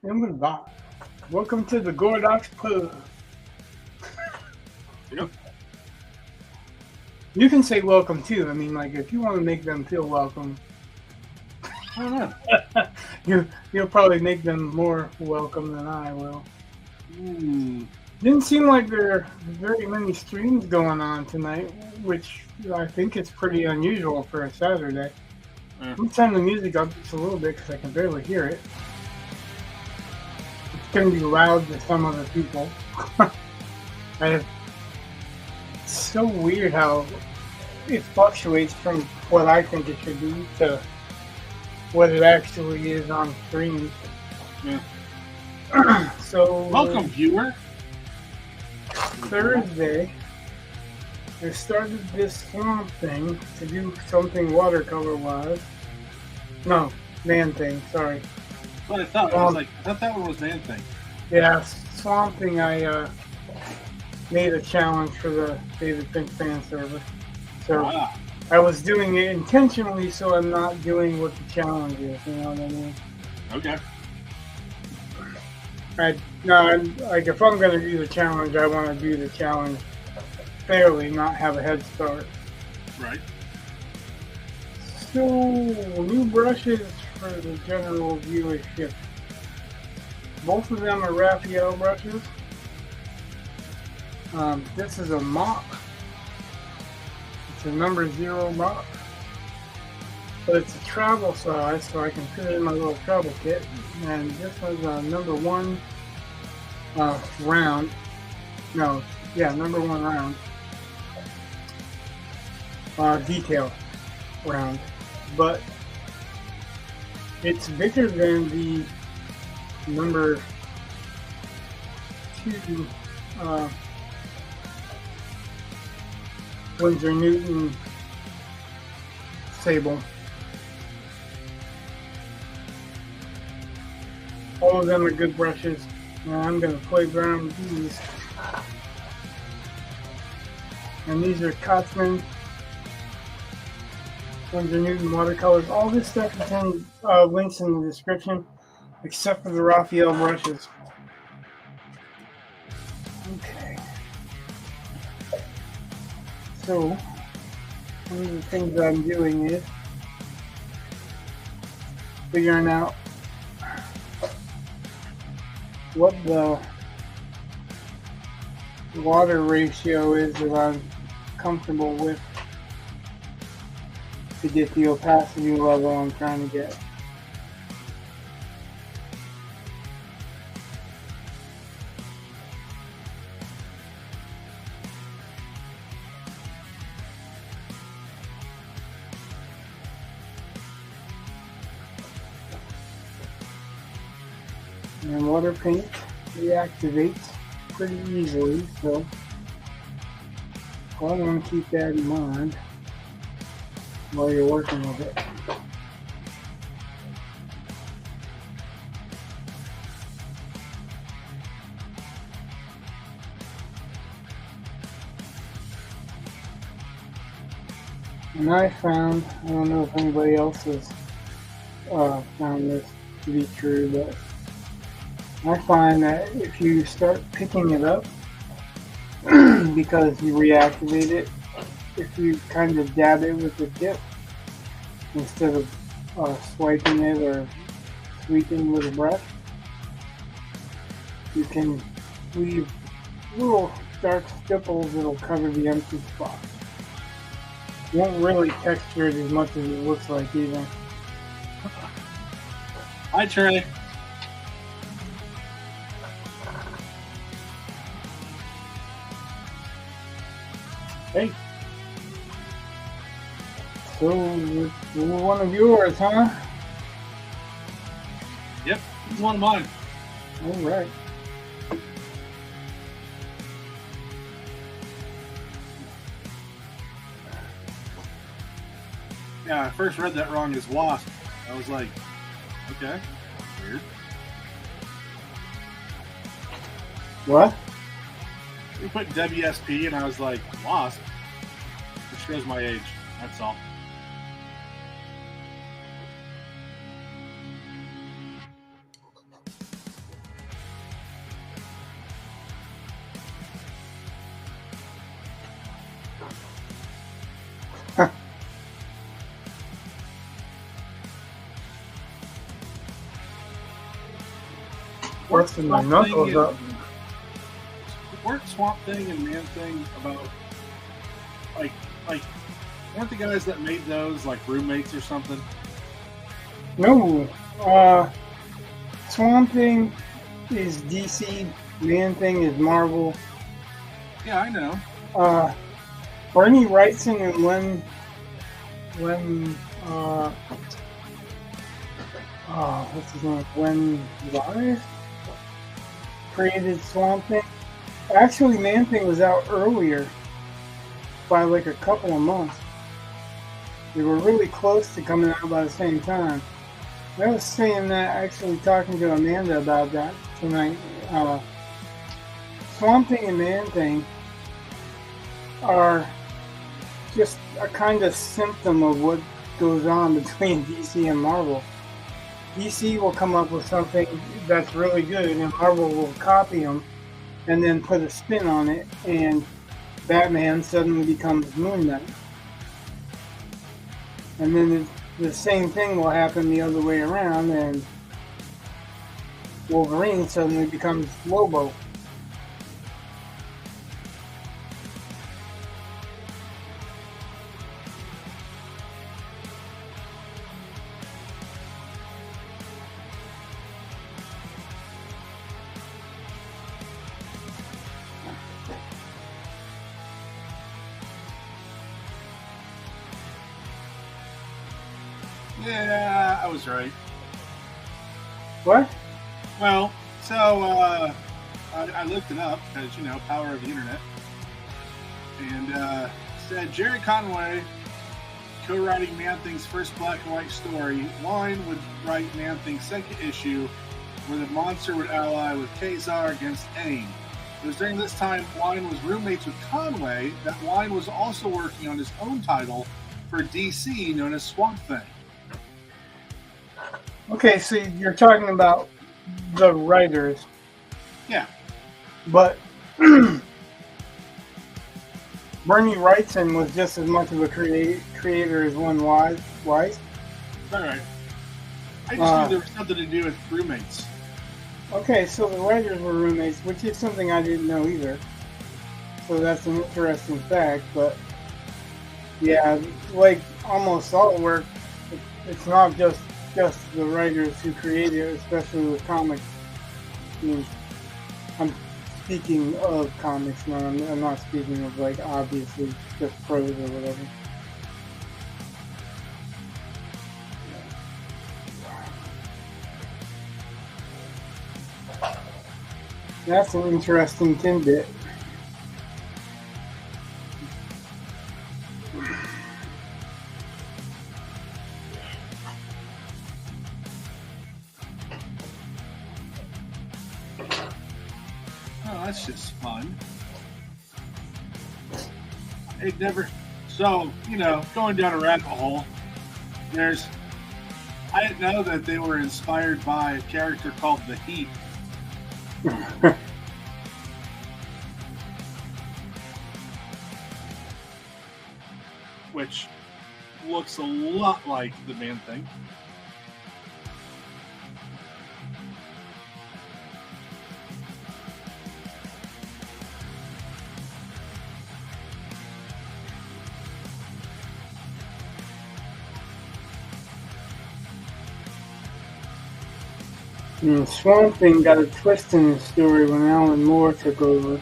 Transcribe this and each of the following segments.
And we're live. Welcome to the Gordox Pub. Yep. You can say welcome too. I mean, like, if you want to make them feel welcome, I don't know. you'll probably make them more welcome than I will. Hmm. Didn't seem like there are very many streams going on tonight, which I think is pretty unusual for a Saturday. Let me turn the music up just a little bit because I can barely hear it. It's going to be loud to some other people. It's so weird how it fluctuates from what I think it should be to what it actually is on stream. Yeah. So Welcome, viewer. Thursday, I started this swamp thing to do something watercolor-wise. No, Man-Thing, sorry. But I thought I thought that one was Man-Thing. Yeah, Swamp Thing, I made a challenge for the David Finch fan service. So I was doing it intentionally so I'm not doing what the challenge is, you know what I mean? Okay. Like if I'm going to do the challenge, I want to do the challenge fairly, not have a head start. Right. So, new brushes for the general viewership. Both of them are Raphael brushes. This is a mop. It's a number 0 mop. But it's a travel size, so I can fit it in my little travel kit. And this was a number 1 round. No, yeah, number 1 round. Detail round. But it's bigger than the number 2 Windsor Newton sable. All of them are good brushes. Now I'm going to play around with these. And these are Cotsman Windsor Newton watercolors. All this stuff is in links in the description, except for the Raphael brushes. Okay. So, one of the things that I'm doing is figuring out what the water ratio is that I'm comfortable with to get the opacity level I'm trying to get. And water paint reactivates pretty easily, so I want to keep that in mind while you're working with it. And I found, I don't know if anybody else has found this to be true, but I find that if you start picking it up because you reactivate it, if you kind of dab it with the tip instead of swiping it or sweeping with a brush, you can leave little dark stipples that'll cover the empty spot. You won't really texture it as much as it looks like either. Hi, Trey. Hey. So, you're one of yours, huh? Yep, he's one of mine. All right. Yeah, I first read that wrong as wasp. I was like, okay, weird. What? You put WSP and I was like, wasp? Which shows my age, that's all. Weren't busting my Swamp Thing knuckles and, up. weren't Swamp Thing and Man-Thing about like weren't the guys that made those like roommates or something? No, Swamp Thing is DC, Man-Thing is Marvel. Yeah, I know. Bernie Wrightson and what's his name? When Live created Swamp Thing. Actually, Man-Thing was out earlier by like a couple of months. They were really close to coming out by the same time. I was saying that, actually talking to Amanda about that tonight. Swamp Thing and Man-Thing are just a kind of symptom of what goes on between DC and Marvel. DC will come up with something that's really good, and Marvel will copy them and then put a spin on it, and Batman suddenly becomes Moon Knight. And then the same thing will happen the other way around, and Wolverine suddenly becomes Lobo. Yeah, I was right. What? Well, so I looked it up because, you know, power of the internet. And said Jerry Conway co-writing Man-Thing's first black and white story. Wine would write Man-Thing's second issue where the monster would ally with Kazar against AIM. It was during this time Wine was roommates with Conway that Wine was also working on his own title for DC known as Swamp Thing. Okay, so you're talking about the writers. Yeah. But Bernie Wrightson was just as much of a creator as one Wise. All right. I just knew there was something to do with roommates. Okay, so the writers were roommates, which is something I didn't know either. So that's an interesting fact. But yeah, like almost all work, it's not just the writers who create it, especially with comics. I mean, I'm speaking of comics now. I'm not speaking of like obviously just prose or whatever. That's an interesting tidbit. Oh, that's just fun. It never. So, you know, going down a rabbit hole, I didn't know that they were inspired by a character called the Heat. Which looks a lot like the Man-Thing. Swamp Thing got a twist in the story when Alan Moore took over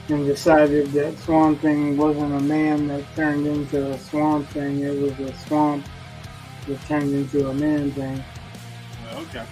and decided that Swamp Thing wasn't a man that turned into a Swamp Thing, it was a swamp that turned into a man thing. Okay.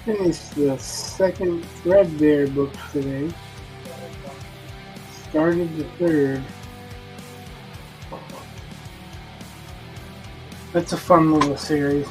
finished the second Threadbare book today. Started the third. That's a fun little series.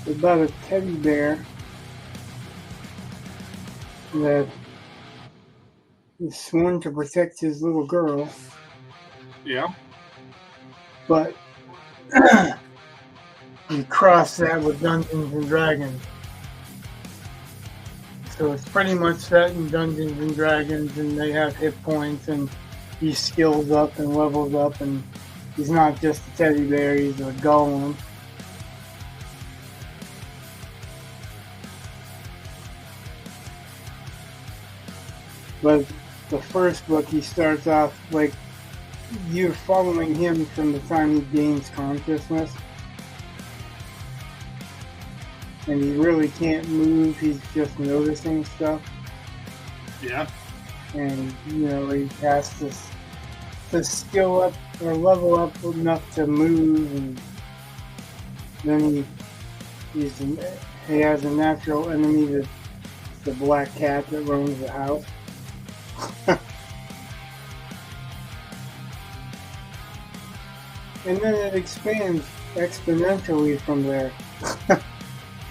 About a teddy bear that is sworn to protect his little girl. Yeah. But you cross that with Dungeons and Dragons. So it's pretty much set in Dungeons and Dragons, and they have hit points, and he skills up and levels up, and he's not just a teddy bear, he's a golem. But the first book, he starts off like you're following him from the time he gains consciousness. And he really can't move, he's just noticing stuff. Yeah. And, you know, he has to skill up or level up enough to move, and then he has a natural enemy, that's the black cat that roams the house. And then it expands exponentially from there.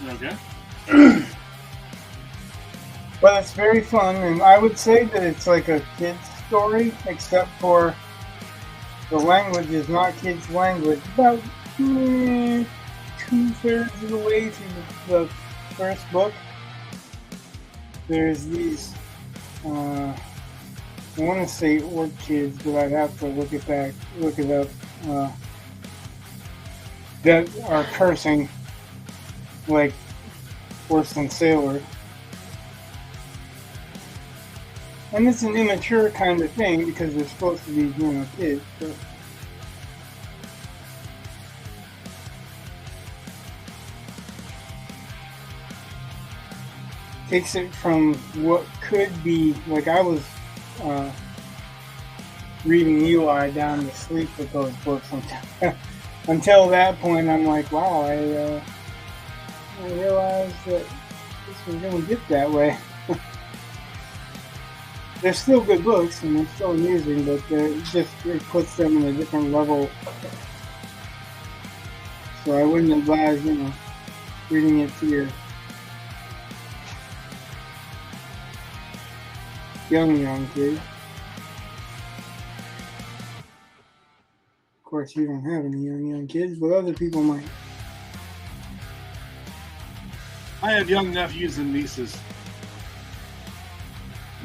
Okay. But it's very fun, and I would say that it's like a kid's story, except for the language is not kids' language. About 2/3 of the way through the first book, there's these, I want to say orchids, but I'd have to look it up, that are cursing like worse than sailor. And it's an immature kind of thing because they're supposed to be, you know, kids. So. Takes it from what could be, like I was reading Eli down to sleep with those books until that point. I'm like, wow, I realized that this was going to get that way. They're still good books and they're still amusing, but it puts them in a different level. So I wouldn't advise, you know, reading it to your young kids. Of course, you don't have any young kids, but other people might. I have young nephews and nieces.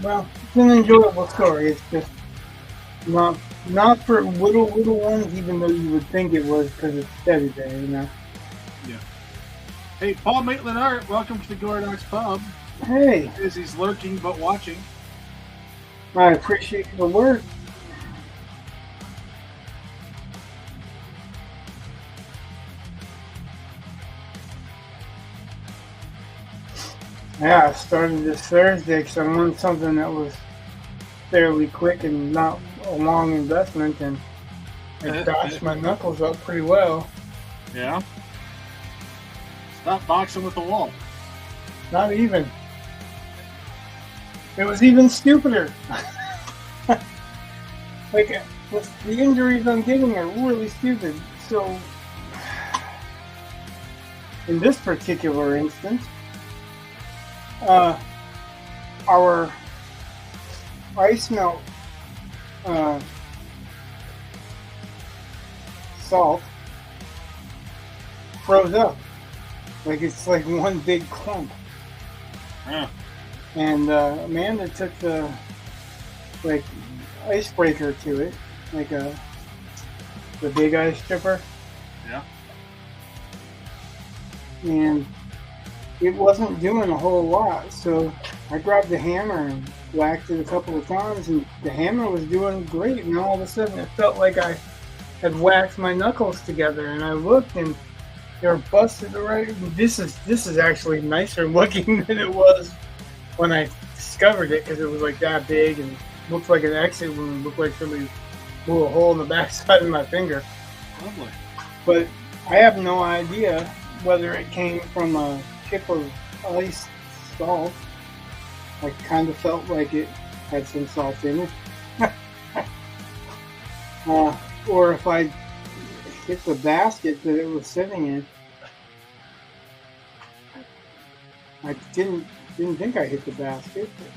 Well, it's an enjoyable story. It's just not for little ones, even though you would think it was because it's teddy bear, you know. Yeah. Hey, Paul Maitland Art, welcome to the Gordox Pub. Hey. As he's lurking but watching. I appreciate the work. Yeah, I started this Thursday because I wanted something that was fairly quick and not a long investment, and I dodged my knuckles up pretty well. Yeah? Stop boxing with the wall. Not even. It was even stupider. Like, the injuries I'm getting are really stupid. So, in this particular instance, our ice melt salt froze up. Like, it's like one big clump. Yeah. And Amanda took the icebreaker to it, like the big ice stripper. Yeah. and it wasn't doing a whole lot. So I grabbed the hammer and whacked it a couple of times, and the hammer was doing great. And all of a sudden, it felt like I had waxed my knuckles together. And I looked, and they were busted right. This is actually nicer looking than it was when I discovered it, because it was like that big and looked like an exit wound. Looked like somebody blew a hole in the backside of my finger. Lovely. But I have no idea whether it came from a chip of ice salt. I kind of felt like it had some salt in it. Or if I hit the basket that it was sitting in. I didn't think I hit the basket. But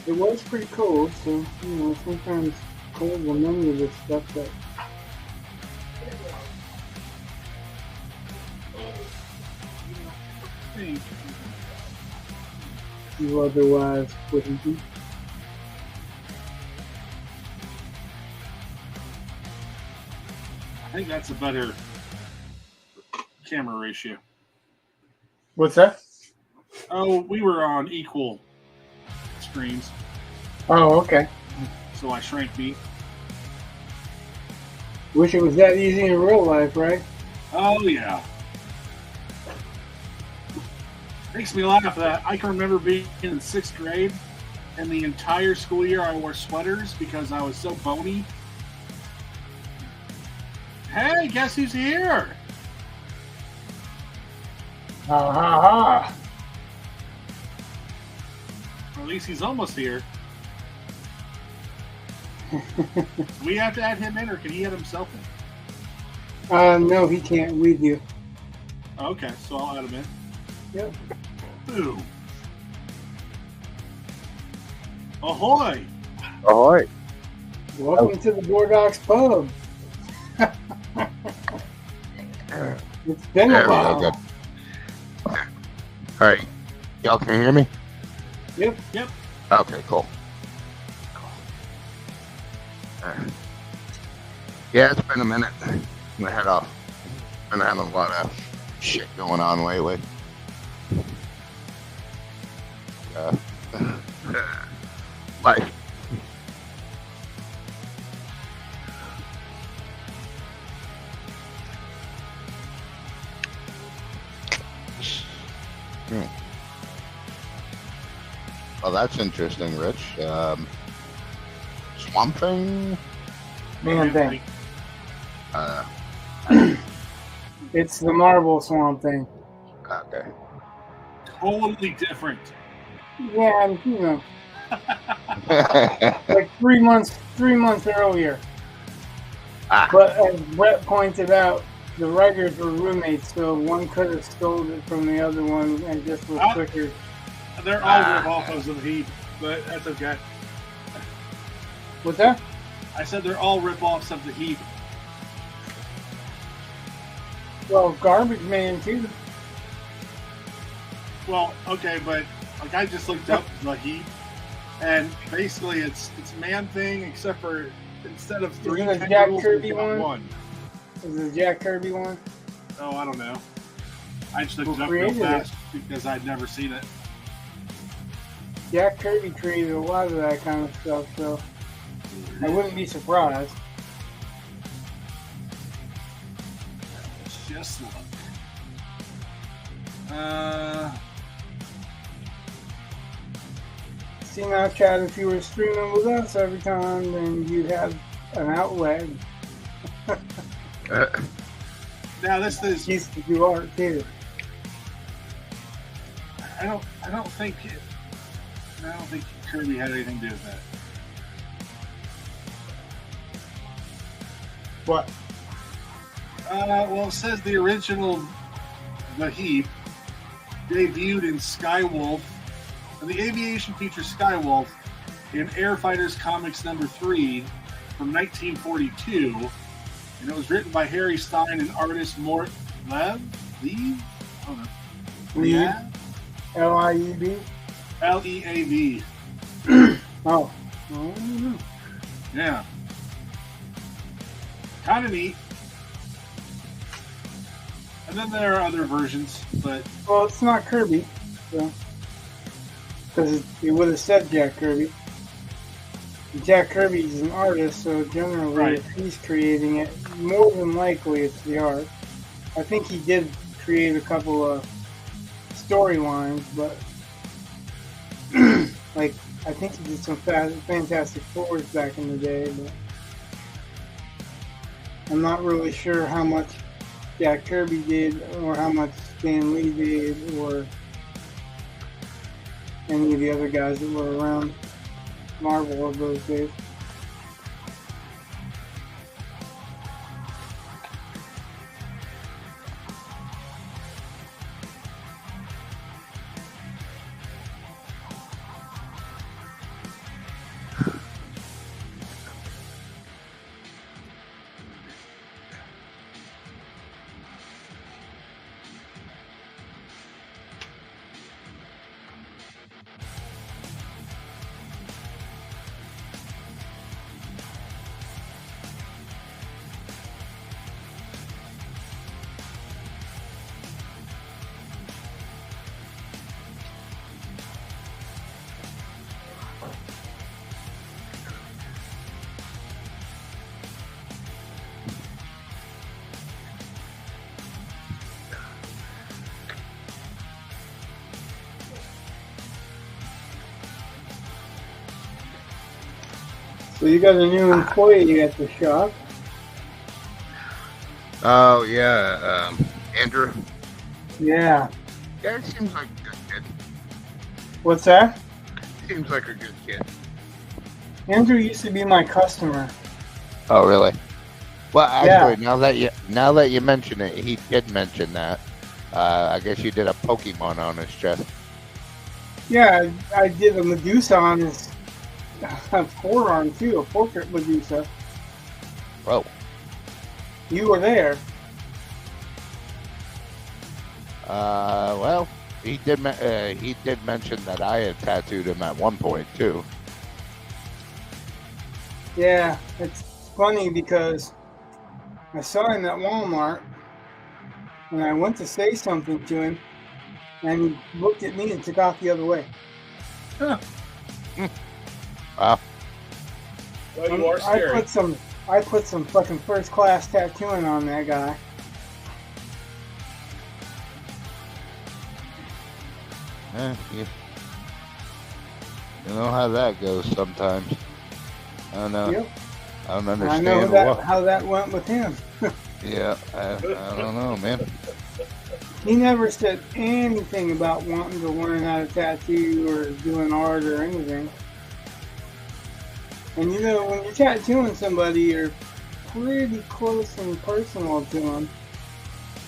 it was pretty cold, so sometimes cold will numb you with stuff that you otherwise wouldn't be. I think that's a better camera ratio. What's that? Oh, we were on equal screens. Oh, okay. So I shrank me. Wish it was that easy in real life, right? Oh, yeah. Makes me laugh that I can remember being in 6th grade, and the entire school year I wore sweaters because I was so bony. Hey, guess who's here? Ha ha ha. Or at least he's almost here. We have to add him in, or can he add himself in? No, he can't with you. Okay, so I'll add him in. Yep. Ooh. Ahoy! Ahoy! Welcome to the Boardocks Pub. It's been a while. Good. All right, y'all can hear me? Yep. Yep. Okay, cool. Yeah, it's been a minute. I had been having a lot of shit going on lately. Life. Well, that's interesting, Rich. Swamp Thing? Man-Thing. Uh, It's the Marvel Swamp Thing. okay. Totally different. Yeah, and, like 3 months earlier. But as Brett pointed out, the writers were roommates, so one could have stole it from the other one and just was quicker. They're all rip-offs of the Heap, but that's okay. What's that? I said they're all rip-offs of the Heap. Well, Garbage Man too. Well, okay, but like I just looked up the Heap, and basically it's Man-Thing, except for instead of 3 Isn't it Jack tentacles, Kirby we've got one? Is it the Jack Kirby one? Oh, I don't know. I just looked Who it up real created it? fast because I'd never seen it. Jack Kirby created a lot of that kind of stuff, so I wouldn't be surprised. Let's just look. See now, Chad, if you were streaming with us every time, then you'd have an outlet. Now this is. Used to do art too. I don't think Kirby had anything to do with that. What? Well, it says the original The Heap debuted in Skywolf, and the aviation feature Skywolf in Air Fighters Comics number 3 from 1942, and it was written by Harry Stein and artist Mort Lev? Oh no. Yeah? L-I-E-B? L-E-A-V. Oh. Yeah. Kind of neat. And then there are other versions, but Well, it's not Kirby, so because it would have said Jack Kirby. Jack Kirby's an artist, so generally, Right. if he's creating it, more than likely it's the art. I think he did create a couple of storylines, but like I think he did some Fantastic Fours back in the day, but I'm not really sure how much Jack Kirby did or how much Stan Lee did or any of the other guys that were around Marvel of those days. So you got a new employee at the shop. Oh, yeah. Andrew. Yeah. Yeah, it seems like a good kid. What's that? Seems like a good kid. Andrew used to be my customer. Oh, really? Well, actually, Yeah. now that you mention it, he did mention that. I guess you did a Pokemon on his chest. Yeah, I did a Medusa on his forearm too, a portrait Medusa. Oh. You were there. Well, he did mention that I had tattooed him at one point too. Yeah, it's funny because I saw him at Walmart and I went to say something to him and he looked at me and took off the other way. huh. Wow. Well, you are scary. I put some fucking first class tattooing on that guy. You know how that goes sometimes. I don't know. Yep. I don't I understand know how that went with him. Yeah, I don't know, man. He never said anything about wanting to learn how to tattoo or doing art or anything. And you know, when you're tattooing somebody, you're pretty close and personal to them.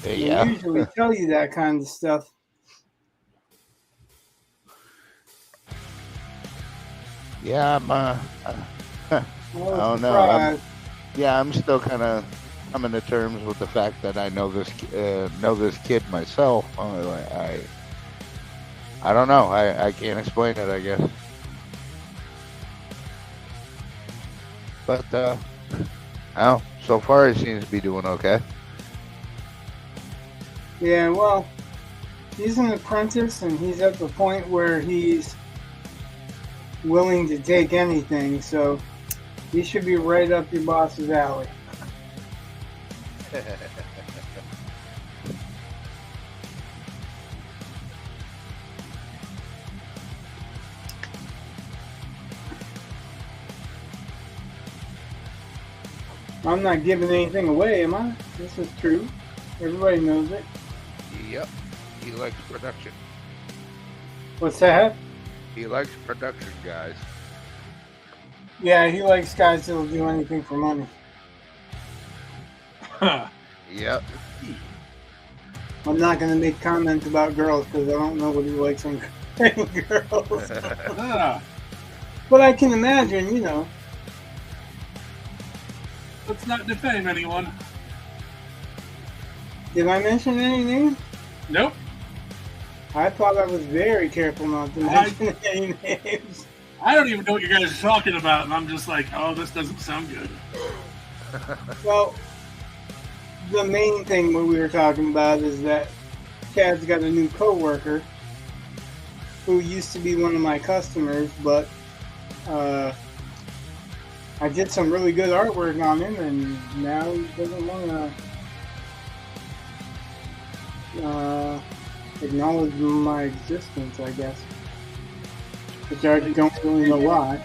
Yeah. They usually tell you that kind of stuff. Yeah, I'm, I was don't know. surprised. I'm still kind of coming to terms with the fact that I know this kid myself. I don't know. I can't explain it, I guess. But so far he seems to be doing okay. Yeah, well, he's an apprentice and he's at the point where he's willing to take anything, so he should be right up your boss's alley. I'm not giving anything away, am I? This is true. Everybody knows it. Yep. He likes production. What's that? He likes production, guys. Yeah, he likes guys that'll do anything for money. Yep. I'm not going to make comments about girls because I don't know what he likes in girls. But I can imagine, you know. Let's not defame anyone. Did I mention any names? Nope. I thought I was very careful not to mention any names. I don't even know what you guys are talking about, and I'm just like, oh, this doesn't sound good. Well, the main thing what we were talking about is that Chad's got a new coworker who used to be one of my customers, but I did some really good artwork on him, and now he doesn't want to acknowledge my existence, I guess. Which I don't really know why.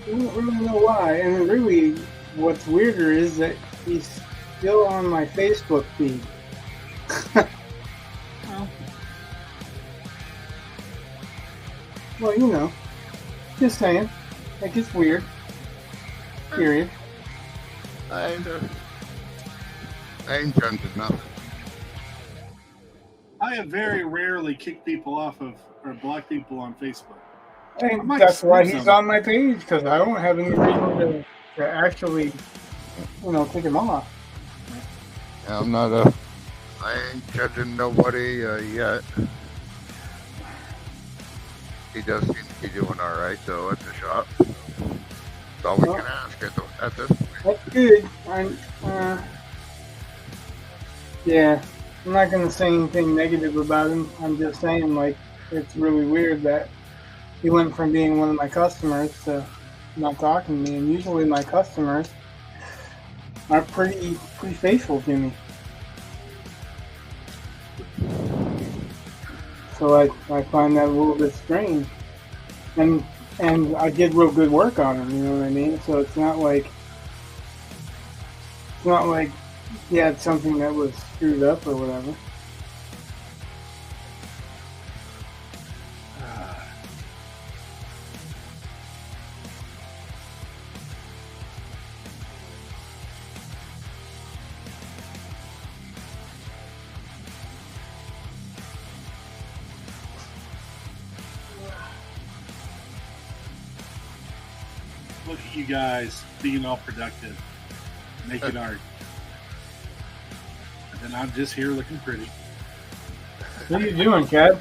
I don't really know why, and really, what's weirder is that he's still on my Facebook feed. Well, you know, just saying. Like, it's weird. Period. I ain't judging nothing. I have very rarely kicked people off of or blocked people on Facebook. And that's why he's on my page, because I don't have any reason to actually, you know, kick him off. I ain't judging nobody yet. He does seem to be doing all right, though, at the shop. That's all we can ask at this point. That's good. Yeah, I'm not going to say anything negative about him. I'm just saying, like, it's really weird that he went from being one of my customers to not talking to me. And usually my customers are pretty faithful to me. So I find that a little bit strange. And I did real good work on him, you know what I mean? So it's not like he had something that was screwed up or whatever. Look at you guys being all productive, making art. And then I'm just here looking pretty. What are you doing, Chad?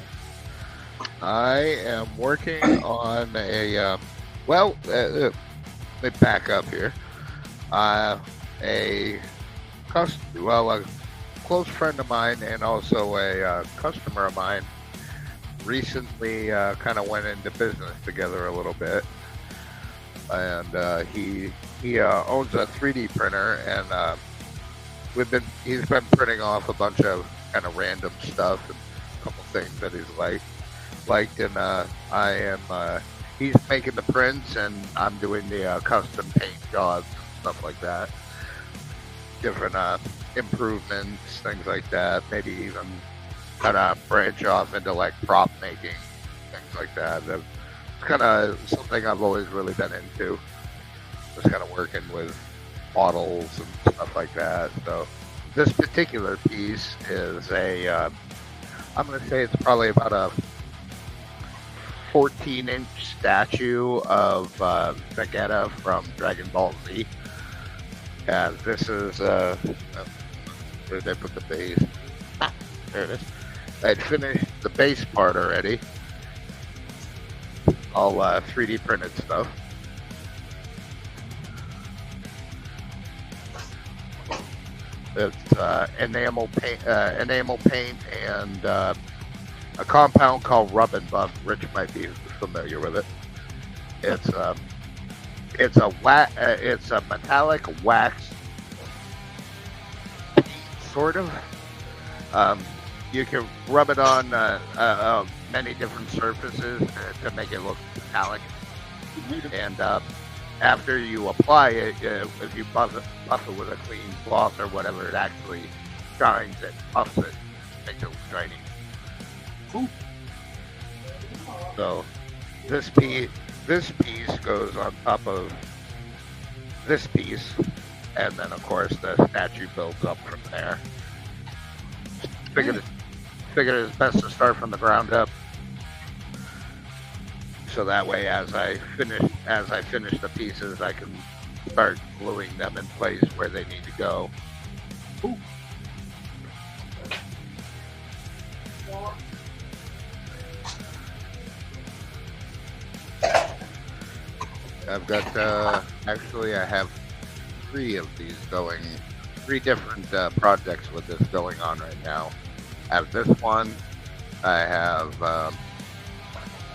I am working on a, let me back up here. A close friend of mine and also a customer of mine recently kind of went into business together a little bit. And he owns a 3D printer, and he's been printing off a bunch of kind of random stuff and a couple things that he's liked, and he's making the prints, and I'm doing the custom paint jobs and stuff like that, different improvements, things like that, maybe even kind of branch off into like prop making, things like that. Kind of something I've always really been into, just kind of working with models and stuff like that. So this particular piece is I'm going to say it's probably about a 14-inch statue of Vegeta from Dragon Ball Z. And this is, where did I put the base? There it is. I'd finished the base part already. All 3D printed stuff. It's enamel paint, and a compound called Rub and Buff. Rich might be familiar with it. It's a metallic wax paint, sort of. You can rub it on many different surfaces to make it look metallic. And after you apply it, if you buff it with a clean cloth or whatever, it actually shines and buffs it, makes it look shiny. Cool. So this piece goes on top of this piece, and then of course the statue builds up from there. Figured it's best to start from the ground up, so that way as I finish the pieces, I can start gluing them in place where they need to go. Ooh. I've got Actually, I have 3 of these going, 3 different projects with this going on right now. I have this one. I have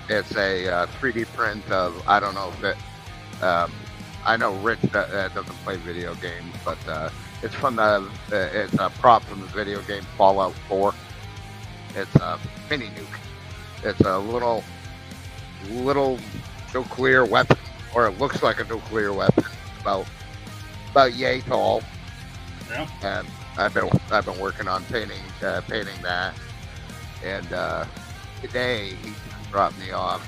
it's a 3D print of, I don't know if it. I know Rich doesn't play video games, but it's from it's a prop from the video game Fallout 4. It's a mini nuke. It's a little nuclear weapon, or it looks like a nuclear weapon, about yay tall. Yeah. And I've been working on painting that, and today he dropped me off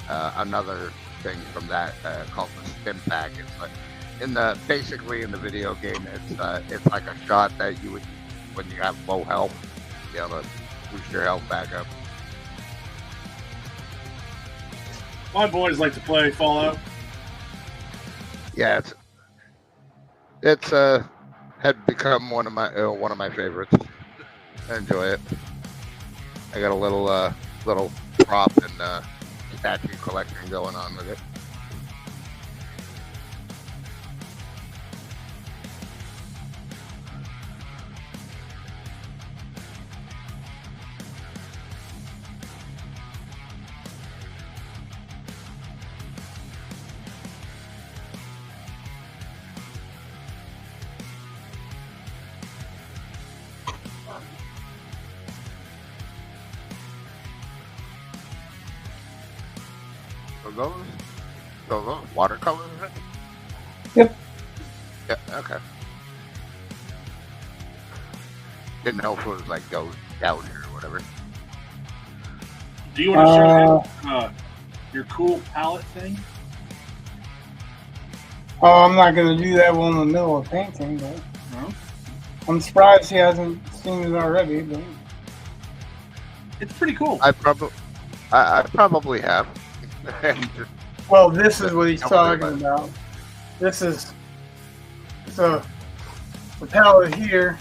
another thing from that called the stim pack. It's like basically in the video game, it's like a shot that you would when you have low health, be able to boost your health back up. My boys like to play Fallout. Yeah, it's had become one of my favorites. I enjoy it. I got a little prop and statue collection going on with it. Those watercolors? Yep. Yeah. Okay. Didn't know if it was like goes down here or whatever. Do you want to show your cool palette thing? Oh, I'm not going to do that one in the middle of painting, but No. I'm surprised he hasn't seen it already. But It's pretty cool. I probably have. well, this is what he's talking about. This is the palette here,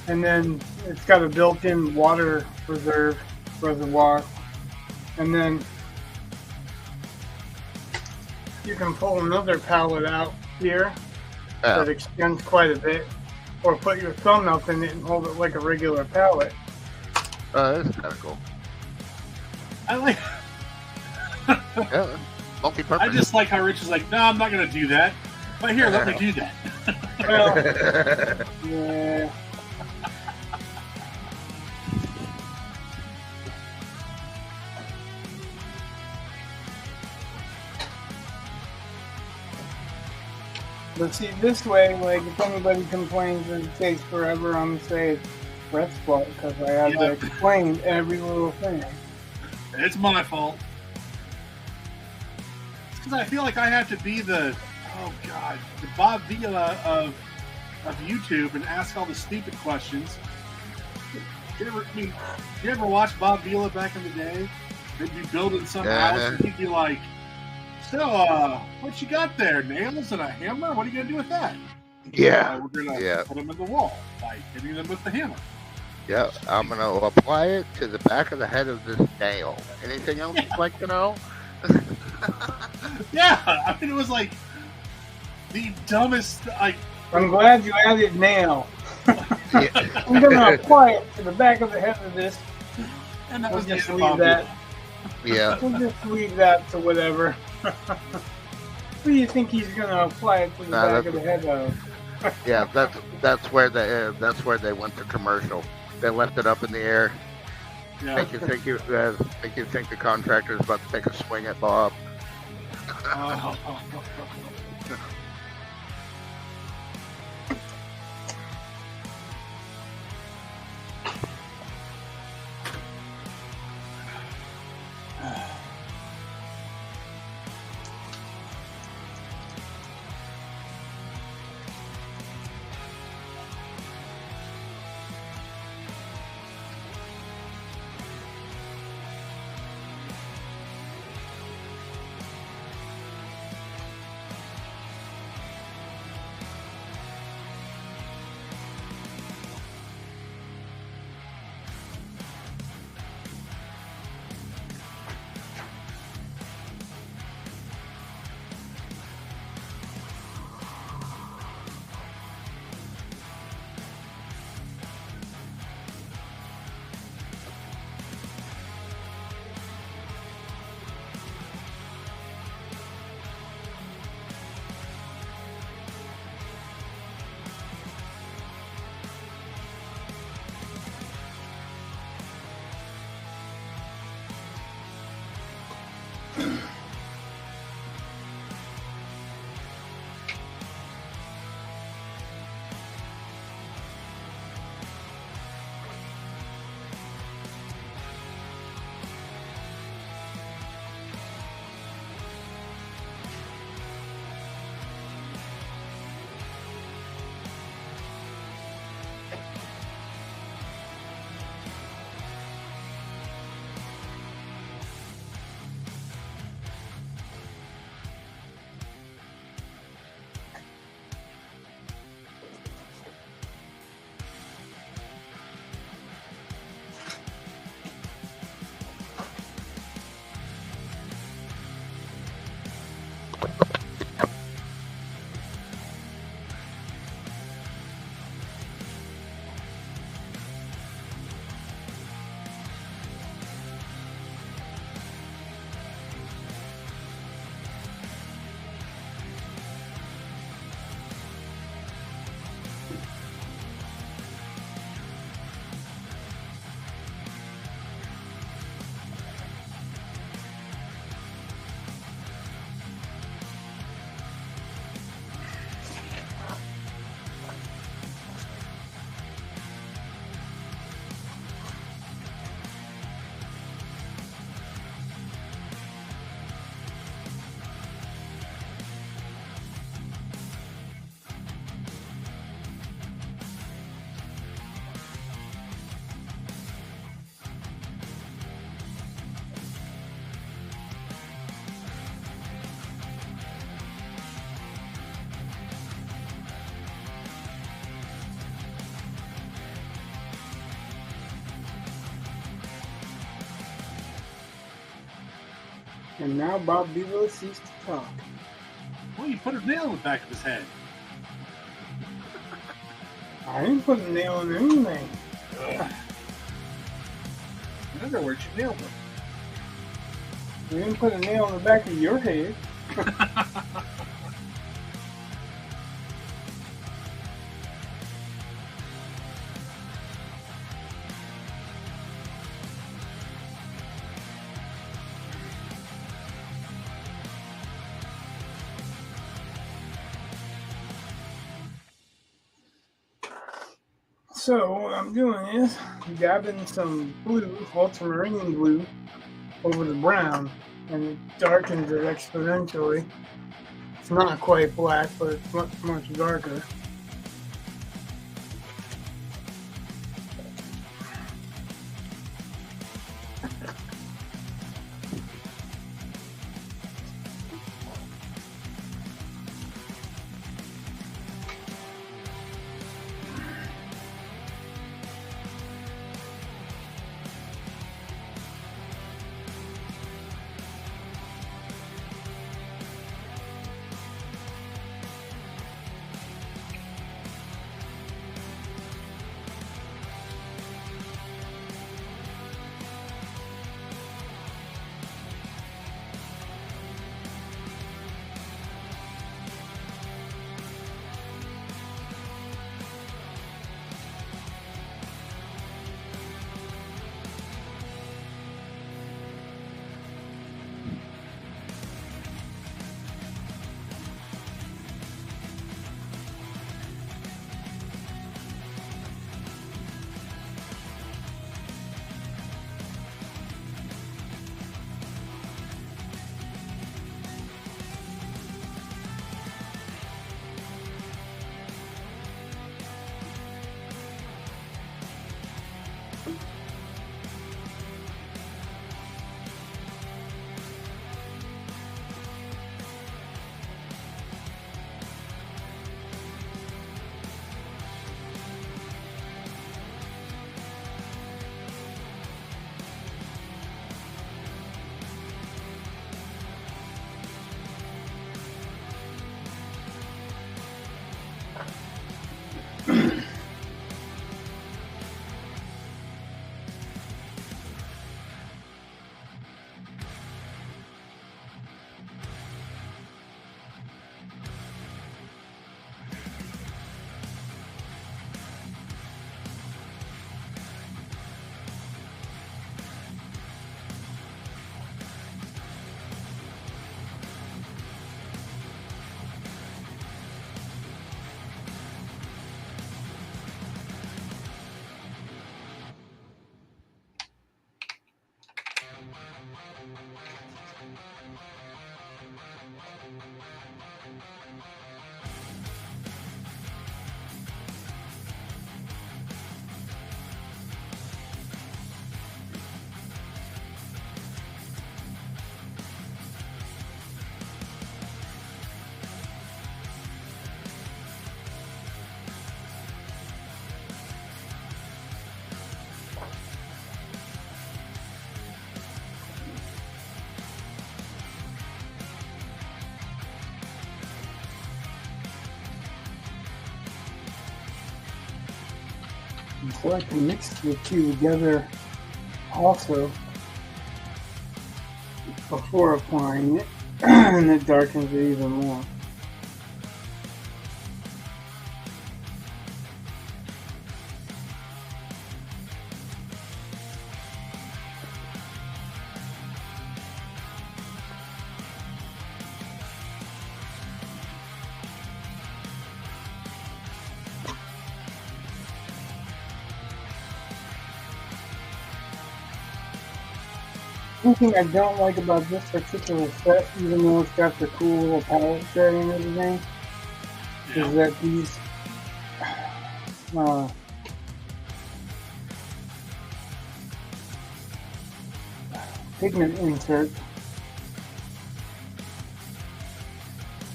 and then it's got a built-in water reservoir, and then you can pull another palette out here that extends quite a bit, or put your thumb up in it and hold it like a regular palette. That's kind of cool. I like. Yeah, multi-purpose. I just like how Rich is like, no, I'm not going to do that. But here, let me do that. Well, yeah. But see, this way, like, if anybody complains that it takes forever, I'm going to say it's Brett's fault, because I have to explain every little thing. It's my fault. It's because I feel like I have to be the Bob Vila of YouTube and ask all the stupid questions. Did you ever watch Bob Vila back in the day? They'd be building some house, and he'd be like, so, what you got there? Nails and a hammer? What are you going to do with that? Yeah. We're going to put them in the wall by hitting them with the hammer. Yeah, I'm going to apply it to the back of the head of this nail. Anything else you'd like to know? Yeah, I mean, it was like the dumbest. I'm glad you added nail. Yeah. I'm going to apply it to the back of the head of this. And that We'll was just the leave that. Yeah. We'll just leave that to whatever. What do you think he's going to apply it to the back of the head of? Yeah, that's where they went to commercial. They left it up in the air. Yeah. Make you think the contractor's about to take a swing at Bob. And now Bob Beaver has ceased to talk. Well, you put a nail in the back of his head. I didn't put a nail in anything. In other words, you nailed him. You didn't put a nail in the back of your head. So what I'm doing is dabbing some blue, ultramarine blue, over the brown, and it darkens it exponentially. It's not quite black, but it's much, much darker. So I can mix the two together also before applying it, and it darkens it even more. One thing I don't like about this particular set, even though it's got the cool little palette set and everything, is that these pigment inserts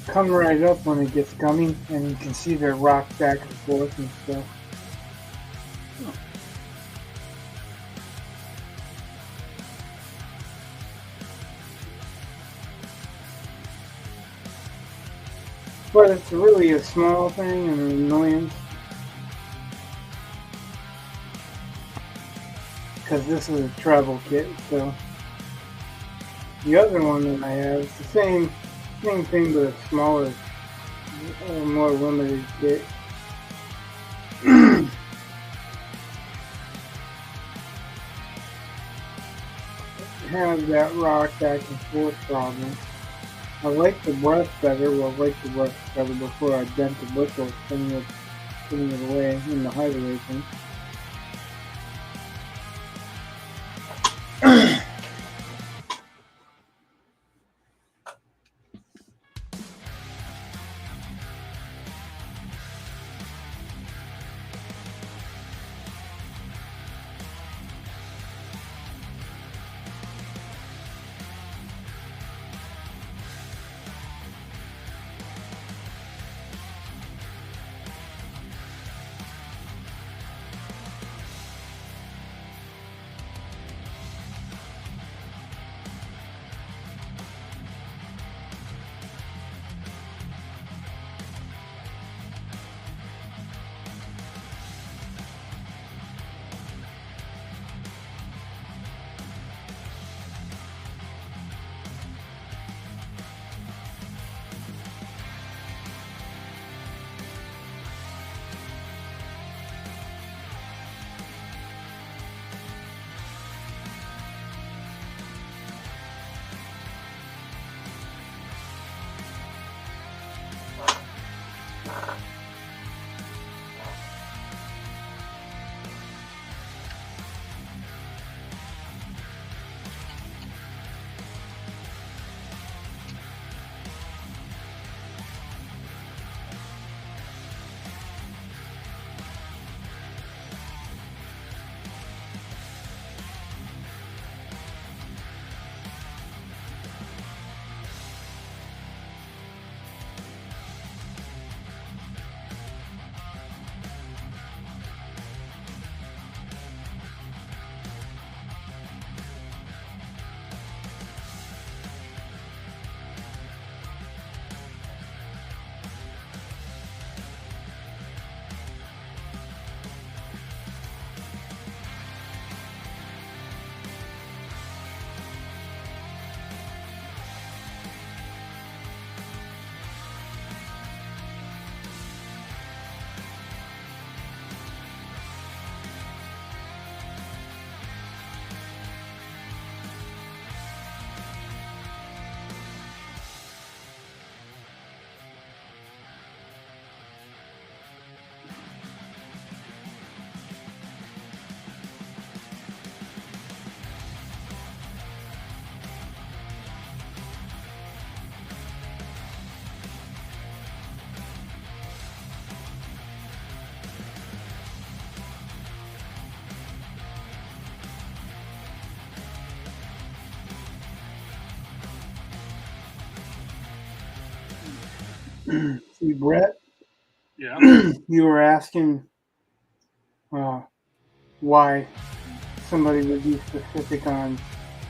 come right up when it gets gummy, and you can see they're rocked back and forth and stuff. But it's really a small thing and an annoyance. Because this is a travel kit, so the other one that I have is the same thing but a smaller, more limited kit. Have that rock back and forth problem. I like the brush better. Well, I like the brush better before I bent the bushel, putting it away in the hibernation. See, Brett, Yeah. you were asking why somebody would be specific on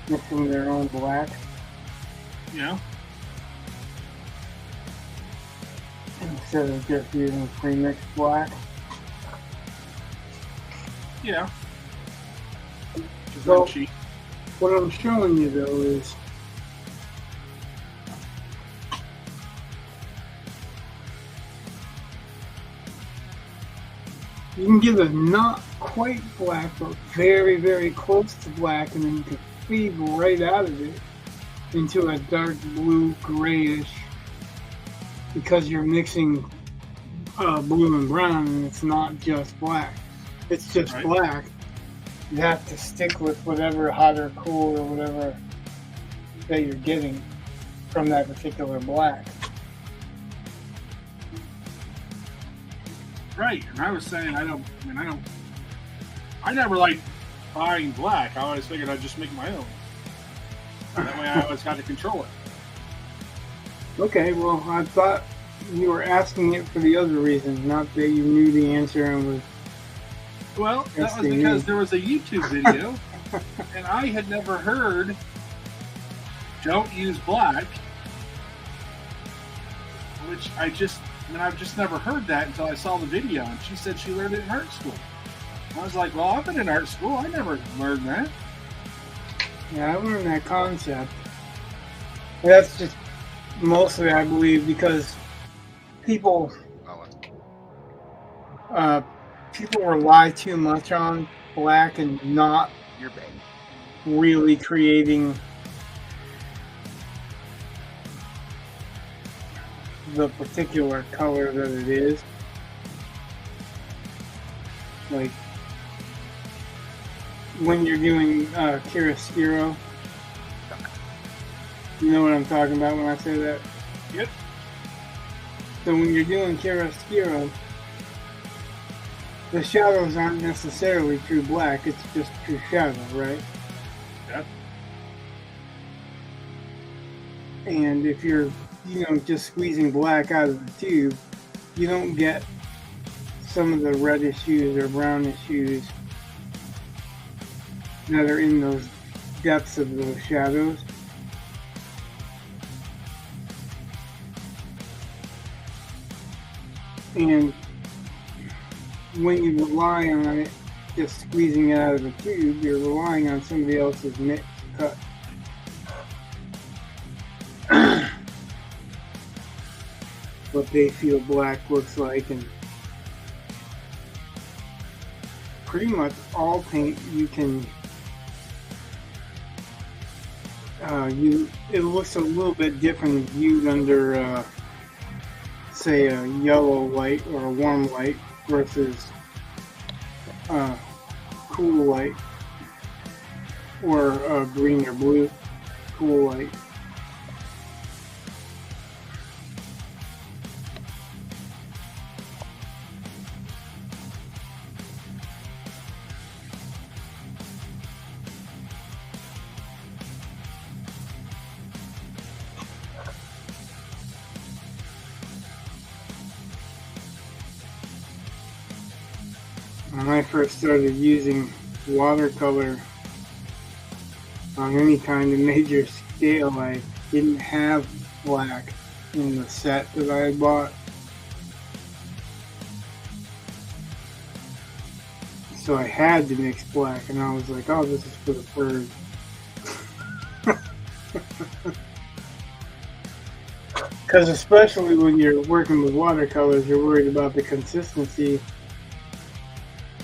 mixing their own black. Yeah. Instead of just using pre-mixed black. Yeah. So, cheap. what I'm showing you though is you can get a not quite black, but very, very close to black, and then you can feed right out of it into a dark blue, grayish, because you're mixing blue and brown, and it's not just black. It's just right. Black. You have to stick with whatever hot or cool or whatever that you're getting from that particular black. Right, and I was saying I never liked buying black. I always figured I'd just make my own. That way I always got to control it. Okay, well, I thought you were asking it for the other reason, not that you knew the answer and was... Well, that was because there was a YouTube video, and I had never heard, don't use black which I've just never heard that until I saw the video, and she said she learned it in art school. I was like, well, I've been in art school. I never learned that. Yeah, I learned that concept. That's just mostly, I believe, because people rely too much on black and not really creating the particular color that it is. Like when you're doing chiaroscuro, you know what I'm talking about when I say that? Yep. So when you're doing chiaroscuro, the shadows aren't necessarily true black, it's just true shadow, right? Yeah. And if you're, just squeezing black out of the tube, you don't get some of the reddish hues or brownish hues that are in those depths of those shadows. And when you rely on it just squeezing it out of the tube, you're relying on somebody else's mix cut. What they feel black looks like, and pretty much all paint you can it looks a little bit different viewed under say a yellow light or a warm light versus cool light, or a green or blue cool light. When I first started using watercolor on any kind of major scale, I didn't have black in the set that I had bought. So I had to mix black, and I was like, oh, this is for the bird. Because especially when you're working with watercolors, you're worried about the consistency,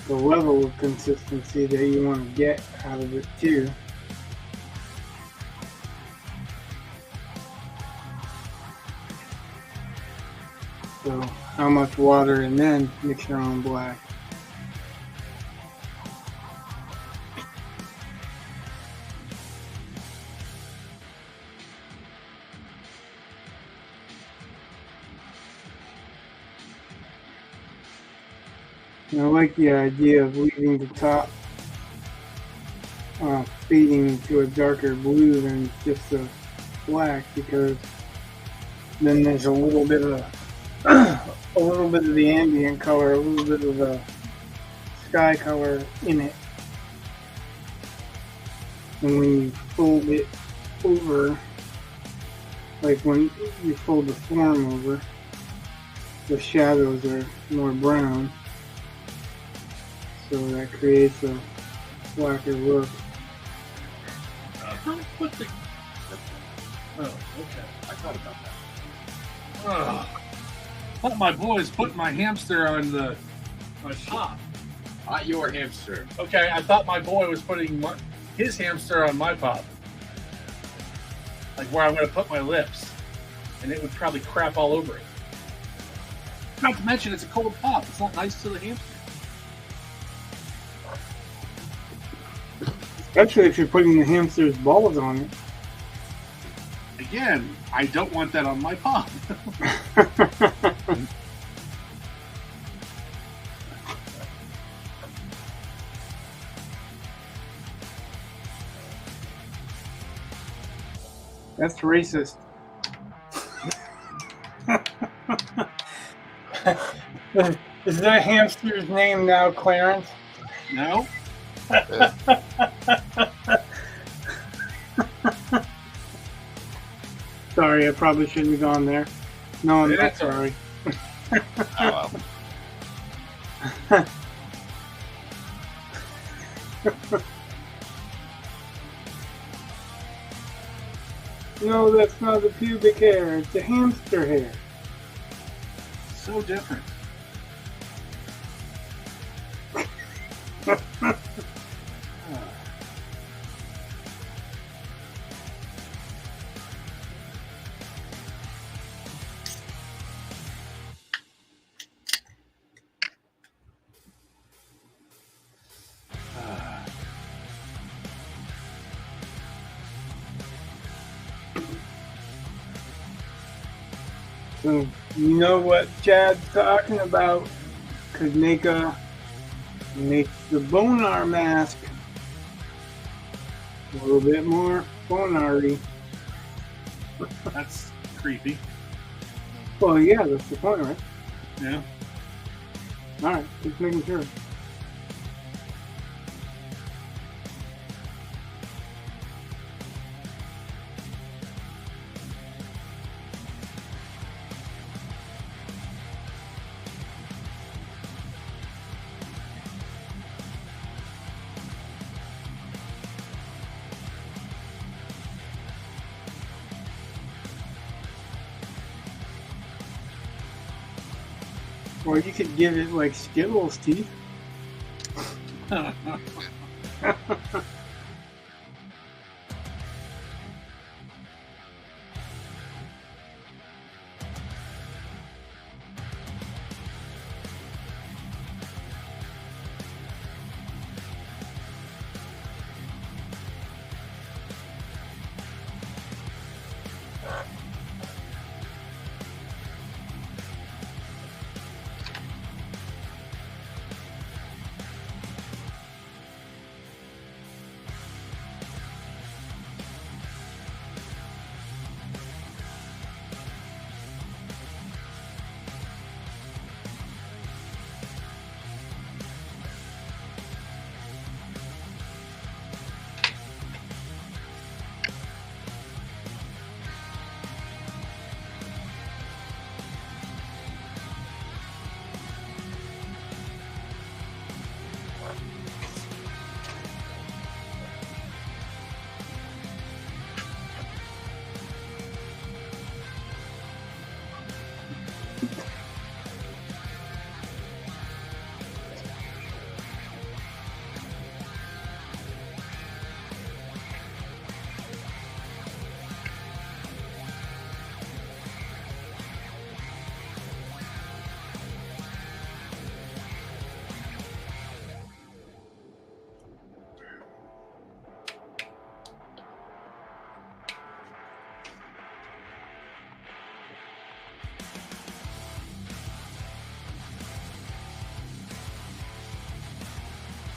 the level of consistency that you want to get out of it too. So how much water, and then mix your own black. And I like the idea of leaving the top fading to a darker blue than just a black, because then there's a little bit of the ambient color, a little bit of the sky color in it. And when you fold it over, like when you fold the form over, the shadows are more brown. So that creates a blacker look. Put the... Oh, okay. I thought about that. I thought my boy was putting my hamster on my pop. Not your hamster. Okay, I thought my boy was putting his hamster on my pop. Like where I'm going to put my lips. And it would probably crap all over it. Not to mention it's a cold pop. It's not nice to the hamster. Especially if you're putting the hamster's balls on it. Again, I don't want that on my pop. That's racist. Is that hamster's name now Clarence? No. Sorry, I probably shouldn't have gone there. No, I'm Yeah. not sorry. Oh, well. No, that's not the pubic hair. It's a hamster hair. So different. So, you know what Chad's talking about could make the bonar mask a little bit more bonary. That's creepy. Well, yeah, that's the point, right? Yeah. All right, just making sure. Or you could give it like Skittles teeth.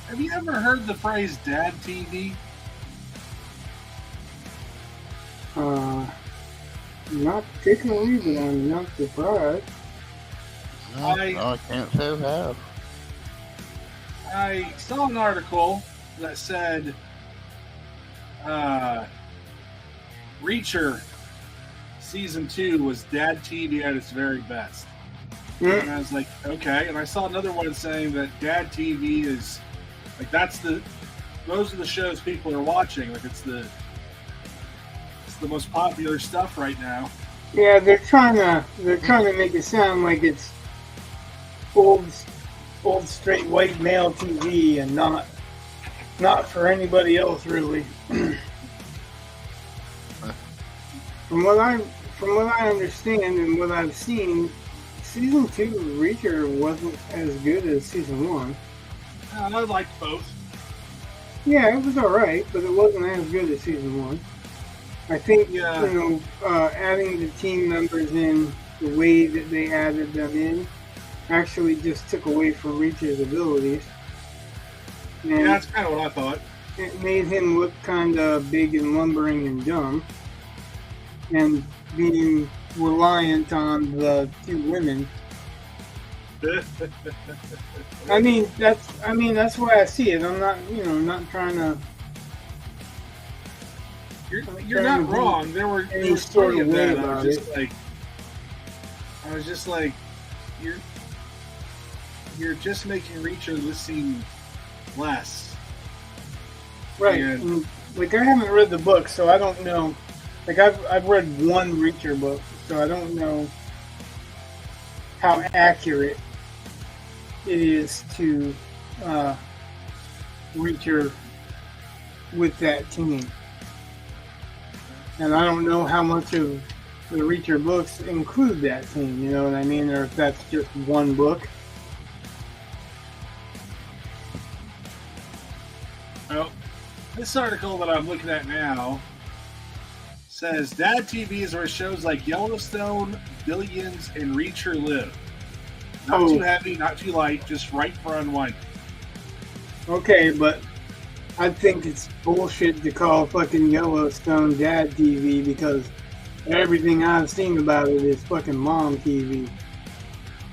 Have you ever heard the phrase "dad TV"? Not particularly, but I'm not surprised. No, I can't say I have. I saw an article that said Reacher season 2 was dad TV at its very best. And I was like, okay. And I saw another one saying that dad TV is like those are the shows people are watching. Like it's the most popular stuff right now. Yeah, they're trying to make it sound like it's old straight white male TV and not for anybody else really. From what I understand and what I've seen, season 2 of Reacher wasn't as good as season 1. I liked both. Yeah, it was alright, but it wasn't as good as season 1. I think, adding the team members in the way that they added them in actually just took away from Reacher's abilities. And yeah, that's kind of what I thought. It made him look kind of big and lumbering and dumb. And being reliant on the 2 women. I mean, that's why I see it. I'm not, not trying to. You're not wrong. There were any sort plenty of of way that. I about was just it. like, I was just like, you're just making Reacher seem less. Right. And, like, I haven't read the book, so I don't know. Like, I've read one Reacher book, so I don't know how accurate it is to Reacher with that team. And I don't know how much of the Reacher books include that team, you know what I mean? Or if that's just one book. well, this article that I'm looking at now says Dad TV is where shows like Yellowstone, Billions, and Reacher live. Not too heavy, not too light, just right for unwinding. Okay, but I think it's bullshit to call fucking Yellowstone Dad TV because everything I've seen about it is fucking Mom TV.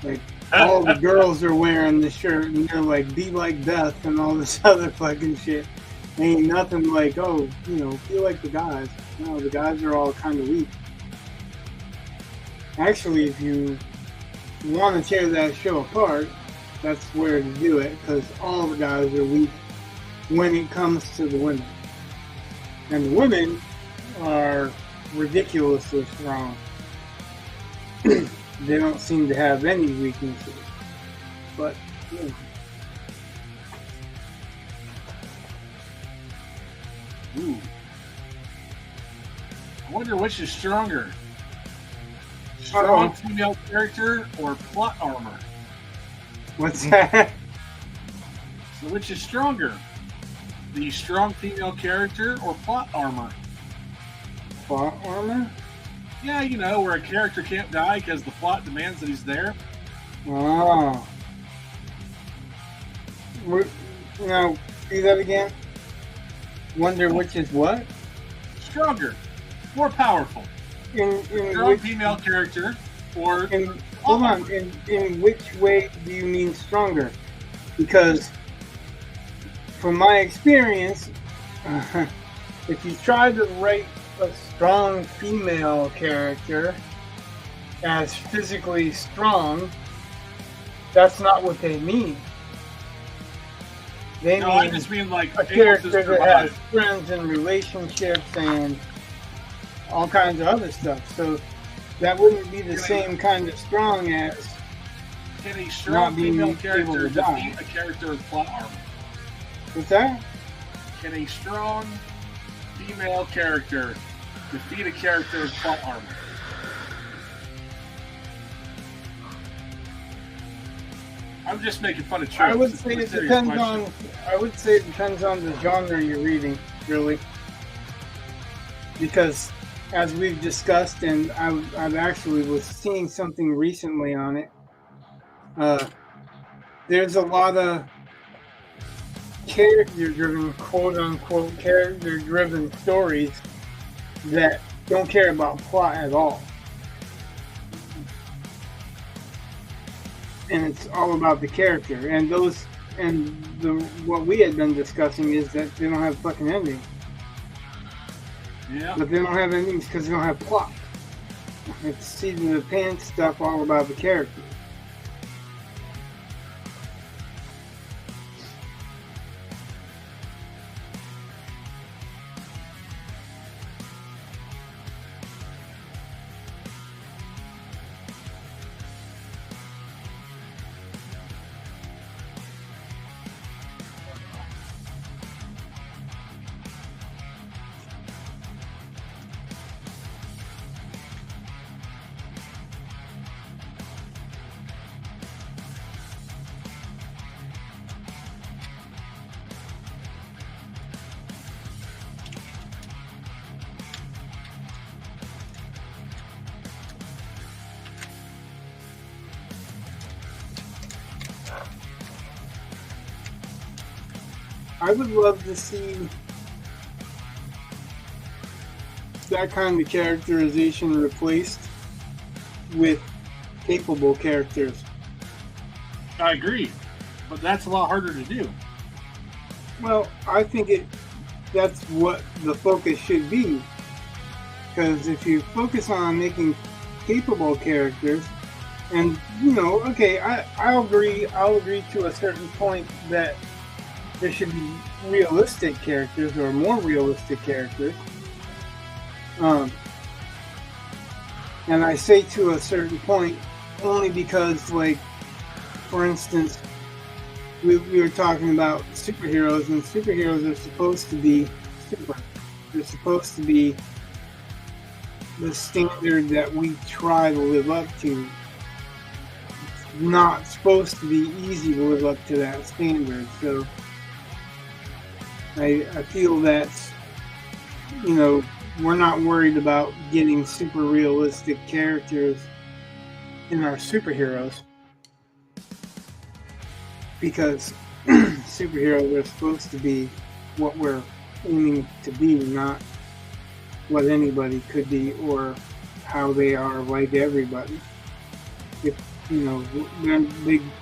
Like, all the girls are wearing the shirt and they're like, be like Beth and all this other fucking shit. Ain't nothing like, oh, you know, feel like the guys. No, the guys are all kind of weak. Actually, if you want to tear that show apart, that's where to do it because all the guys are weak when it comes to the women. And the women are ridiculously strong. They don't seem to have any weaknesses. But, you know. Ooh. I wonder which is stronger. Strong female character or plot armor? What's that? So which is stronger? The strong female character or plot armor? Plot armor? Yeah, you know, where a character can't die because the plot demands that he's there. Oh. Now, see that again? Wonder which is what? Stronger. More powerful. In Strong which, female character or... hold on. In which way do you mean stronger? Because from my experience, if you try to write a strong female character as physically strong, that's not what they mean. They mean I just mean like a character that has friends and relationships and all kinds of other stuff. So that wouldn't be the same kind of strong as can a strong female character able to die. defeat a character with plot armor? What's that? Can a strong female character defeat a character with plot armor? I'm just making fun of tropes. I would say it depends on. I would say it depends on the genre you're reading, really, because as we've discussed, and I've actually was seeing something recently on it. There's a lot of character-driven, quote-unquote, character-driven stories that don't care about plot at all. And it's all about the character. And what we had been discussing is that they don't have fucking endings. Yeah. But they don't have endings because they don't have plot. It's seat in the pants stuff all about the character. I would love to see that kind of characterization replaced with capable characters. I agree, but that's a lot harder to do. Well, I think that's what the focus should be. Because if you focus on making capable characters, And okay, I'll agree to a certain point that there should be realistic characters or more realistic characters. And I say to a certain point only because, like, for instance, we were talking about superheroes, and superheroes are supposed to be super. They're supposed to be the standard that we try to live up to. It's not supposed to be easy to live up to that standard. So I feel that, we're not worried about getting super realistic characters in our superheroes, because superheroes are supposed to be what we're aiming to be, not what anybody could be or how they are like everybody. If then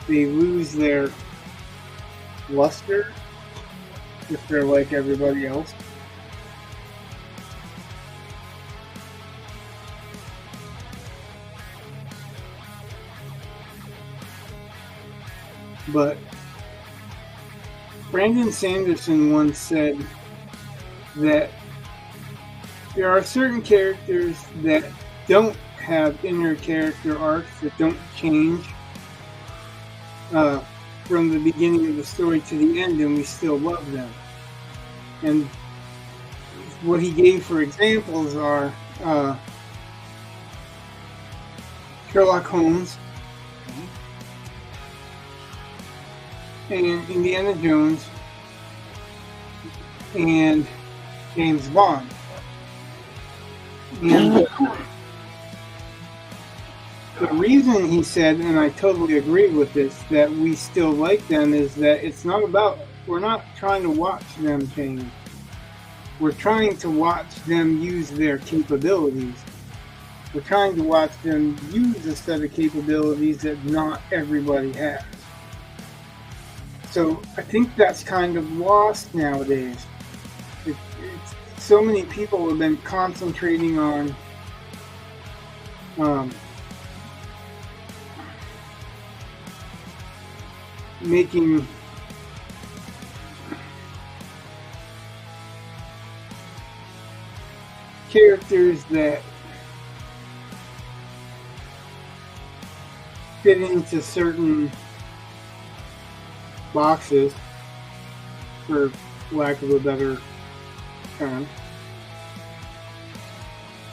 they lose their luster if they're like everybody else. But Brandon Sanderson once said that there are certain characters that don't have inner character arcs, that don't change from the beginning of the story to the end, and we still love them. And what he gave for examples are Sherlock Holmes and Indiana Jones and James Bond. And the reason he said, and I totally agree with this, that we still like them is that it's not about, we're not trying to watch them change. We're trying to watch them use their capabilities. We're trying to watch them use a set of capabilities that not everybody has. So I think that's kind of lost nowadays. So many people have been concentrating on making characters that fit into certain boxes, for lack of a better term,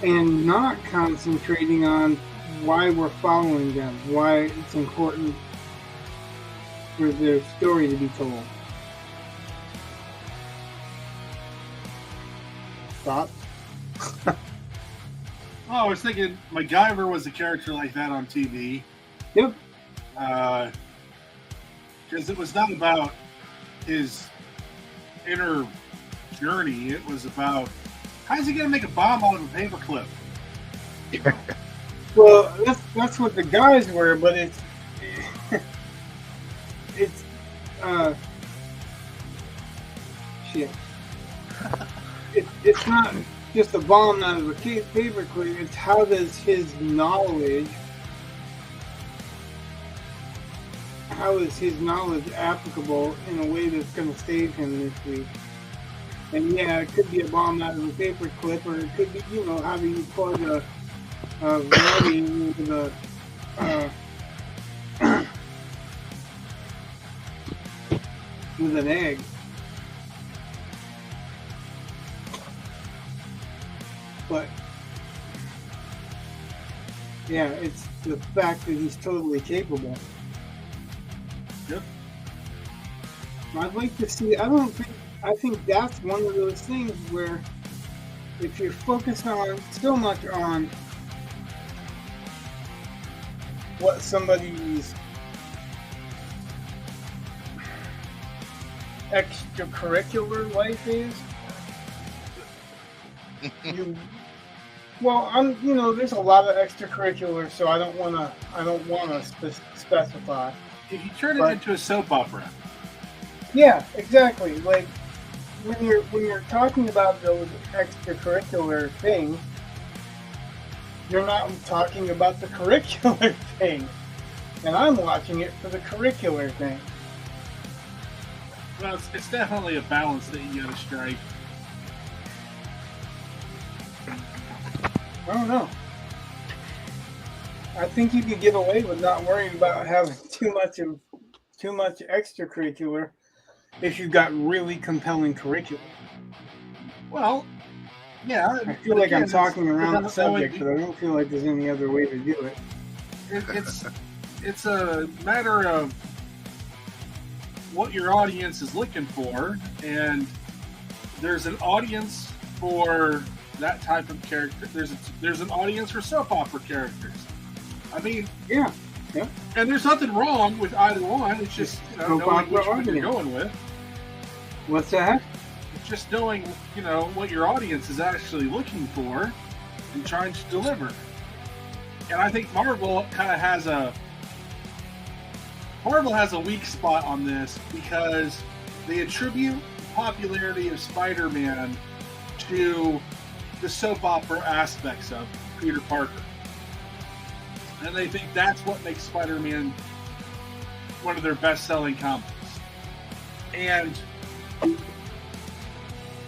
and not concentrating on why we're following them, why it's important for their story to be told. Thoughts? I was thinking MacGyver was a character like that on TV. Yep. Because it was not about his inner journey. It was about, how's he going to make a bomb out of a paperclip? Well, that's what the guys were, but it's shit. It's not just a bomb out of a paperclip. It's how does his knowledge, how is his knowledge applicable in a way that's going to save him this week? And yeah, it could be a bomb out of a paperclip, or it could be, how do you plug a radiator with with an egg. But yeah, it's the fact that he's totally capable. Yep. I'd like to see, I think that's one of those things where if you're focused on so much on what somebody's extracurricular life is, there's a lot of extracurricular, so I don't want to specify. You turn it into a soap opera. Yeah, exactly. Like when you're talking about those extracurricular things, you're not talking about the curricular thing. and I'm watching it for the curricular thing. Well, it's definitely a balance that you gotta strike. I don't know. I think you could get away with not worrying about having too much extracurricular if you've got really compelling curriculum. Well, yeah. I feel like I'm talking around the subject, but I don't feel like there's any other way to do it. It's a matter of what your audience is looking for, and there's an audience for that type of character. There's an audience for soap opera characters. I mean, yeah. And there's nothing wrong with either one. It's just knowing which one you're going with. What's that? It's just knowing, what your audience is actually looking for and trying to deliver. And I think Marvel kind of has a weak spot on this because they attribute the popularity of Spider-Man to the soap opera aspects of Peter Parker. And they think that's what makes Spider-Man one of their best-selling comics. And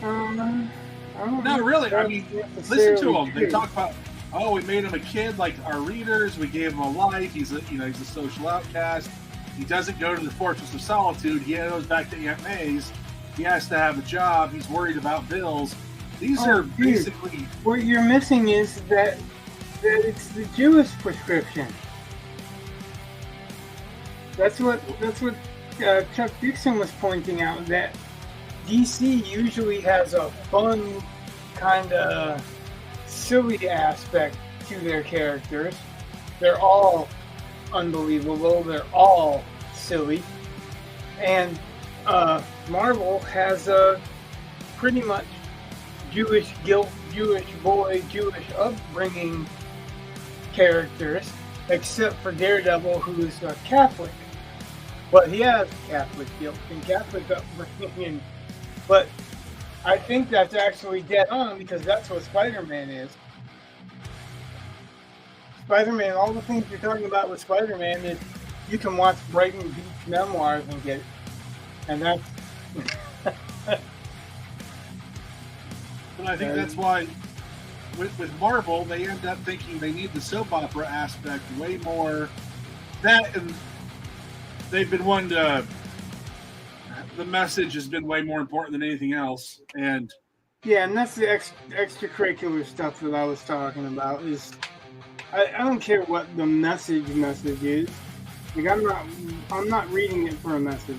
no, really. I mean, listen to them. They talk about, we made him a kid like our readers. We gave him a life. He's a social outcast. He doesn't go to the Fortress of Solitude. He goes back to Aunt May's. He has to have a job. He's worried about bills. These are basically... What you're missing is that it's the Jewish prescription. That's what Chuck Dixon was pointing out, that DC usually has a fun, kind of silly aspect to their characters. They're all unbelievable. They're all silly. And Marvel has a pretty much Jewish guilt, Jewish boy, Jewish upbringing characters, except for Daredevil, who is a Catholic. But he has Catholic guilt and Catholic upbringing. But I think that's actually dead on, because that's what Spider-Man is. Spider-Man, all the things you're talking about with Spider-Man is you can watch Brighton Beach Memoirs and get it. And that's... But I think that's why with Marvel, they end up thinking they need the soap opera aspect way more. That, and they've been one to... The message has been way more important than anything else. And yeah, and that's the extracurricular stuff that I was talking about. Is I don't care what the message is. Like, I'm not reading it for a message.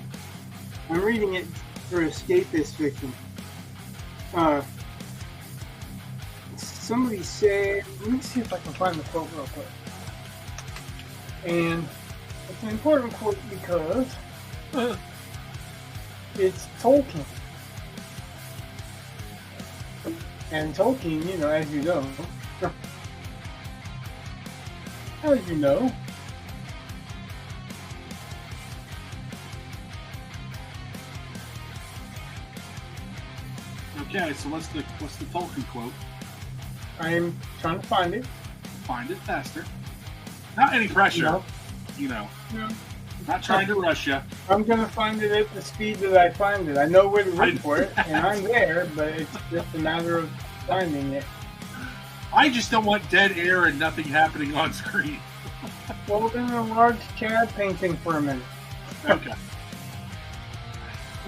I'm reading it for escapist fiction. Somebody said, let me see if I can find the quote real quick. And it's an important quote because it's Tolkien. And Tolkien, as you know, Okay, so what's the Tolkien quote? I'm trying to find it. Find it faster. Not any pressure. No. Not trying to rush you. I'm going to find it at the speed that I find it. I know where to look for it, and I'm there, but it's just a matter of finding it. I just don't want dead air and nothing happening on screen. Well, we're going to enlarge Chad painting for a minute. Okay.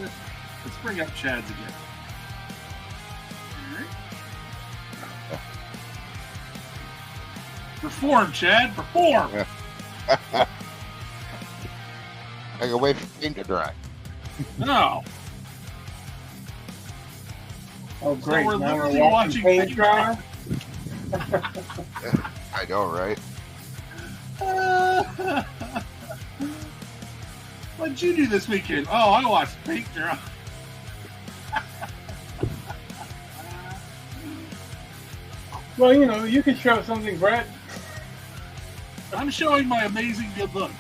Let's bring up Chad's again. Perform, Chad. Perform. I can wait for the paint to dry. No. Oh, great. So we're now literally we're watching paint dry. I know, right? What'd you do this weekend? Oh, I watched paint dry. Well, you could show something, Brett. I'm showing my amazing good looks.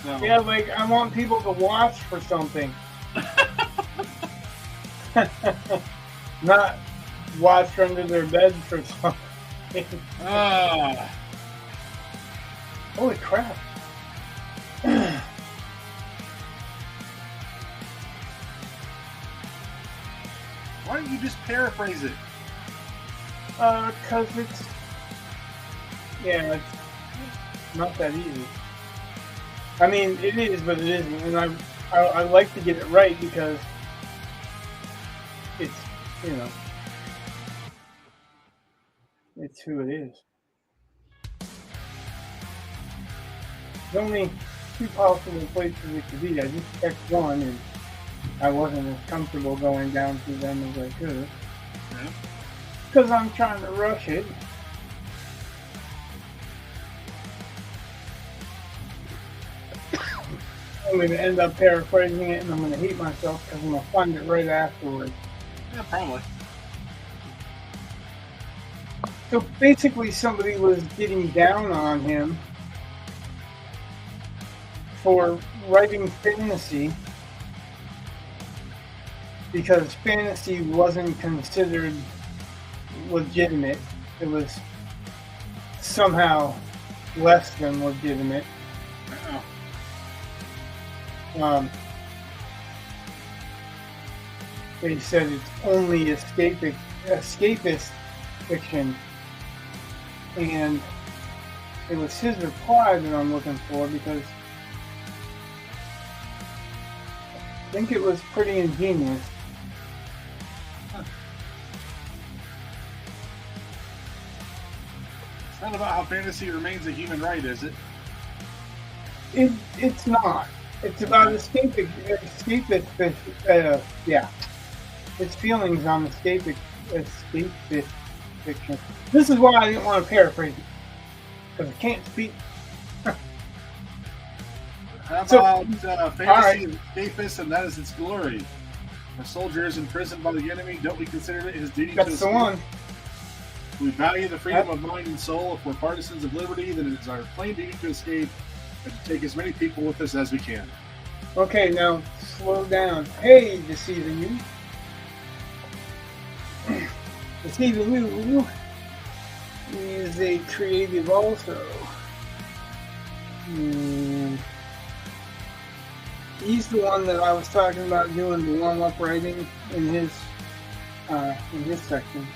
So. Yeah, like, I want people to watch for something. Not watch under their bed for something. Holy crap. Why don't you just paraphrase it? Because it's not that easy. I mean, it is, but it isn't, and I like to get it right because it's, it's who it is. There's only two possible places it could be. I just checked one, and I wasn't as comfortable going down through them as I could. Yeah. Because I'm trying to rush it. I'm going to end up paraphrasing it, and I'm going to hate myself because I'm going to find it right afterwards. Yeah, probably. So basically somebody was getting down on him for writing fantasy because fantasy wasn't considered legitimate. It was somehow less than legitimate. They said it's only escapist fiction. And it was his reply that I'm looking for because I think it was pretty ingenious. It's not about how fantasy remains a human right, is it? It's not. It's about escapist His feelings on escapist fiction. This is why I didn't want to paraphrase it. Because I can't speak. How about fantasy is escapist and that is its glory? A soldier is imprisoned by the enemy. Don't we consider it his duty to escape? That's the one. We value the freedom of mind and soul. If we're partisans of liberty, then it is our plain duty to escape and to take as many people with us as we can. Okay, now slow down. Hey, Deceiving You. Deceiving You is a creative also. He's the one that I was talking about doing the warm-up writing in his section.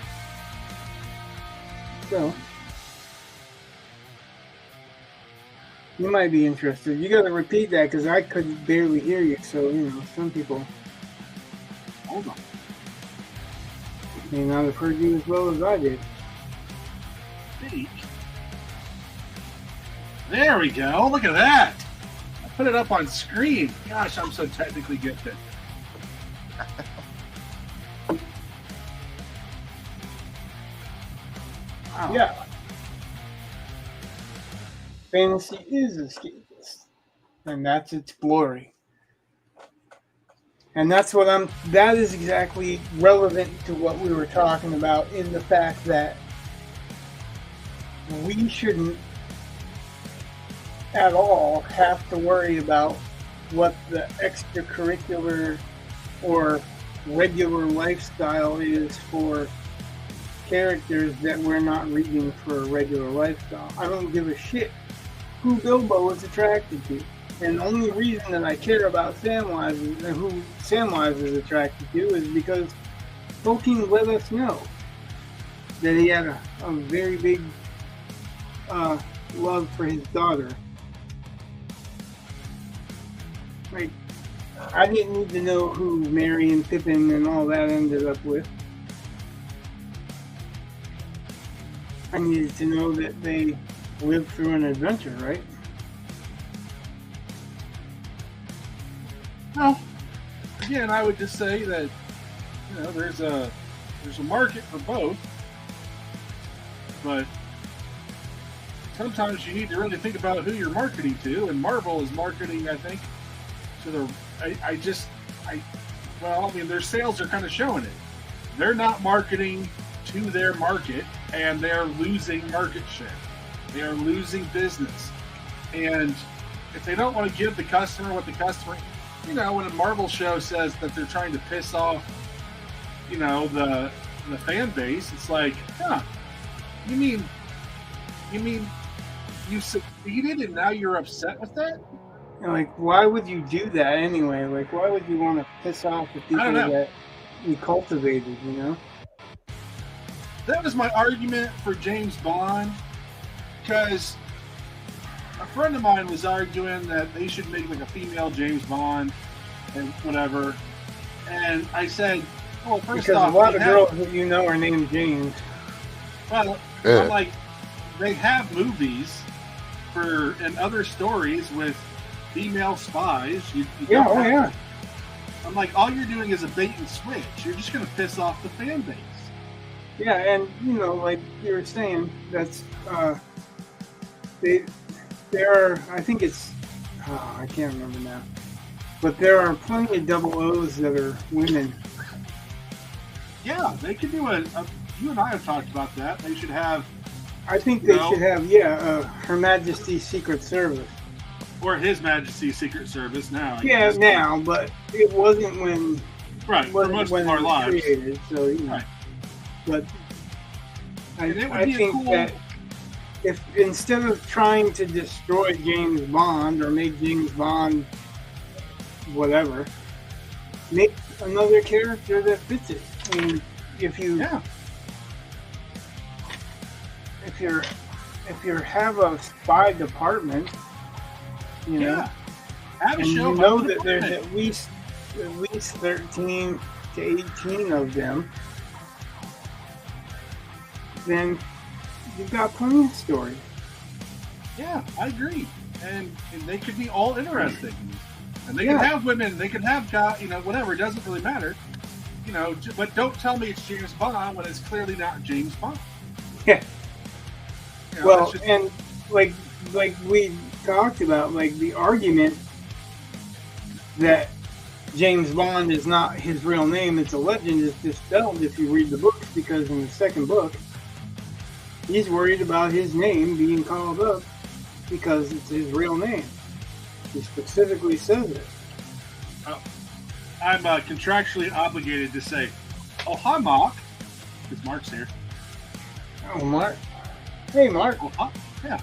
So you might be interested. You got to repeat that because I could barely hear you. So some people Hold on. may not have heard you as well as I did. Speak. There we go. Look at that. I put it up on screen. Gosh, I'm so technically gifted. Wow. Yeah. Fantasy is escapist, and that's its glory. And that is exactly relevant to what we were talking about in the fact that we shouldn't at all have to worry about what the extracurricular or regular lifestyle is for characters that we're not reading for a regular lifestyle. I don't give a shit who Bilbo is attracted to. And the only reason that I care about Samwise and who Samwise is attracted to is because Tolkien let us know that he had a very big love for his daughter. Like, I didn't need to know who Merry and Pippin and all that ended up with. I needed to know that they lived through an adventure, right? Well, again, I would just say that there's a market for both, but sometimes you need to really think about who you're marketing to, and Marvel is marketing, I think, to the. Their sales are kind of showing it. They're not marketing to their market, and they're losing market share. They are losing business, and if they don't want to give the customer what the customer. When a Marvel show says that they're trying to piss off, the fan base, it's like, you mean you succeeded and now you're upset with that? Like, why would you do that anyway? Like, why would you want to piss off the people I don't know. that we cultivated, you know? That was my argument for James Bond, because a friend of mine was arguing that they should make like a female James Bond and whatever. And I said, well, first Because off, a lot of girls that you know are named James. well, I'm like, they have movies and other stories with female spies. You Yeah, don't oh have yeah. to- I'm like, all you're doing is a bait and switch. You're just going to piss off the fan base. Yeah, and you know, like you were saying, that's there are. I think it's. Oh, I can't remember now. But there are plenty of double O's that are women. Yeah, they could do you and I have talked about that. They should have. I think they should have. Yeah, Her Majesty's Secret Service. Or His Majesty's Secret Service now. I Yeah, guess. now, but it wasn't when. Right, for Wasn't most when of it our was lives. created, so you know. Right. But And it would I be a think cool- that if instead of trying to destroy James Bond or make James Bond whatever, make another character that fits it. I mean, if you have a spy department, you know, have a and show you know about the that there's department. at least 13 to 18 of them, then you've got plenty of stories. Yeah, I agree. And they could be all interesting. And they Yeah. could have women, they could have guys, you know, whatever, it doesn't really matter. You know, but don't tell me it's James Bond when it's clearly not James Bond. Yeah. You know, Well, it's just- and like we talked about, like the argument that James Bond is not his real name, it's a legend, is dispelled if you read the books, because in the second book, he's worried about his name being called up because it's his real name. He specifically says it. I'm contractually obligated to say, oh, hi, Mark. Because Mark's here. Oh, Mark. Hey, Mark. Oh, hi. Yeah.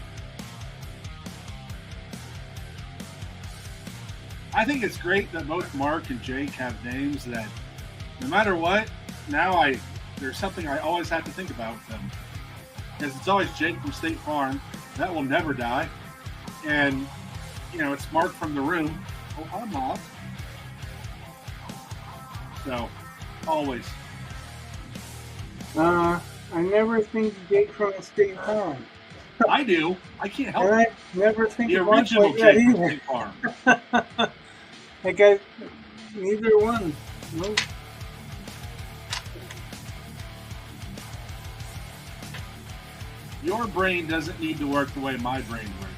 I think it's great that both Mark and Jake have names that, no matter what, now there's something I always have to think about with them. Because it's always Jake from State Farm. That will never die. And, you know, it's Mark from The Room. Oh, hi, Mark. So, always. I never think Jake from the State Farm. I do. I can't help And it. I never think The of Mark original like that Jake from either. State Farm. Like I, neither one. No. Your brain doesn't need to work the way my brain works.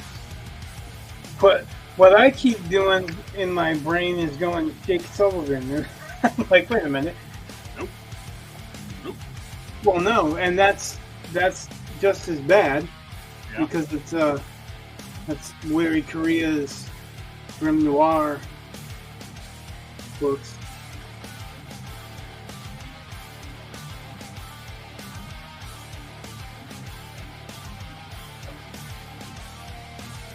But what I keep doing in my brain is going Jake Sullivan. I'm like, wait a minute. Nope. Nope. Well, no, and that's just as bad Yeah. because it's that's Larry Correa's Grim Noir books.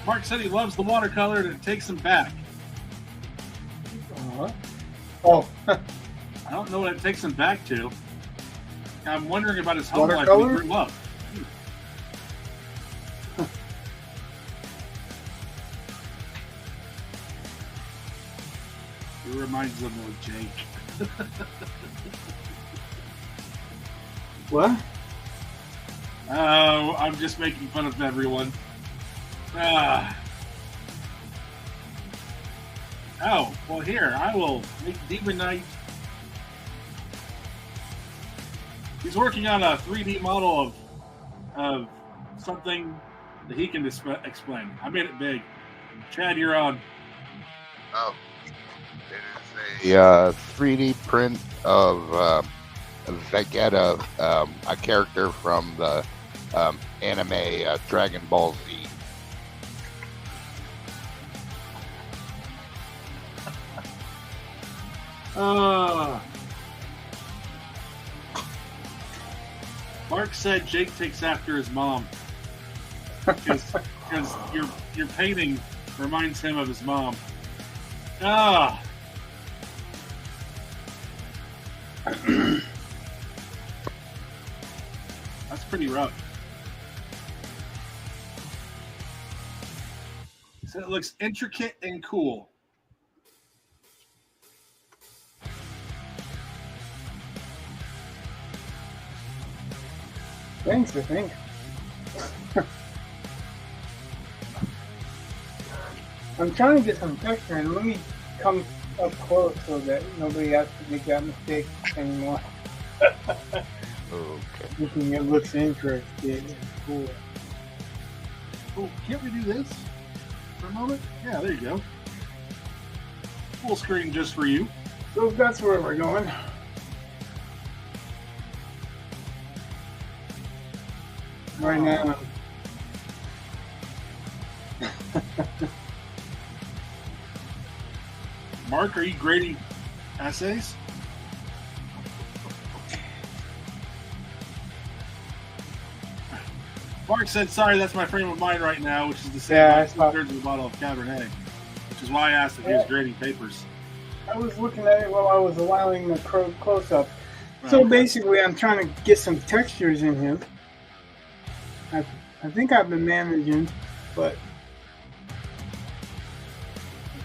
Mark said he loves the watercolor and it takes him back. Uh-huh. Oh, I don't know what it takes him back to. I'm wondering about his home life Watercolor? when he grew up. It reminds him of Jake. what? Oh, I'm just making fun of everyone. Ah. Oh, well here, I will make Demon Knight. He's working on a 3D model of something that he can explain. I made it big. Chad, you're on. Oh, it is a 3D print of Vegeta, a character from the anime Dragon Ball Z. Mark said Jake takes after his mom because your painting reminds him of his mom. That's pretty rough. So it looks intricate and cool. Thanks, I think. I'm trying to get some texture, and let me come up close so that nobody has to make that mistake anymore. Okay. Thinking it looks interesting and cool. Oh, can't we do this for a moment? Yeah, there you go. Full screen just for you. So that's where we're going. Right now. Mark, are you grading essays? Mark said, sorry, that's my frame of mind right now, which is the same Yeah, as 2/3 of a bottle of Cabernet, which is why I asked if he was grading papers. I was looking at it while I was allowing the close-up. So basically, I'm trying to get some textures in him. I think I've been managing, but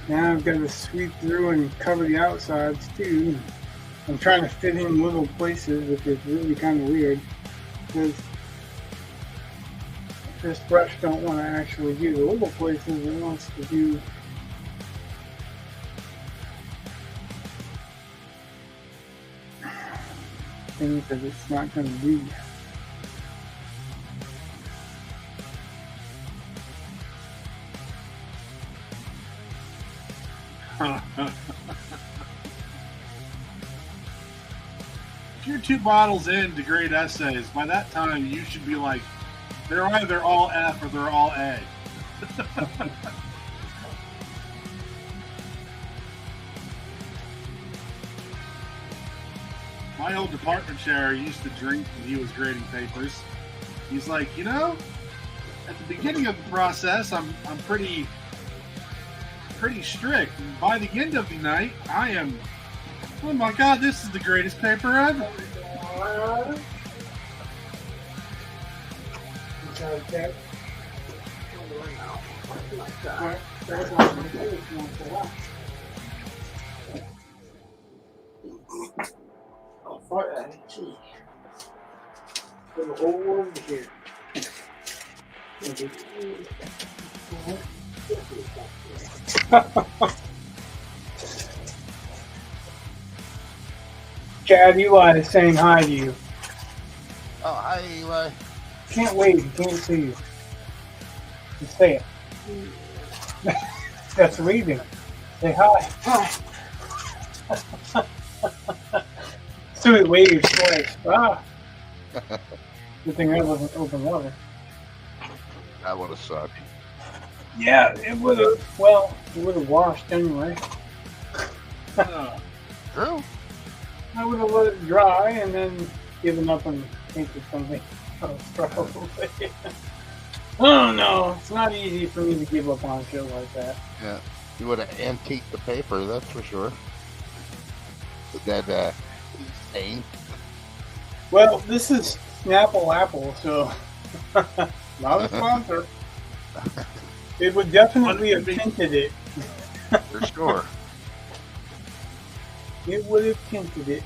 now I've got to sweep through and cover the outsides too. I'm trying to fit in little places, which is really kind of weird because this brush don't want to actually do the little places. It wants to do things that it's not going to do. If you're 2 bottles in to grade essays, by that time you should be like, they're either all F or they're all A. My old department chair used to drink when he was grading papers. He's like, you know, at the beginning of the process, I'm pretty strict. And by the end of the night, I am, oh my God, this is the greatest paper ever. Oh, fuck that. Gee. Put the whole world here. Chad, Eli is saying hi to you. Oh, hi, Eli. Can't wait. He can't see you. Just say it. That's leaving. Say hi. Hi. So it waves twice. Ah. Good thing that wasn't open water. That would have sucked. Yeah, it would have. Well, it would have washed anyway. True. I would have let it dry and then given up and painted something else probably. Oh no, it's not easy for me to give up on shit like that. Yeah. You would have antiqued the paper, that's for sure. With that stain. Well, this is Snapple Apple, so not a sponsor. It would definitely have tinted it. For sure. It would have tinted it.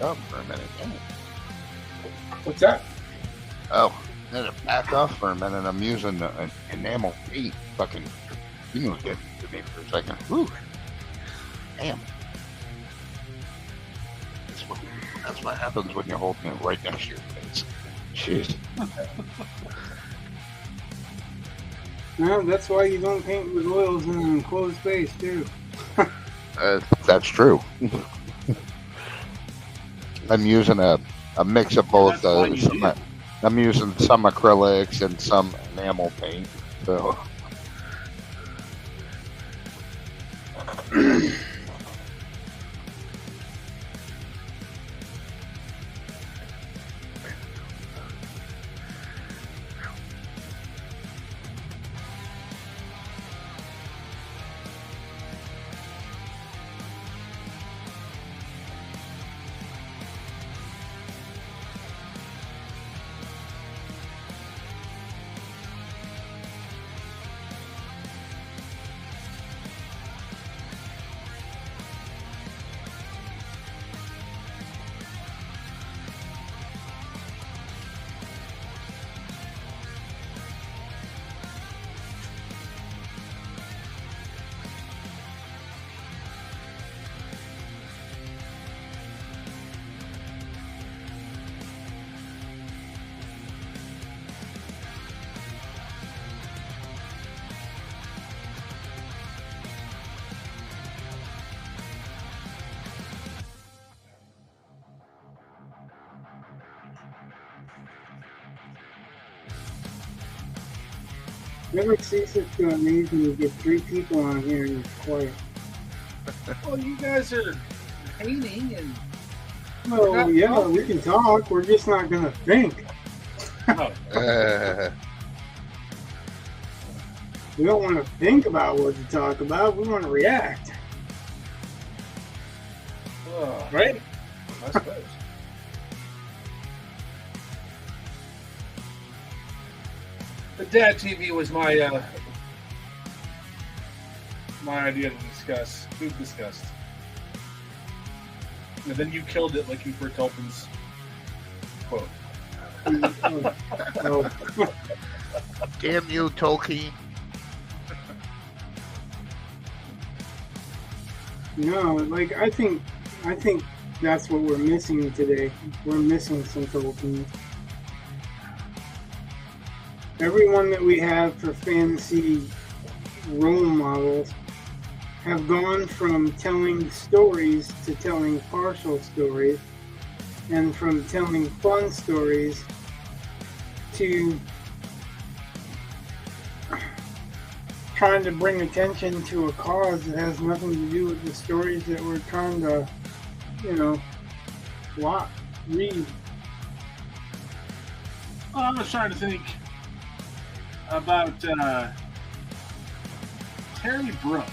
up for a minute. Yeah. What's that? Oh, let it back off for a minute. I'm using an enamel paint. Fucking, you moved it to me for a second. Whew. Damn. That's what happens when you're holding it right next to your face. Jeez. No, that's why you don't paint with oils in an enclosed space, too. That's true. I'm using a mix of both. I'm using some acrylics and some enamel paint. So. Never ceases to amaze me to get 3 people on here and it's quiet. Well, you guys are painting and. Oh, yeah, we can talk. We're just not going to think. We don't want to think about what to talk about. We want to react. Right? I suppose. The Dad TV was my idea to discuss. Food discussed. And then you killed it like you were Tolkien's quote. Oh. Damn you, Tolkien. No, like I think that's what we're missing today. We're missing some Tolkien. Everyone that we have for fantasy role models have gone from telling stories to telling partial stories, and from telling fun stories to trying to bring attention to a cause that has nothing to do with the stories that we're trying to, read. Well, I was trying to think about Terry Brooks.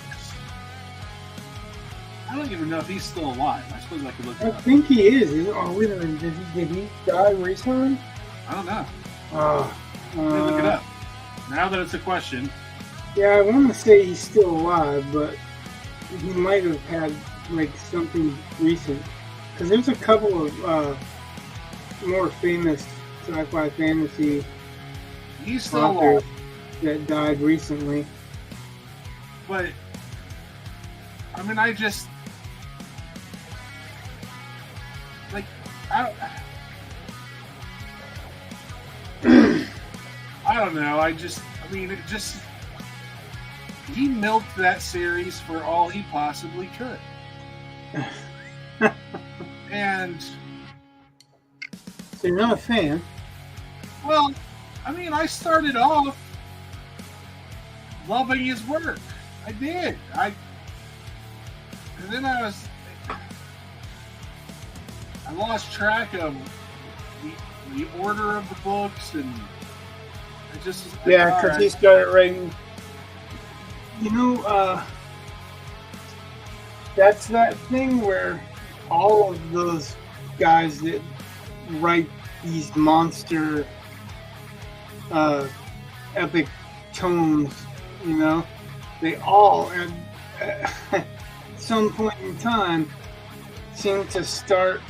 I don't even know if he's still alive. I suppose I could look it up. I think he is. Oh, wait a minute. Did he die recently? I don't know. Let me look it up. Now that it's a question. Yeah, I want to say he's still alive, but he might have had like something recent. Because there's a couple of more famous sci-fi fantasy He's still authors alive. that died recently. But I mean, I just like I don't know. He milked that series for all he possibly could. And So you're not a fan? well, I mean, I started off loving his work. I did. And then I lost track of the order of the books, and I just was like, Yeah, because all he right. started writing. That's that thing where all of those guys that write these monster epic tomes, they all at some point in time seem to start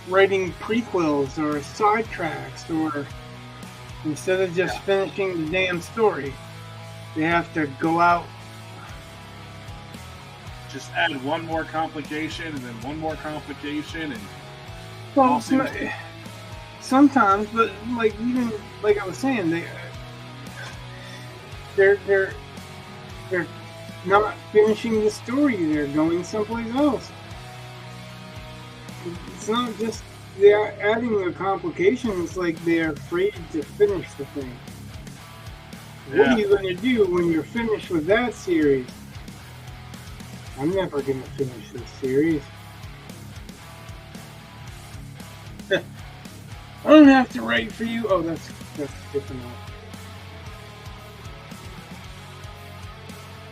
writing prequels or sidetracks, or instead of just finishing the damn story, they have to go out. Just add one more complication and then one more complication, and Well, sometimes, but like even like I was saying, they're not finishing the story. They're going someplace else. It's not just they're adding a complication. It's like they're afraid to finish the thing. What are you going to do when you're finished with that series? I'm never going to finish this series. I don't have to write for you. Oh, that's different.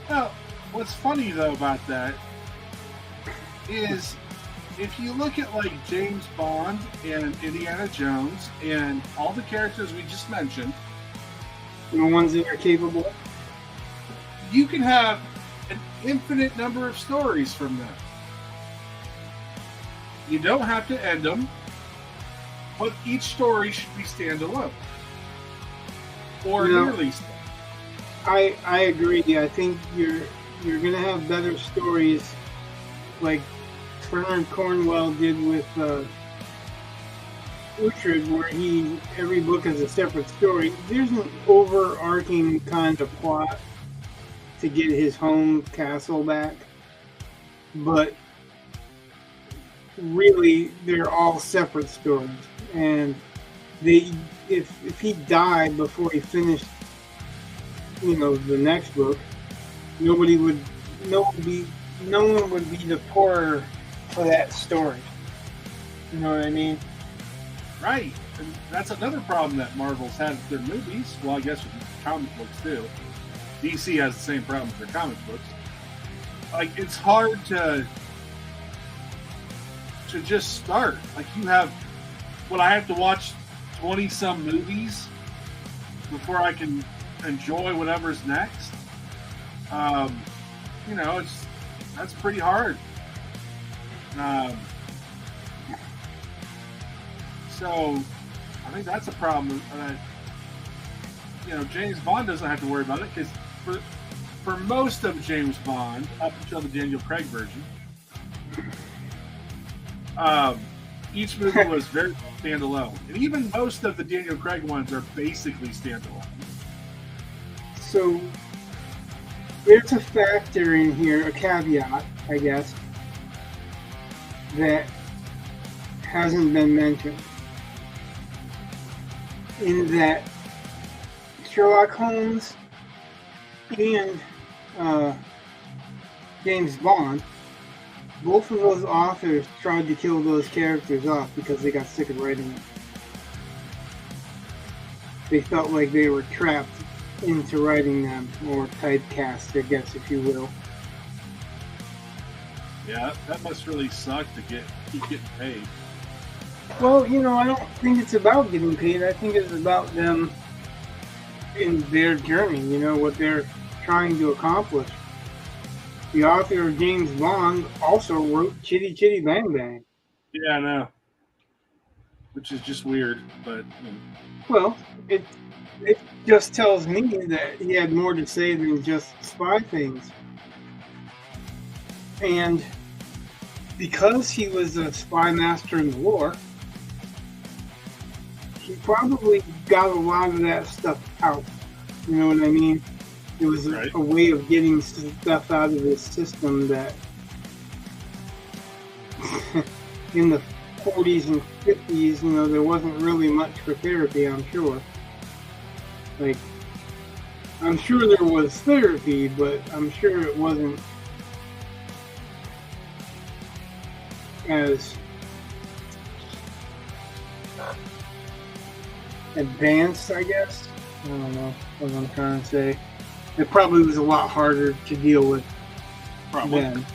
Well, what's funny though about that is if you look at like James Bond and Indiana Jones and all the characters we just mentioned, The ones that are capable. you can have an infinite number of stories from them. You don't have to end them, but each story should be standalone. Or nearly so. I agree. I think you're gonna have better stories like Bernard Cornwell did with Uhtred, where every book is a separate story. There's an overarching kind of plot to get his home castle back, but really they're all separate stories. And if he died before he finished, the next book, no one would be the poorer for that story. You know what I mean? Right. And that's another problem that Marvel's had with their movies. Well, I guess with comic books too. DC has the same problem with their comic books. Like, it's hard to just start. Like, I have to watch 20-some movies before I can enjoy whatever's next. That's pretty hard. So I think that's a problem that James Bond doesn't have to worry about it, because for most of James Bond up until the Daniel Craig version, each movie was very standalone, and even most of the Daniel Craig ones are basically standalone. So there's a factor in here, a caveat, I guess, that hasn't been mentioned. In that Sherlock Holmes and James Bond, both of those authors tried to kill those characters off because they got sick of writing them. They felt like they were trapped into writing them, or typecast, I guess, if you will. Yeah, that must really suck to keep getting paid. Well, I don't think it's about getting paid. I think it's about them in their journey, what they're trying to accomplish. The author of James Bond also wrote Chitty Chitty Bang Bang. Yeah, I know. Which is just weird, but... Well, it just tells me that he had more to say than just spy things. And because he was a spy master in the war, he probably got a lot of that stuff out. You know what I mean? It was a way of getting stuff out of his system that in the 40s and 50s, there wasn't really much for therapy, I'm sure. Like, I'm sure there was therapy, but I'm sure it wasn't as advanced, I guess. I don't know what I'm trying to say. It probably was a lot harder to deal with then.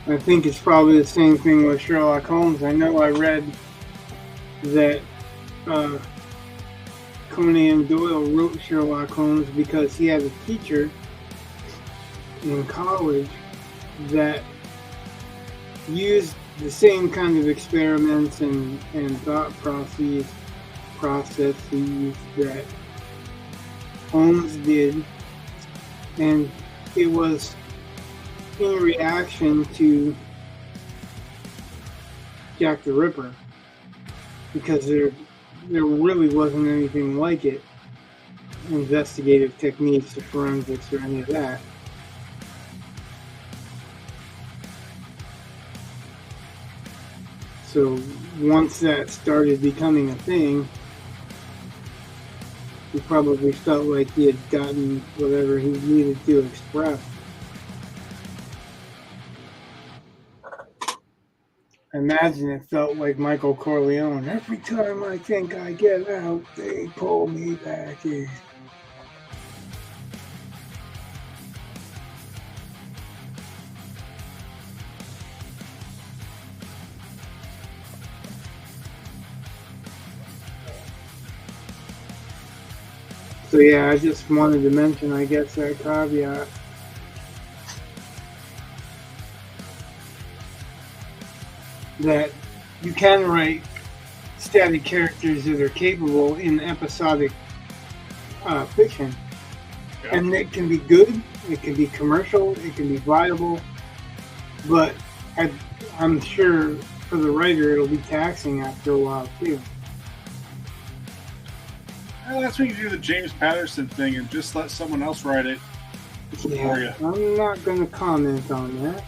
I think it's probably the same thing with Sherlock Holmes. I know I read that Conan Doyle wrote Sherlock Holmes because he had a teacher in college that used the same kind of experiments and thought processes that Holmes did, and it was in reaction to Jack the Ripper, because there really wasn't anything like it. Investigative techniques or forensics or any of that. So once that started becoming a thing, he probably felt like he had gotten whatever he needed to express. Imagine it felt like Michael Corleone. Every time I think I get out, they pull me back in. So yeah, I just wanted to mention, I guess, that caveat. That you can write static characters that are capable in episodic fiction. Yeah. And it can be good, it can be commercial, it can be viable, but I'm sure for the writer it'll be taxing after a while too. Well, that's when you do the James Patterson thing and just let someone else write it for you. I'm not going to comment on that.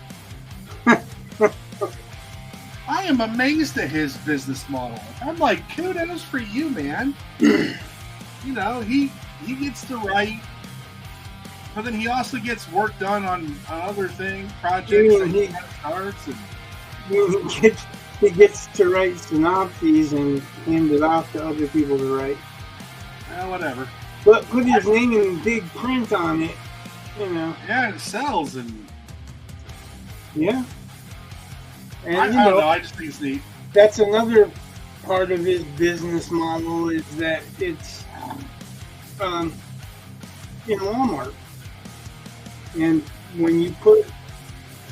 I am amazed at his business model. I'm like, kudos for you, man. You know, he gets to write, but then he also gets work done on other projects that he starts. And He gets to write synopses and hand it off to other people to write. Whatever. But put his name in big print on it, you know. Yeah, it sells, and yeah. And I don't know. I just think it's neat. That's another part of his business model, is that it's in Walmart. And when you put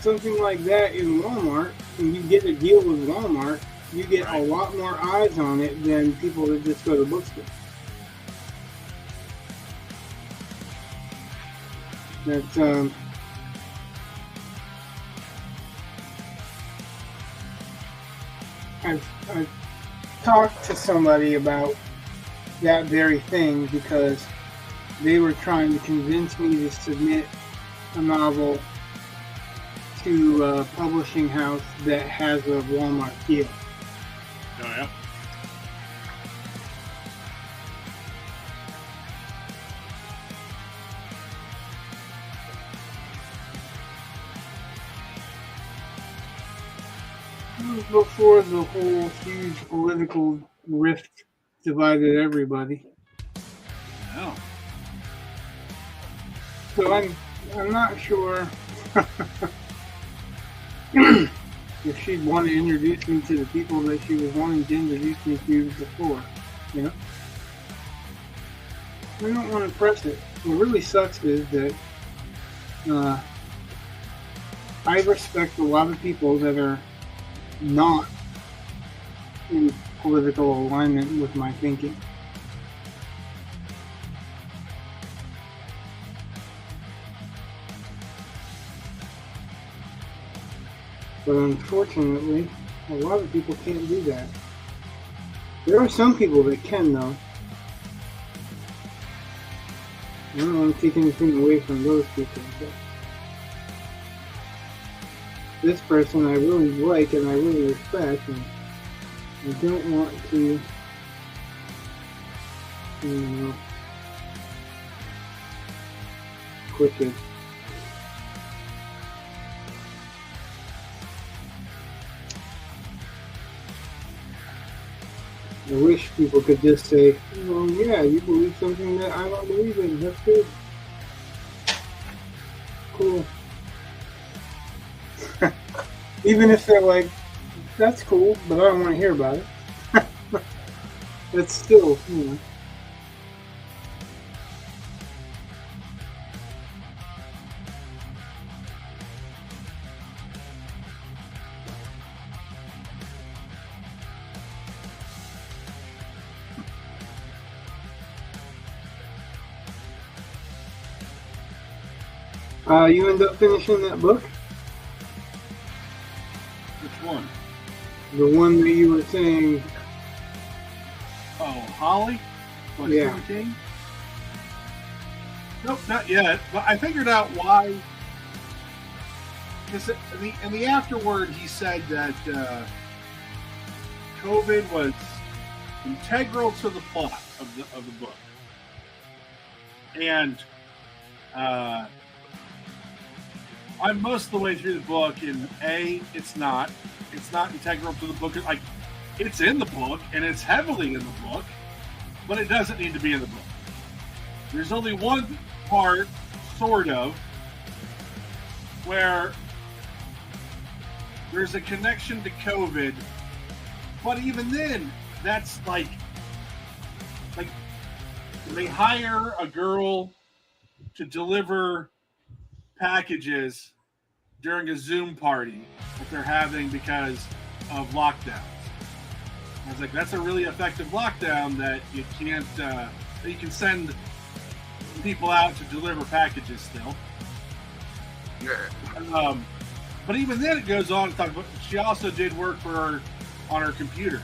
something like that in Walmart and you get a deal with Walmart, you get a lot more eyes on it than people that just go to bookstores. That's I've talked to somebody about that very thing, because they were trying to convince me to submit a novel to a publishing house that has a Walmart deal. Oh, yeah. Before the whole huge political rift divided everybody. Oh. So I'm not sure if she'd want to introduce me to the people that she was wanting to introduce me to before, you know? I don't want to press it. What really sucks is that I respect a lot of people that are not in political alignment with my thinking. But unfortunately, a lot of people can't do that. There are some people that can, though. I don't want to take anything away from those people. But this person I really like and I really respect, and I don't want to, you know, quit it. I wish people could just say, well, yeah, you believe something that I don't believe in. That's good. Cool. Even if they're like, that's cool, but I don't want to hear about it. That's still, you know. You end up finishing that book? Which one? The one that you were saying. Oh, Holly? What, Yeah. Stephen King? Nope, not yet. But I figured out why. Because in the afterword, he said that COVID was integral to the plot of the book, and I'm most of the way through the book, and it's not integral to the book. Like, it's in the book, and it's heavily in the book, but it doesn't need to be in the book. There's only one part, sort of, where there's a connection to COVID, but even then, that's like they hire a girl to deliver packages during a Zoom party that they're having because of lockdowns. I was like, that's a really effective lockdown that you can't, that you can send people out to deliver packages still. Yeah. But even then it goes on to talk about, she also did work for her on her computer.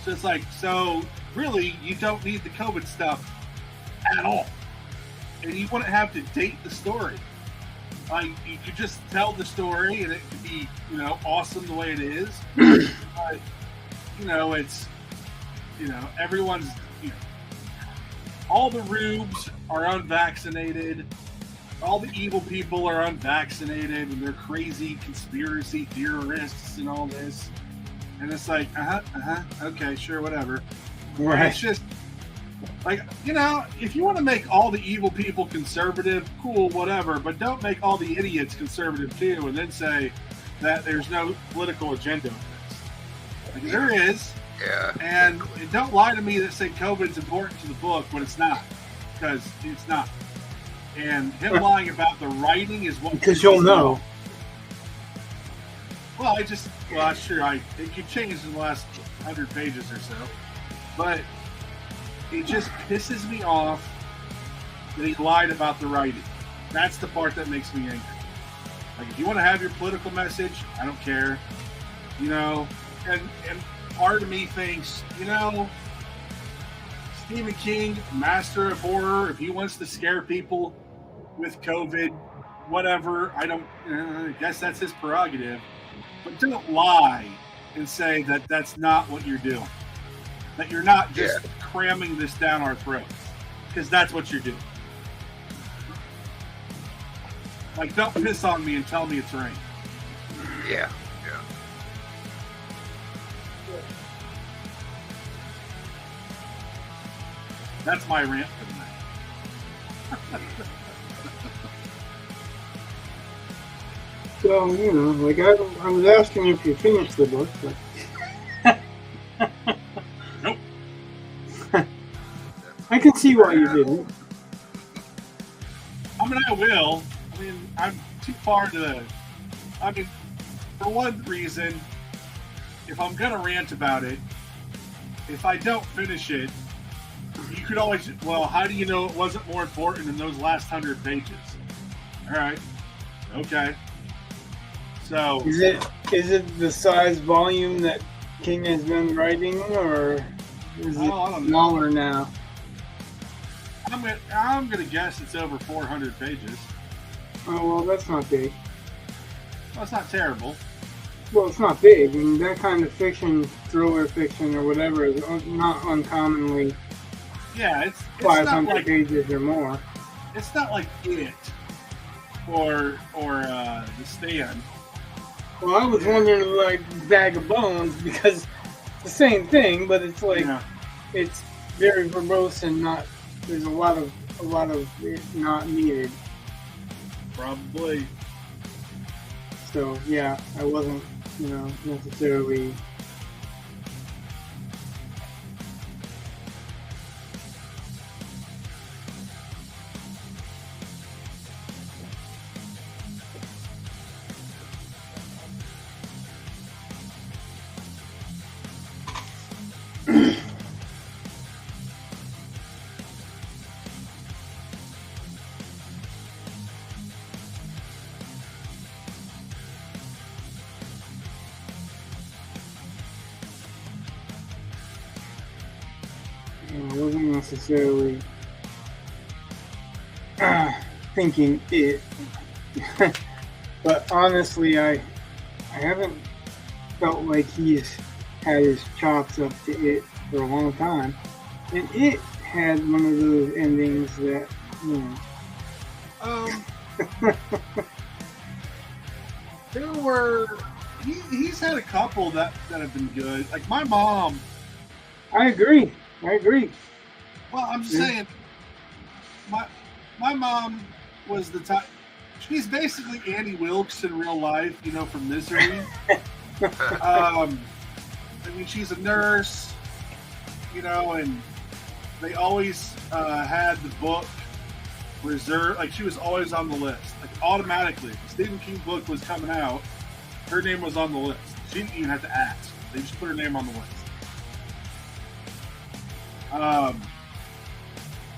So it's like, so really you don't need the COVID stuff at all. And you wouldn't have to date the story. Like, you could just tell the story and it could be, you know, awesome the way it is. But, you know, it's, you know, everyone's, you know, all the rubes are unvaccinated. All the evil people are unvaccinated and they're crazy conspiracy theorists and all this. And it's like, okay, sure, whatever. Right. And it's just, like, you know, if you want to make all the evil people conservative, cool, whatever, but don't make all the idiots conservative too, and then say that there's no political agenda with this. Like, there is. Yeah. And don't lie to me that say COVID's important to the book when it's not, because it's not. And him lying about the writing is what. Because you'll know. Well, sure, it could change in the last 100 pages or so, but it just pisses me off that he lied about the writing. That's the part that makes me angry. Like, if you want to have your political message, I don't care. You know, and part of me thinks, you know, Stephen King, master of horror, if he wants to scare people with COVID, whatever, I guess that's his prerogative. But don't lie and say that that's not what you're doing. That you're not just cramming this down our throats. Because that's what you're doing. Like, don't piss on me and tell me it's rain. Yeah. That's my rant for the night. So, you know, like I was asking you if you finished the book, but Nope. I can see why you didn't. I mean, I will. I mean, I'm too far to. I mean, for one reason, if I'm gonna rant about it, if I don't finish it, you could always. Well, how do you know it wasn't more important in those last 100 pages? All right. Okay. So Is it the size volume that King has been writing, or is it I don't know. smaller now? I'm gonna guess it's over 400 pages. Oh well, that's not big. Well, it's not terrible. Well, it's not big. I mean, that kind of fiction, thriller fiction, or whatever, is not uncommonly Yeah, it's 500 not like pages or more. it's not like It or The Stand. Well, I was wondering, like, Bag of Bones, because it's the same thing, but it's like Yeah. it's very verbose and not. There's a lot of it not needed. Probably. So yeah, I wasn't necessarily. I wasn't necessarily thinking it, but honestly, I haven't felt like he's had his chops up to it for a long time, and it had one of those endings that There were he's had a couple that have been good. Like my mom. I agree. Well, I'm just saying, my mom was the type. She's basically Annie Wilkes in real life, from Misery. I mean, she's a nurse, and they always had the book reserved. Like she was always on the list, like automatically. If the Stephen King book was coming out, her name was on the list. She didn't even have to ask; they just put her name on the list.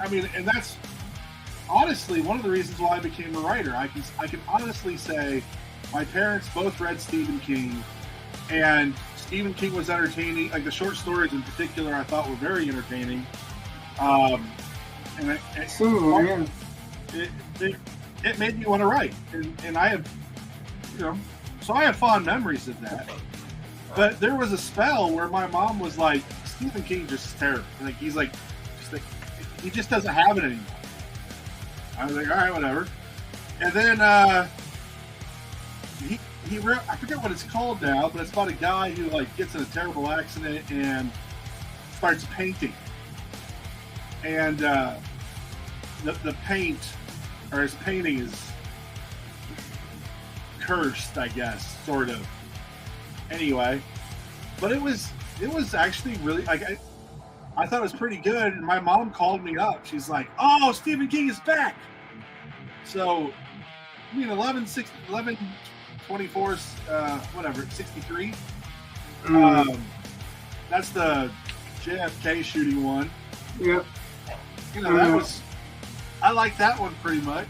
I mean, and that's honestly one of the reasons why I became a writer. I can honestly say my parents both read Stephen King, and Stephen King was entertaining. Like the short stories in particular, I thought were very entertaining. And it made me want to write, and I have, so I have fond memories of that. But there was a spell where my mom was like, Stephen King just is terrible. Like he's like, he just doesn't have it anymore. I was like, all right, whatever. And then he wrote, I forget what it's called now, but it's about a guy who like gets in a terrible accident and starts painting. And the paint, or his painting is cursed, I guess, sort of. Anyway, but it was actually really, like, I thought it was pretty good, and my mom called me up. She's like, oh, Stephen King is back. So, I mean, 11/24, whatever, 63. That's the JFK shooting one. Yep. That was, I like that one pretty much.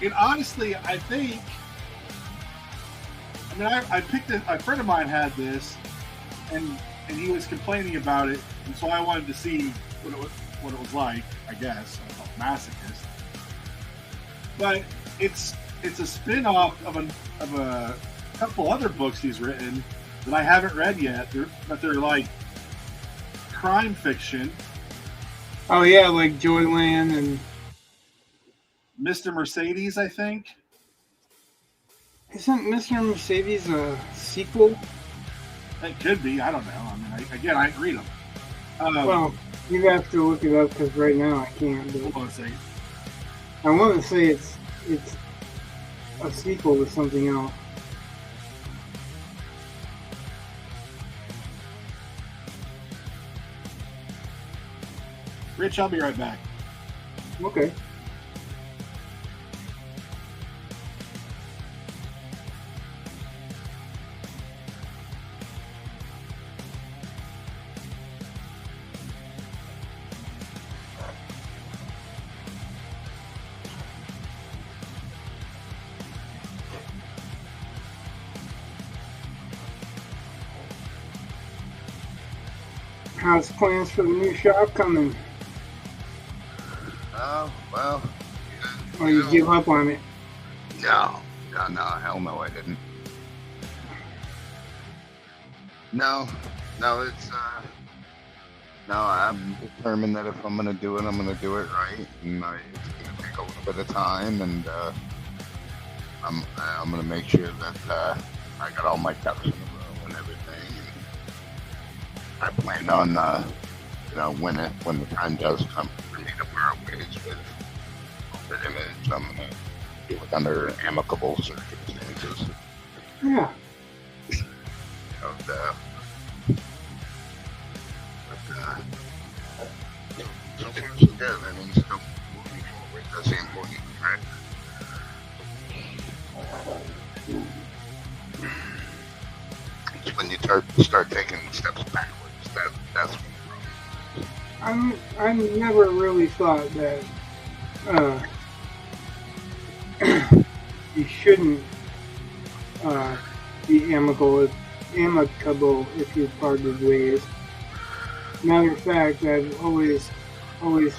And honestly, I think, I mean, I picked it, a friend of mine had this, and he was complaining about it, and so I wanted to see what it was like, I guess. I'm a masochist. But it's a spin-off of a couple other books he's written that I haven't read yet, but they're like crime fiction. Oh yeah, like Joyland and Mr. Mercedes, I think. Isn't Mr. Mercedes a sequel? It could be. I don't know. I mean, I didn't read them. Well, you have to look it up because right now I can't. Hold on a second. I want to say it's a sequel to something else. Rich, I'll be right back. Okay. How's plans for the new shop coming? Well. Or you give up on it? No, hell no, I didn't. No, it's, no, I'm determined that if I'm going to do it, I'm going to do it right, and it's going to take a little bit of time, and I'm going to make sure that I got all my ducks in a row and everything. And I plan on, when the time does come for me to part ways with the image, I'm going to do it under amicable circumstances. Yeah. And, so far so good. I mean, still moving forward. That's the important, right? It's when you start taking steps backwards. That's when I never really thought that you shouldn't be amicable if you parted ways. Matter of fact, I've always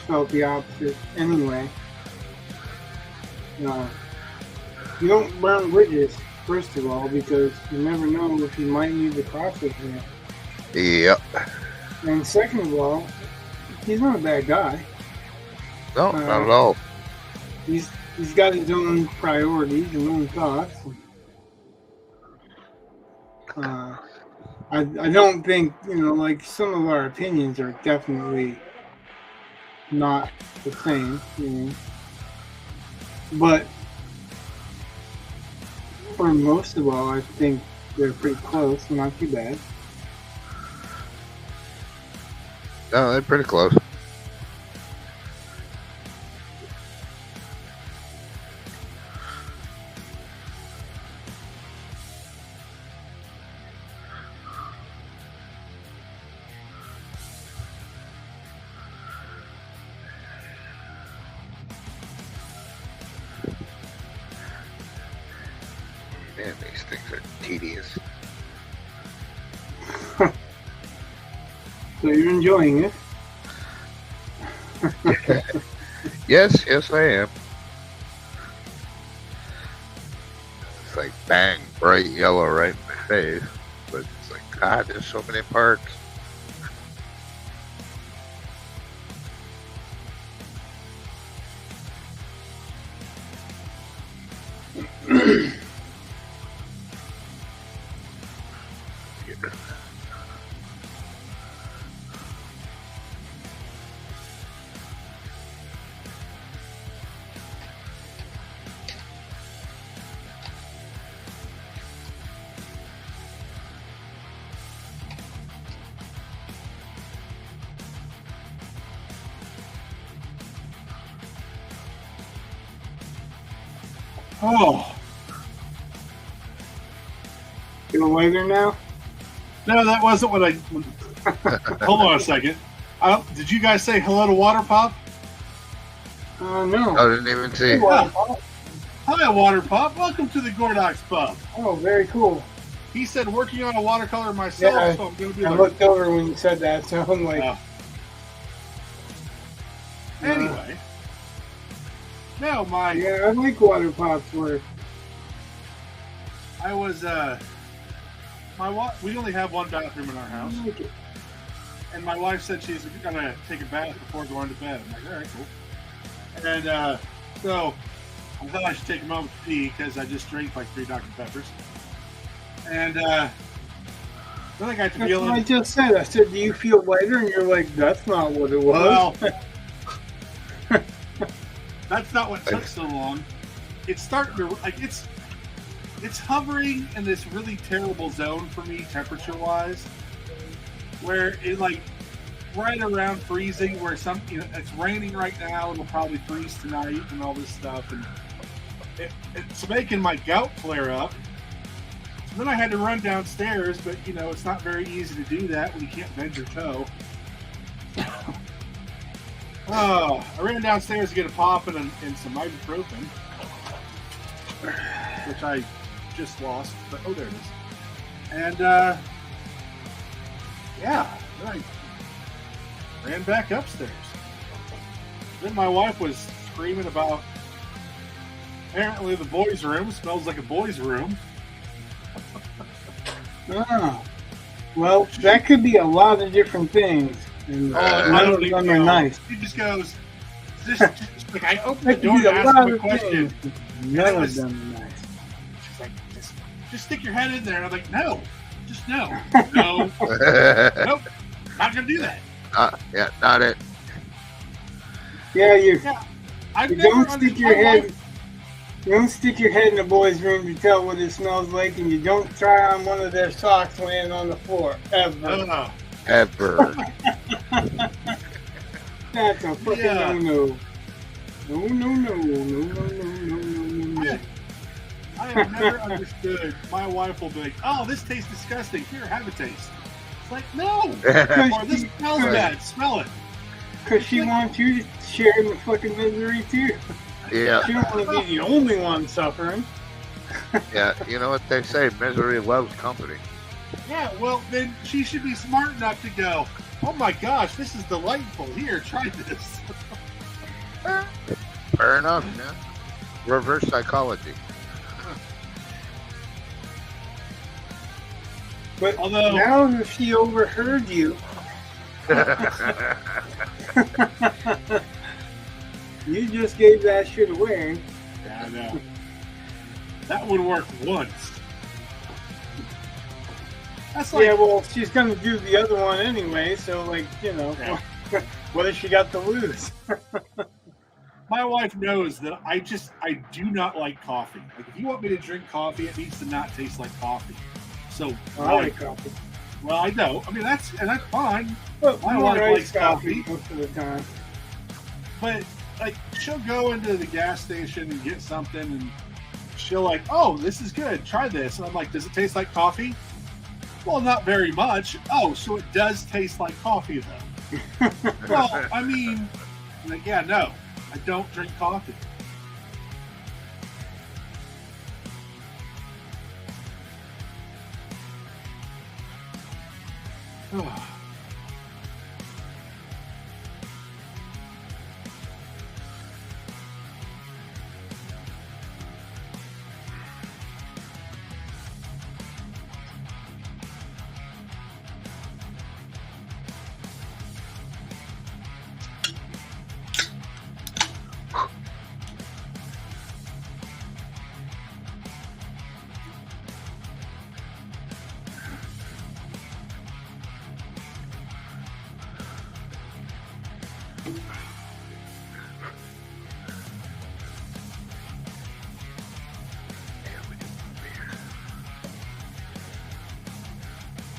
felt the opposite anyway. You don't burn bridges, first of all, because you never know if you might need to cross it again. Yep. And second of all, he's not a bad guy. No, not at all. He's got his own priorities and own thoughts. I don't think, like some of our opinions are definitely not the same, But for most of all, I think they're pretty close, not too bad. No, they're pretty close. Man, these things are tedious. So you're enjoying it? Yes, I am. It's like bang, bright yellow right in my face. But it's like, God, there's so many parts. Oh, Feel lighter now? no, that wasn't what I. Hold on a second. Did you guys say hello to Water Pop? No. I didn't even see. Hey, Water Pop. Hi, Water Pop. Welcome to the Gordox Pub. Oh, very cool. He said working on a watercolor myself, Yeah, so I'm going to be I like. looked over when you said that, so I'm like, Anyway. No, my. yeah, I like Water Pop's work. I was, we only have one bathroom in our house, I like it. and my wife said she's gonna take a bath before going to bed. I'm like, all right, cool. And so I thought I should take a moment to pee because I just drank like 3 Dr. Peppers. And then I got to That's feeling. what I just said. I said, do you feel lighter? And you're like, that's not what it was. Well, that's not what took so long. It's starting to it's hovering in this really terrible zone for me, temperature-wise, where it like right around freezing. Where it's raining right now. It'll probably freeze tonight and all this stuff, and it's making my gout flare up. So then I had to run downstairs, but it's not very easy to do that when you can't bend your toe. I ran downstairs to get a pop and some ibuprofen, which I just lost, but there it is. And yeah, then I ran back upstairs. Then my wife was screaming about apparently the boys' room smells like a boys' room. Oh. Well, that could be a lot of different things. And none of them are nice. He just goes, just like I opened the That could door be and a asked lot him a of question. things. None of them are nice. She's like, just stick your head in there. And I'm like, no, just no. No. Nope. Not gonna do that. Yeah, not it. Yeah, I've you never don't stick your head. You don't stick your head in the boys' room to tell what it smells like, and you don't try on one of their socks laying on the floor. Ever. Ever. That's a fucking no-no. No. I have never understood. My wife will be like, "Oh, this tastes disgusting. Here, have a taste." It's like, no. Or this smells bad. Smell it. Because she wants you to share in the fucking misery too. Yeah. She don't want to be the only one suffering. Yeah, you know what they say, misery loves company. Yeah, well, then she should be smart enough to go, "Oh my gosh, this is delightful. Here, try this." Fair enough, yeah. Reverse psychology. But although now that she overheard you, you just gave that shit away. Yeah, I know. That would work once. That's like, yeah, well, she's going to do the other one anyway, so, like, you know, what has she got to lose? my wife knows that I do not like coffee. Like, if you want me to drink coffee, it needs to not taste like coffee. So, I like coffee. Well, I know. I mean, that's fine. But my wife likes coffee most of the time. But, like, she'll go into the gas station and get something, and she'll like, "Oh, this is good. Try this." And I'm like, "Does it taste like coffee?" "Well, not very much." "Oh, so it does taste like coffee, though." Well, I mean, like, yeah, no, I don't drink coffee.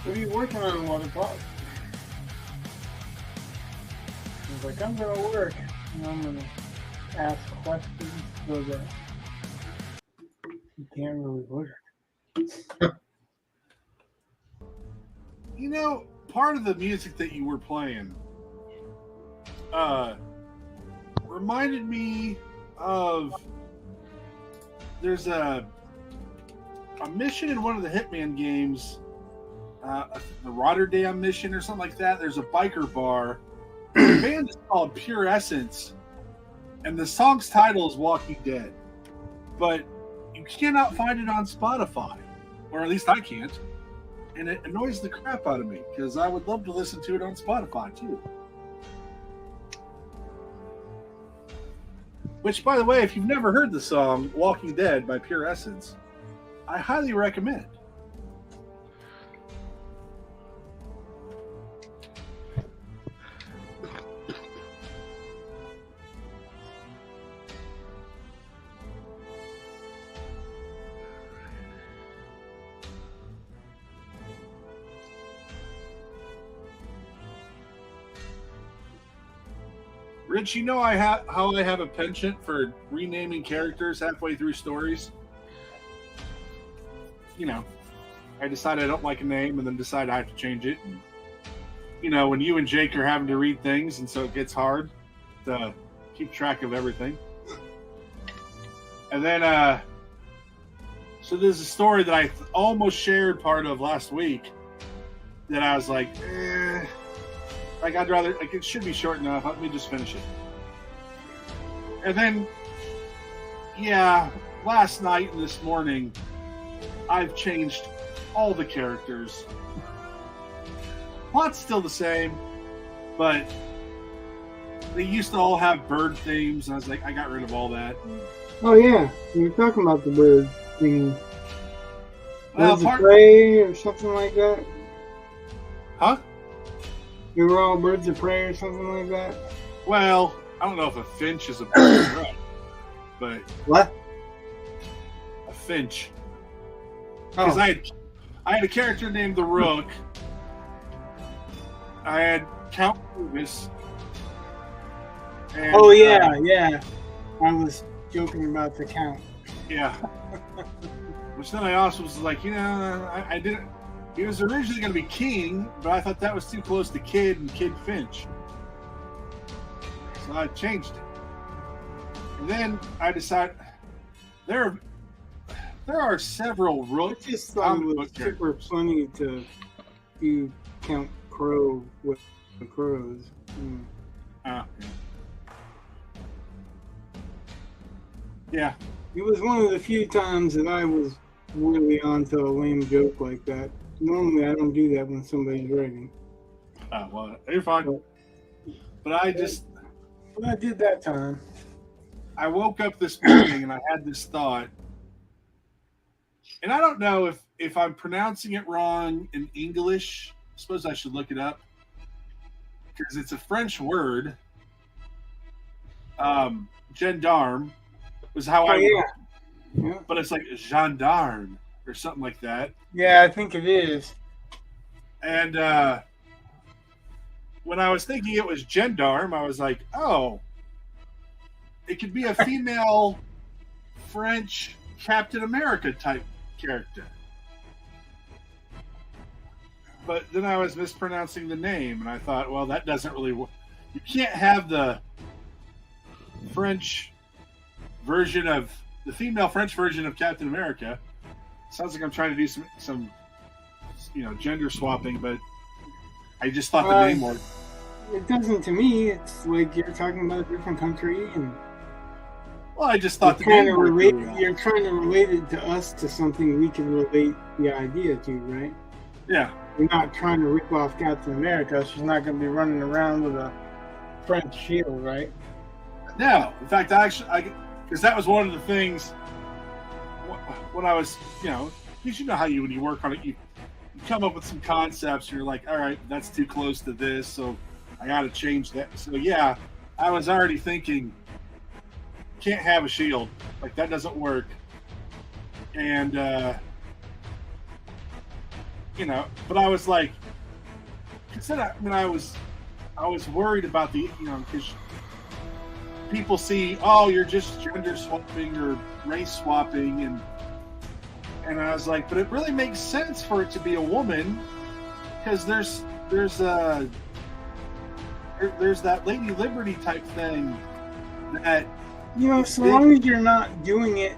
What are you working on, Watercolor? I was like, I'm going to work, and I'm going to ask questions so that you can't really work. You know, part of the music that you were playing reminded me of there's a mission in one of the Hitman games, the Rotterdam mission or something like that. There's a biker bar. The band is called Pure Essence, and the song's title is Walking Dead. But you cannot find it on Spotify, or at least I can't. And it annoys the crap out of me, because I would love to listen to it on Spotify, too. Which, by the way, if you've never heard the song Walking Dead by Pure Essence, I highly recommend. Rich, you know how I have a penchant for renaming characters halfway through stories? You know, I decide I don't like a name and then decide I have to change it. And, you know, when you and Jake are having to read things, and so it gets hard to keep track of everything. And then, so there's a story that I almost shared part of last week that I was like, like, I'd rather, like, it should be short enough. Let me just finish it. And then, yeah, last night and this morning, I've changed all the characters. Plot's still the same, but they used to all have bird themes, and I was like, I got rid of all that. Oh, yeah. You were talking about the bird thing. Well, Birds of prey or something like that? Huh? They were all birds of prey or something like that? Well, I don't know if a finch is a bird of prey, but... What? Finch. Because I had a character named the Rook. I had Count Rufus. And, yeah. I was joking about the count. Yeah. Which then I also was like, I didn't. He was originally going to be King, but I thought that was too close to Kid and Kid Finch. So I changed it. And then I decided there are several Rook. I just thought it was super funny to do Count Crow with the crows. Yeah. It was one of the few times that I was really onto a lame joke like that. Normally, I don't do that when somebody's writing. Well, you're fine. But I did that time. I woke up this morning and I had this thought. And I don't know if I'm pronouncing it wrong in English. I suppose I should look it up. Because it's a French word. Gendarme was how yeah. But it's like gendarme or something like that. Yeah, I think it is. And when I was thinking it was gendarme, I was like, oh, it could be a female French Captain America type character. But then I was mispronouncing the name, and I thought, well, that doesn't really work. You can't have the French version of the female French version of Captain America. Sounds like I'm trying to do some gender swapping, but I just thought the name worked. It doesn't to me. It's like you're talking about a different country, and well, I just thought the name worked. You're trying to relate it to us to something we can relate the idea to, right? Yeah. We're not trying to rip off Captain America. She's not going to be running around with a French shield, right? No. In fact, because that was one of the things when I was, because you know how when you work on it, you come up with some concepts, and you're like, all right, that's too close to this, so I got to change that. So, yeah, I was already thinking, can't have a shield. Like, that doesn't work. And, but I was like, I was worried about because people see, oh, you're just gender swapping or race swapping, and I was like, but it really makes sense for it to be a woman, because there's that Lady Liberty type thing that so long as you're not doing it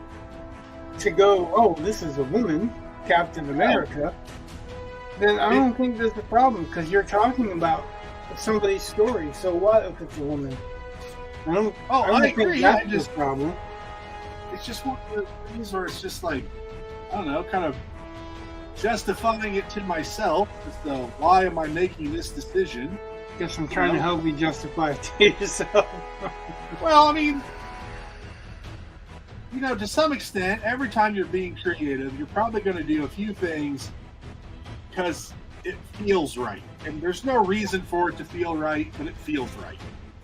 to go, oh, this is a woman, Captain America, then I don't think there's a problem, because you're talking about somebody's story. So what if it's a woman? I don't agree. Think that's the problem. It's just one of those things where it's just like, I don't know, kind of justifying it to myself as to why am I making this decision? Guess I'm trying to help you justify it to yourself. Well, I mean, to some extent, every time you're being creative, you're probably going to do a few things because it feels right. And there's no reason for it to feel right, but it feels right.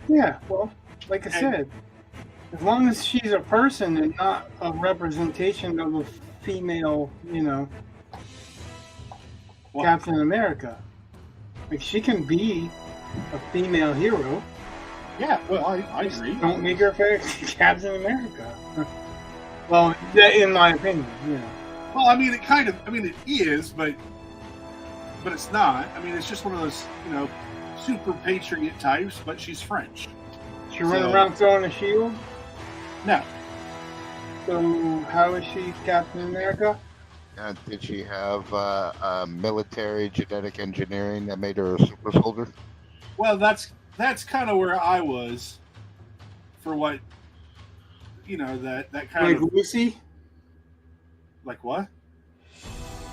Yeah, well, like I said, as long as she's a person and not a representation of a female, Captain America. Like, she can be a female hero. Yeah, well, I agree. Don't make her Captain America. Well, in my opinion, Well, I mean, it is, but it's not. I mean, it's just one of those, super patriot types, but she's French. She running around throwing a shield? No. So how is she Captain America? Did she have military genetic engineering that made her a super soldier? Well, that's kind of where I was for what, that kind of... Like Lucy? Like what?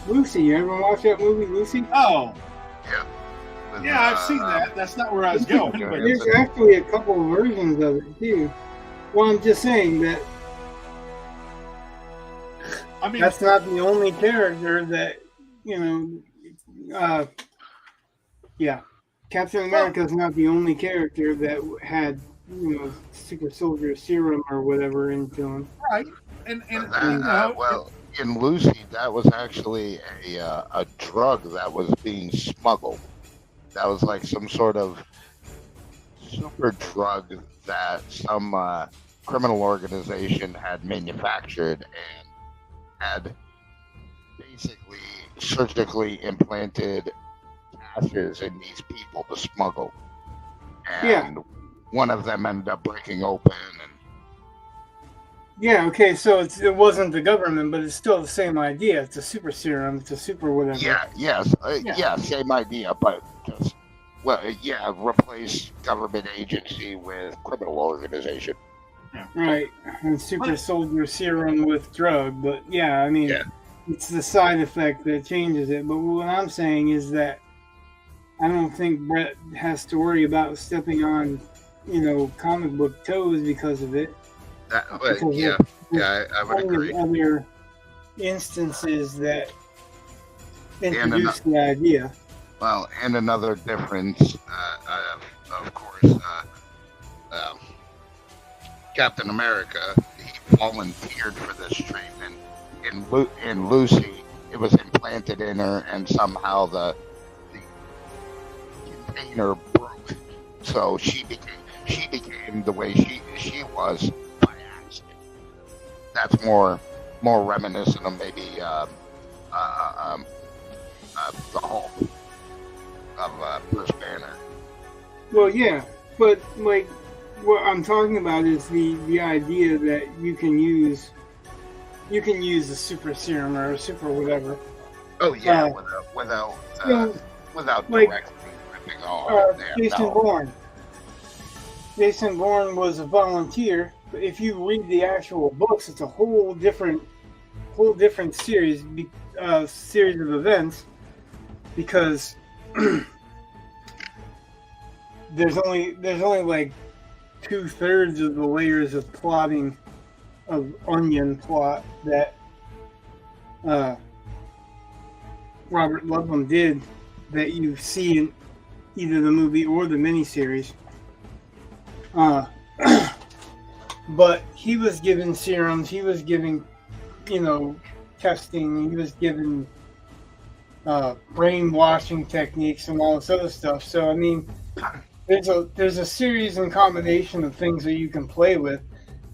Lucy. You ever watch that movie, Lucy? Oh. Yeah. Yeah, I've seen that. That's not where I was going. There's actually a couple of versions of it, too. Well, I'm just saying that that's not the only character that, Captain America is not the only character that had, super soldier serum or whatever into him. Right. And in Lucy, that was actually a drug that was being smuggled. That was like some sort of super drug that some criminal organization had manufactured and had basically surgically implanted gases in these people to smuggle. Yeah. And one of them ended up breaking open. And Yeah, okay, so it wasn't the government, but it's still the same idea. It's a super serum, it's a super whatever. yeah, same idea, but just replace government agency with criminal organization. Right, and super soldier serum with drug, but yeah, I mean, it's the side effect that changes it. But what I'm saying is that I don't think Brett has to worry about stepping on, comic book toes because of it. I would agree. Other instances that introduce the idea. Well, and another difference, of course, Captain America, he volunteered for this treatment. In Lucy, it was implanted in her, and somehow the container broke, so she became the way she was by accident. That's more reminiscent of maybe the Hulk of Bruce Banner. Well, yeah, but like what I'm talking about is the idea that you can use a super serum or a super whatever. Oh yeah, without like, directly ripping off. Bourne. Jason Bourne was a volunteer, but if you read the actual books, it's a whole different series of events, because there's only like 2/3 of the layers of plotting of onion plot that Robert Ludlum did that you see in either the movie or the miniseries. But he was given serums, he was given, testing, he was given brainwashing techniques and all this other stuff. So I mean, there's a series and combination of things that you can play with,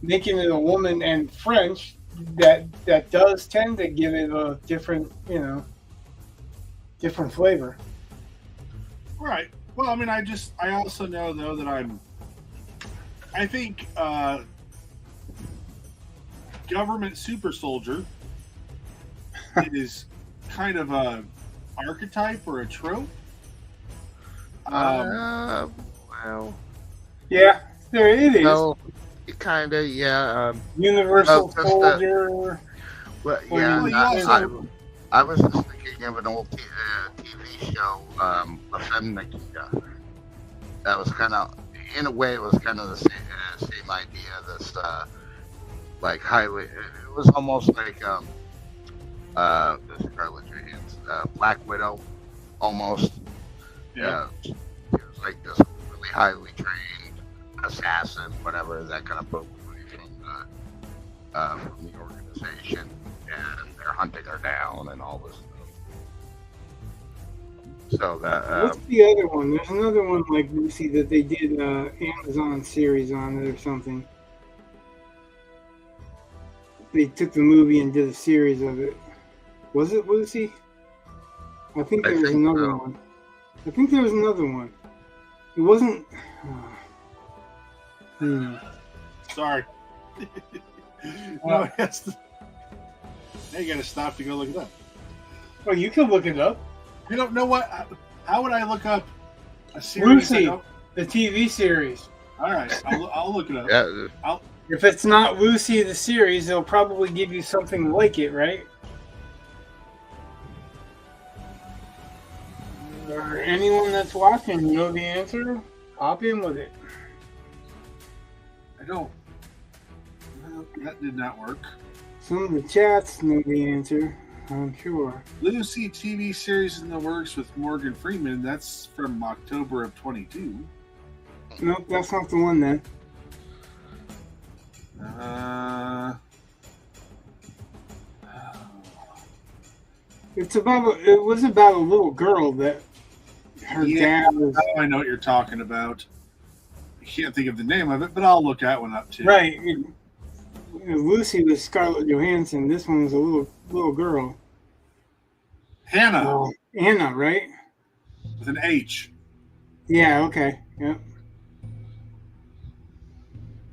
making it a woman and French that does tend to give it a different, different flavor. Right. Well, I mean, I also know though that I think government super soldier is kind of a archetype or a trope. Well, yeah, there it is. No, kind of, yeah. Universal soldier. Well, yeah. I was just thinking of an old TV show, La Femme Nikita. That was kind of, in a way, it was kind of the same idea. This, like, highly, it was almost like the Scarlett Johansson, Black Widow, almost. Yeah. She was like this really highly trained assassin, whatever, that kind of broke away from the organization, and they're hunting her down and all this stuff. So that. What's the other one? There's another one like Lucy that they did Amazon series on it or something. They took the movie and did a series of it. Was it Lucy? I think there was another one. I think there was another one. It wasn't. Sorry. No, now you gotta stop to go look it up. Oh, you can look it up. You don't know what? How would I look up a series? Lucy, the TV series. All right, I'll look it up. Yeah. If it's not Lucy the series, they'll probably give you something like it, right? Or anyone that's watching, you know the answer? Hop in with it. I don't. That did not work. Some of the chats know the answer, I'm sure. Lucy TV series in the works with Morgan Freeman. That's from October of 22. Nope, that's not the one then. It was about a little girl that her dad was I know what you're talking about. I can't think of the name of it, but I'll look that one up too. right. Lucy was Scarlett Johansson. This one was a little girl. Hannah Anna, right? with an H. Yeah. Okay. Yeah.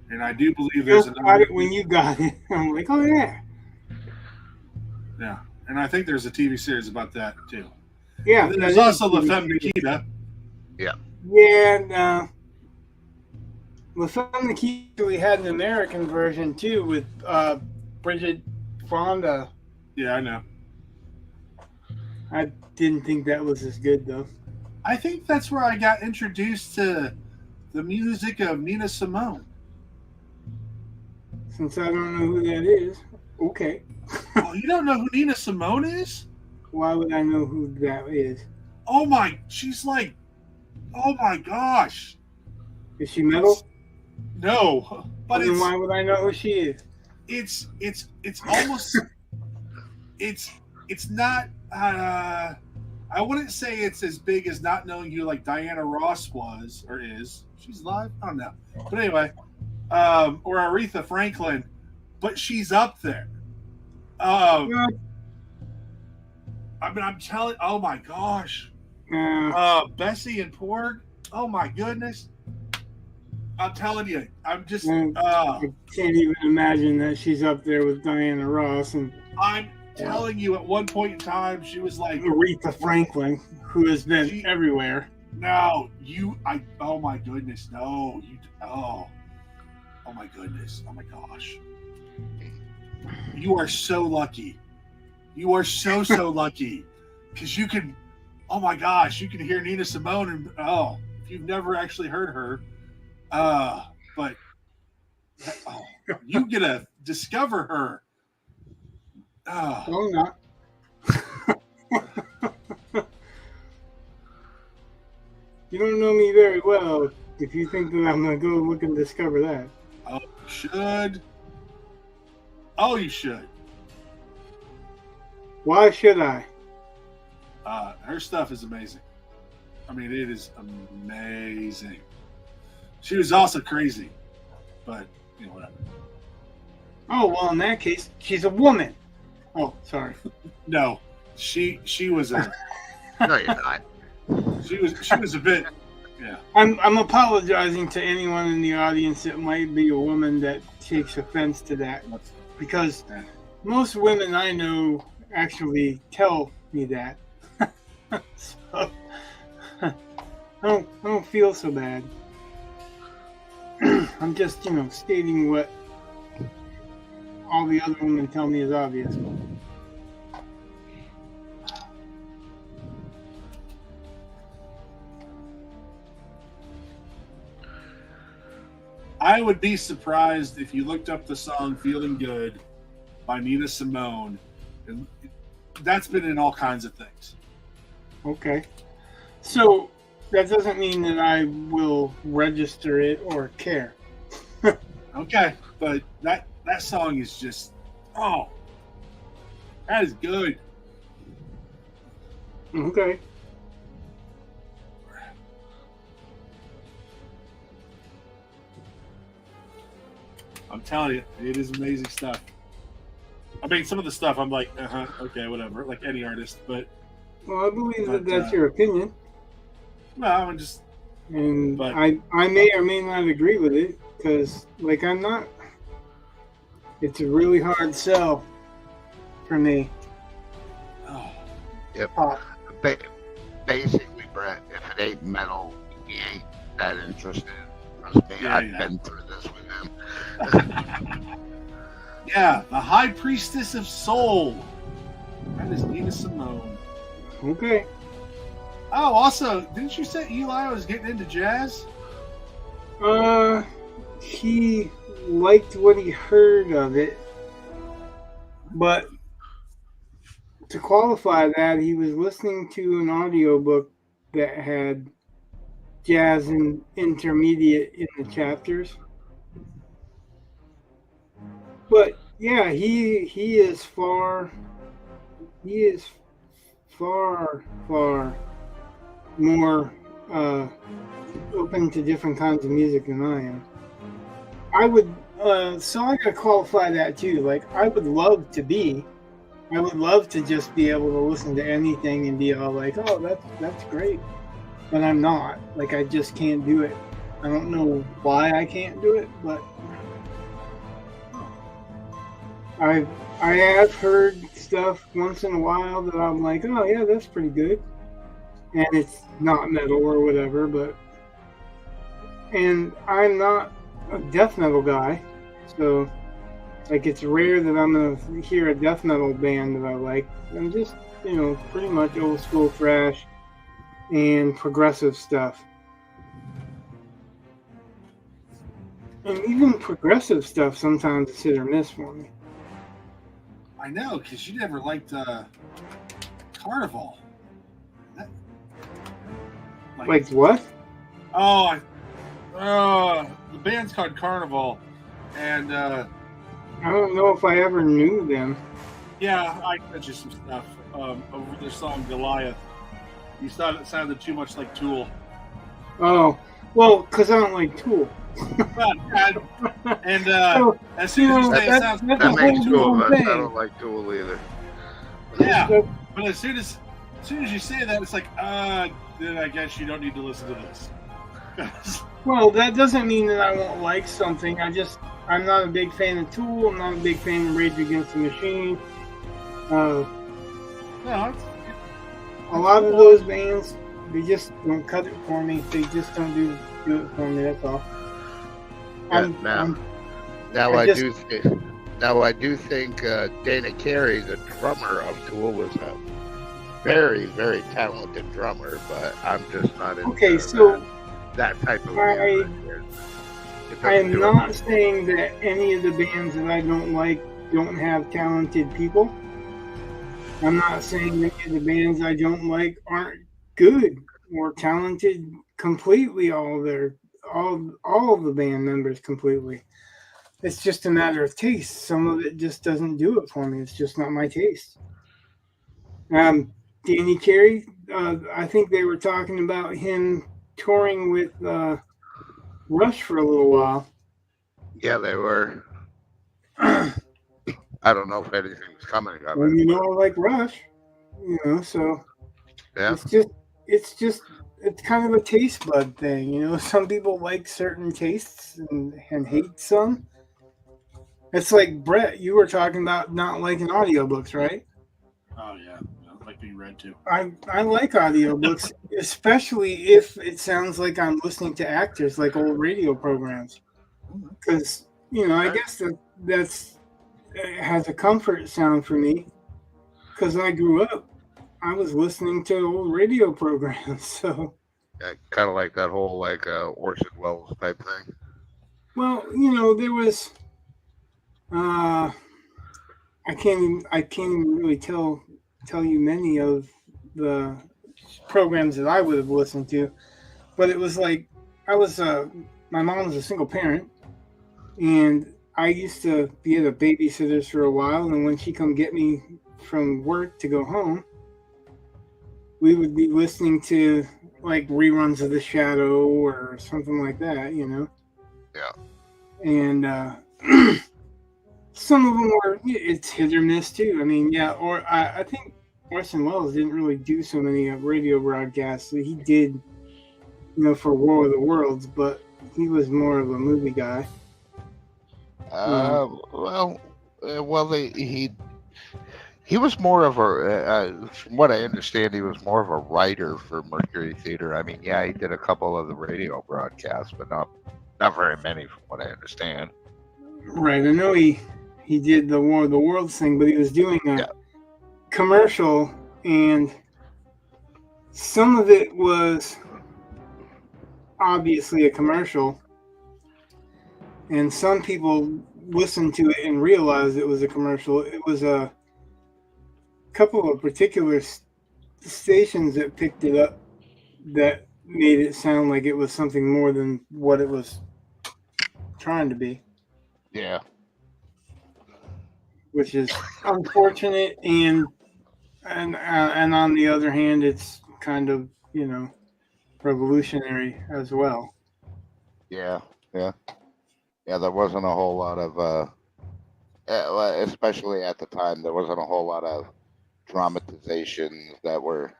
And I do believe there's Just another. got it when you got it. I'm like, oh yeah. Yeah, and I think there's a TV series about that too. Yeah. And there's also La Femme Nikita. Yeah. Yeah. And, La Femme Nikita, we had an American version too with Bridget Fonda. Yeah, I know. I didn't think that was as good though. I think that's where I got introduced to the music of Nina Simone. Since I don't know who that is, okay. Oh, you don't know who Nina Simone is? Why would I know who that is? Oh my, she's like, oh my gosh. Is she metal? No, but Then why would I know who she is? it's almost it's not I wouldn't say it's as big as not knowing who like Diana Ross was or is. She's alive? I don't know. But anyway, or Aretha Franklin, but she's up there. I mean, I'm telling. Oh my gosh, Bessie and Porg. Oh my goodness. I'm telling you, I'm just. I can't even imagine that she's up there with Diana Ross and I'm telling you, at one point in time, she was like Aretha Franklin, who has been everywhere. No, oh my goodness, no, oh my goodness, oh my gosh. You are so lucky. You are so lucky. Because you can, oh my gosh, you can hear Nina Simone and, if you've never actually heard her, but you get to discover her. I'm not. You don't know me very well if you think that I'm going to go look and discover that. Oh, you should. Oh, you should. Why should I? Her stuff is amazing. I mean, it is amazing. She was also crazy, but, whatever. Oh, well, in that case, she's a woman. Oh, sorry. No, she was a. No, you're not. She was a bit. Yeah. I'm apologizing to anyone in the audience that might be a woman that takes offense to that, because most women I know actually tell me that. So, I don't feel so bad. I'm just, stating what all the other women tell me is obvious. I would be surprised if you looked up the song "Feeling Good" by Nina Simone, and that's been in all kinds of things. Okay. So that doesn't mean that I will register it or care. Okay, but that song is just, that is good. Okay. I'm telling you, it is amazing stuff. I mean, some of the stuff I'm like, okay, whatever, like any artist, but. Well, I believe that that's your opinion. No, I'm just. And I may or may not agree with it, because, I'm not. It's a really hard sell for me. Oh. Yep. Basically, Brett, if it ain't metal, you ain't that interested. Trust me, I've been through this with him. Yeah, the High Priestess of Soul. That is Nina Simone. Okay. Oh, also, didn't you say Eli was getting into jazz? He liked what he heard of it, but to qualify that, he was listening to an audiobook that had jazz and intermediate in the chapters. But yeah, he is far more open to different kinds of music than I am. I would, so I gotta qualify that too. Like, I would love to just be able to listen to anything and be all like, oh, that's great. But I'm not. Like, I just can't do it. I don't know why I can't do it, but I have heard stuff once in a while that I'm like, oh yeah, that's pretty good. And it's not metal or whatever, and I'm not a death metal guy, so like it's rare that I'm gonna hear a death metal band that I like. I'm just, pretty much old school thrash and progressive stuff. And even progressive stuff sometimes is hit or miss for me. I know, because you never liked Carnival. Like what? The band's called Carnival, and I don't know if I ever knew them. Yeah, I sent you some stuff over their song Goliath. You thought it sounded too much like Tool. Oh, well, because I don't like Tool. And as soon as you say it sounds that makes two of us. I don't like Tool either. Yeah, but as soon as you say that, it's like, then I guess you don't need to listen to this. Well, that doesn't mean that I won't like something. I'm not a big fan of Tool. I'm not a big fan of Rage Against the Machine. No, a lot of those bands, they just don't cut it for me. They just don't do it for me. That's all. Now I do think Dana Carey, the drummer of Tool, was a very, very talented drummer, but I'm just not into that type of music. I am not saying that any of the bands that I don't like don't have talented people. I'm not saying that any of the bands I don't like aren't good or talented completely. All of the band members completely. It's just a matter of taste. Some of it just doesn't do it for me. It's just not my taste. Danny Carey, I think they were talking about him touring with Rush for a little while. Yeah, they were. I don't know if anything's coming up. Well, I like Rush, so yeah. It's kind of a taste bud thing, Some people like certain tastes and hate some. It's like Brett, you were talking about not liking audiobooks, right? Oh yeah, I like being read to. I like audiobooks, especially if it sounds like I'm listening to actors, like old radio programs. Because I guess that's has a comfort sound for me. Because I grew up, I was listening to old radio programs, so. Yeah, kind of like that whole Orson Welles type thing. Well, there was. I can't even really tell you many of the programs that I would have listened to, but it was like my mom was a single parent, and I used to be at a babysitter's for a while, and when she come get me from work to go home, we would be listening to like reruns of The Shadow or something like that, Yeah. And some of them were, it's hit or miss too. I mean, yeah, or I think Orson Welles didn't really do so many radio broadcasts. He did, for War of the Worlds, but he was more of a movie guy. He was more of a, from what I understand, he was more of a writer for Mercury Theater. I mean, yeah, he did a couple of the radio broadcasts, but not very many, from what I understand. Right, I know he did the War of the Worlds thing, but he was doing a commercial, and some of it was obviously a commercial, and some people listened to it and realized it was a commercial. It was a couple of particular stations that picked it up that made it sound like it was something more than what it was trying to be. Yeah. Which is unfortunate, and and on the other hand, it's kind of revolutionary as well. Yeah, yeah, yeah. There wasn't a whole lot of, well, especially at the time, there wasn't a whole lot of dramatizations that were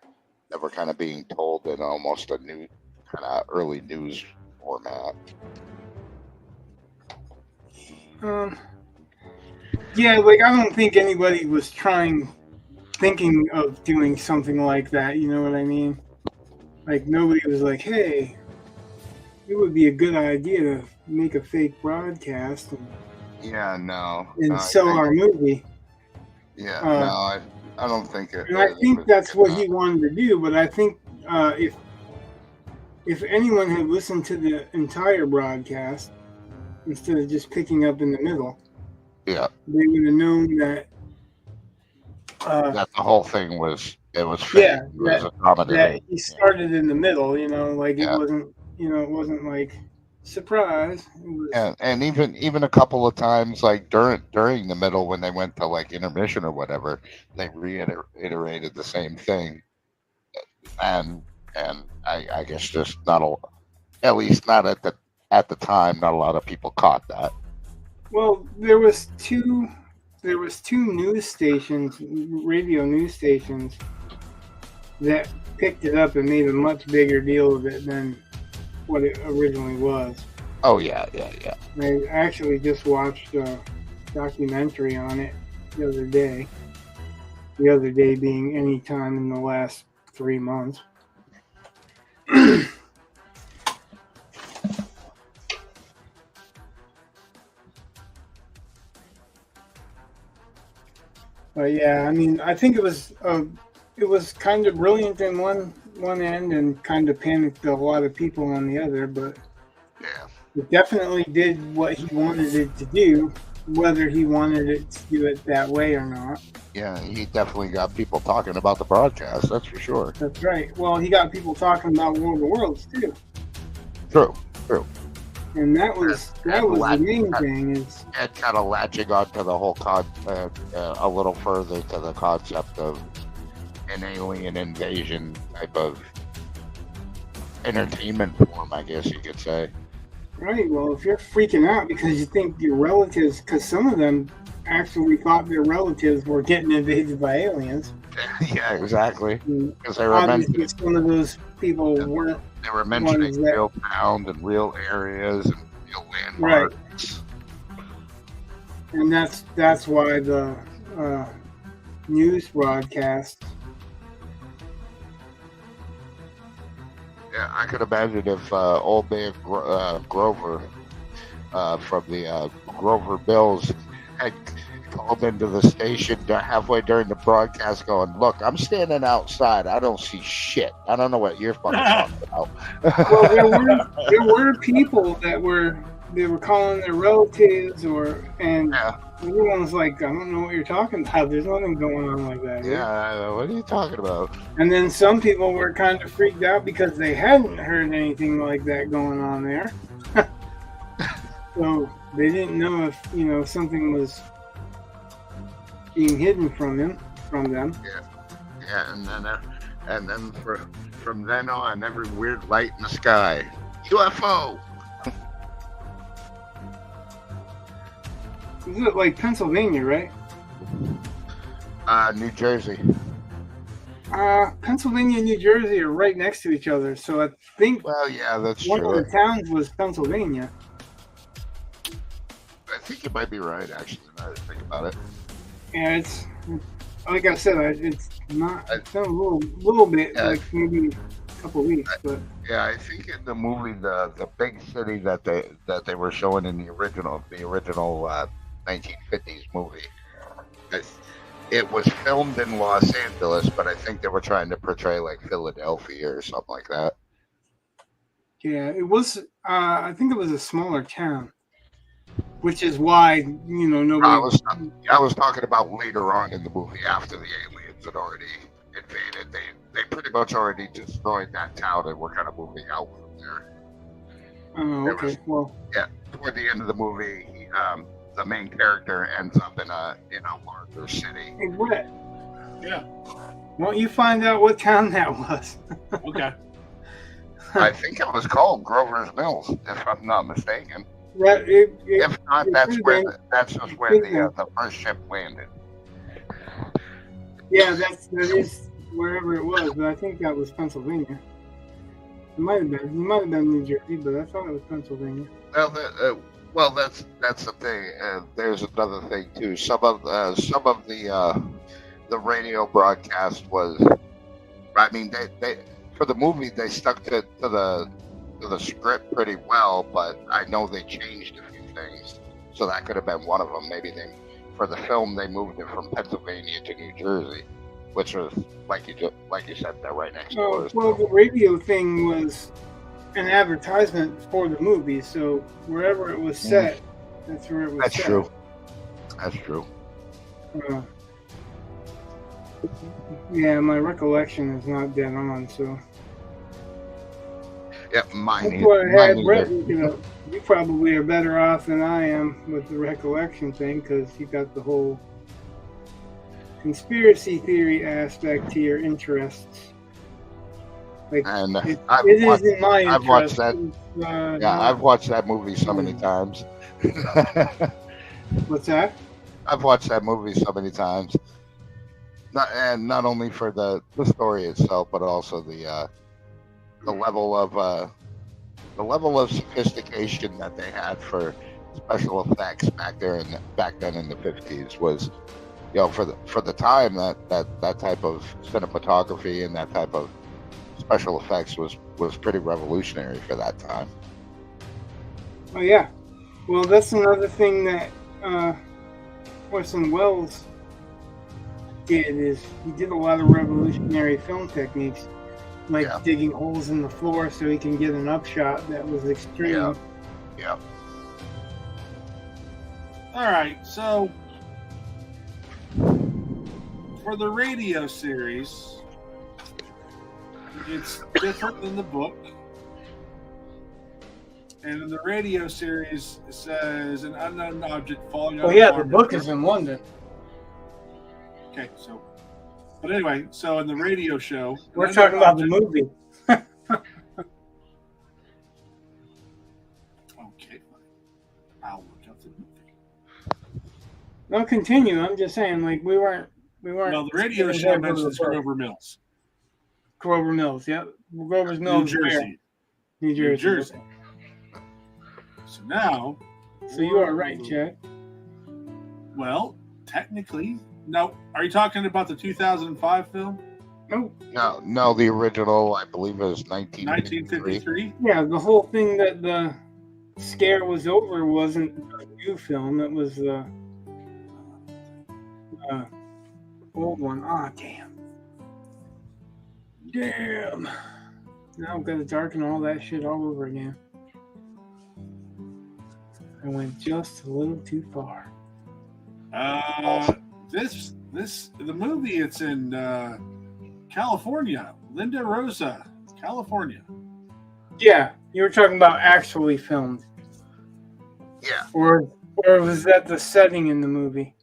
kind of being told in almost a new kind of early news format. Um, yeah, like I don't think anybody was thinking of doing something like that. You know what I mean? Like nobody was like, "Hey, it would be a good idea to make a fake broadcast Yeah, no, and I sell think, our movie." yeah, no, Uh, I don't think and I it think was. that's what he wanted to do. But I think if anyone had listened to the entire broadcast instead of just picking up in the middle, Yeah, they would have known that. that the whole thing was Yeah, fake. It was a that dramatization. he started in the middle. Like Yeah, it wasn't like surprise. It was and even a couple of times, like during the middle when they went to like intermission or whatever, they reiterated the same thing, and I guess just not a, at least not at the time, not a lot of people caught that. well, there was two news stations, radio news stations that picked it up and made a much bigger deal of it than what it originally was. Oh yeah, yeah, yeah. I actually just watched a documentary on it the other day. The other day being any time in the last 3 months. But yeah, I mean, I think it was kind of brilliant in one end and kind of panicked a lot of people on the other. But Yeah. it definitely did what he wanted it to do, whether he wanted it to do it that way or not. Yeah, he definitely got people talking about the broadcast. That's for sure. That's right. Well, he got people talking about World of Worlds too, True, true. and that was the main thing. Is And kind of latching onto the whole a little further to the concept of an alien invasion type of entertainment form, I guess you could say. right. Well, if you're freaking out because you think your relatives, because some of them actually thought their relatives were getting invaded by aliens. Yeah, exactly. And Because they were obviously, mentioning, some of those people weren't they were mentioning ones that real towns and real areas and real landmarks. and that's why the news broadcast. Yeah, I could imagine if old man Grover from the Grover Bills had called into the station halfway during the broadcast going, "Look, I'm standing outside. I don't see shit. I don't know what you're fucking talking about." Well, there were people that were calling their relatives and Yeah, everyone was like, I don't know what you're talking about. There's nothing going on like that. yeah. What are you talking about? And then some people were kind of freaked out because they hadn't heard anything like that going on there. So they didn't know if something was being hidden from them. Yeah, and then from then on, every weird light in the sky, UFO. Is it like Pennsylvania, right? New Jersey. Pennsylvania and New Jersey are right next to each other, so I think Well, yeah, that's one true. of the towns was Pennsylvania. I think you might be right, actually. Now that I think about it. Yeah, it's like I said, it's not. It's been a little bit, like maybe a couple weeks, but Yeah, I think in the movie, the big city that they were showing in the original 1950s movie, it was filmed in Los Angeles, but I think they were trying to portray like Philadelphia or something like that. yeah, it was. I think it was a smaller town, which is why nobody. I was talking about later on in the movie after the aliens had already invaded. They pretty much already destroyed that town and were kind of moving out from there. Oh, okay. Well, Yeah, toward the end of the movie, the main character ends up in a larger city. hey, Brett, Yeah. Won't you find out what town that was? Okay. I think it was called Grover's Mills, if I'm not mistaken. If not, that's just where the first ship landed. Yeah, that is wherever it was, but I think that was Pennsylvania. It might have been New Jersey, but I thought it was Pennsylvania. Well, that's the thing. There's another thing too. Some of the radio broadcast was. I mean, they for the movie they stuck to the script pretty well, but I know they changed a few things, so that could have been one of them. Maybe for the film they moved it from Pennsylvania to New Jersey, which was like you said, they're right next door. Well, the radio thing was an advertisement for the movie, so wherever it was set, that's where it was set. True. That's true. Yeah, my recollection is not dead on, so. Yeah, mine. That's why I had Brett look it up. You probably are better off than I am with the recollection thing, because you got the whole conspiracy theory aspect to your interests. Like, and it is in my interest. I've watched that. I've watched that movie so many times. What's that? I've watched that movie so many times. Not only for the story itself, but also the level of sophistication that they had for special effects back then in the 50s was, for the time that type of cinematography and that type of special effects was pretty revolutionary for that time. Oh yeah, well that's another thing that Orson Welles did, is he did a lot of revolutionary film techniques, like digging holes in the floor so he can get an upshot that was extreme. Yeah. All right, so for the radio series, it's different than the book. And in the radio series, it says an unknown object falling on the book is in London. Okay, but anyway, so in the radio show, we're talking about the movie. Okay, I'll look up the movie. No, continue. I'm just saying, like we weren't. Well, the radio show mentions Grover Mills. Grover Mills, yep. Grover's Mills, New Jersey. New Jersey. So now. So you are right, Chad. Well, technically. No, are you talking about the 2005 film? No, the original, I believe, is 1953. Yeah, the whole thing that the scare was over wasn't a new film. It was the old one. Ah, damn. Now I've got to darken all that shit all over again. I went just a little too far. The movie, it's in California, Linda Rosa, California. Yeah, you were talking about actually filmed. Yeah. Or was that the setting in the movie?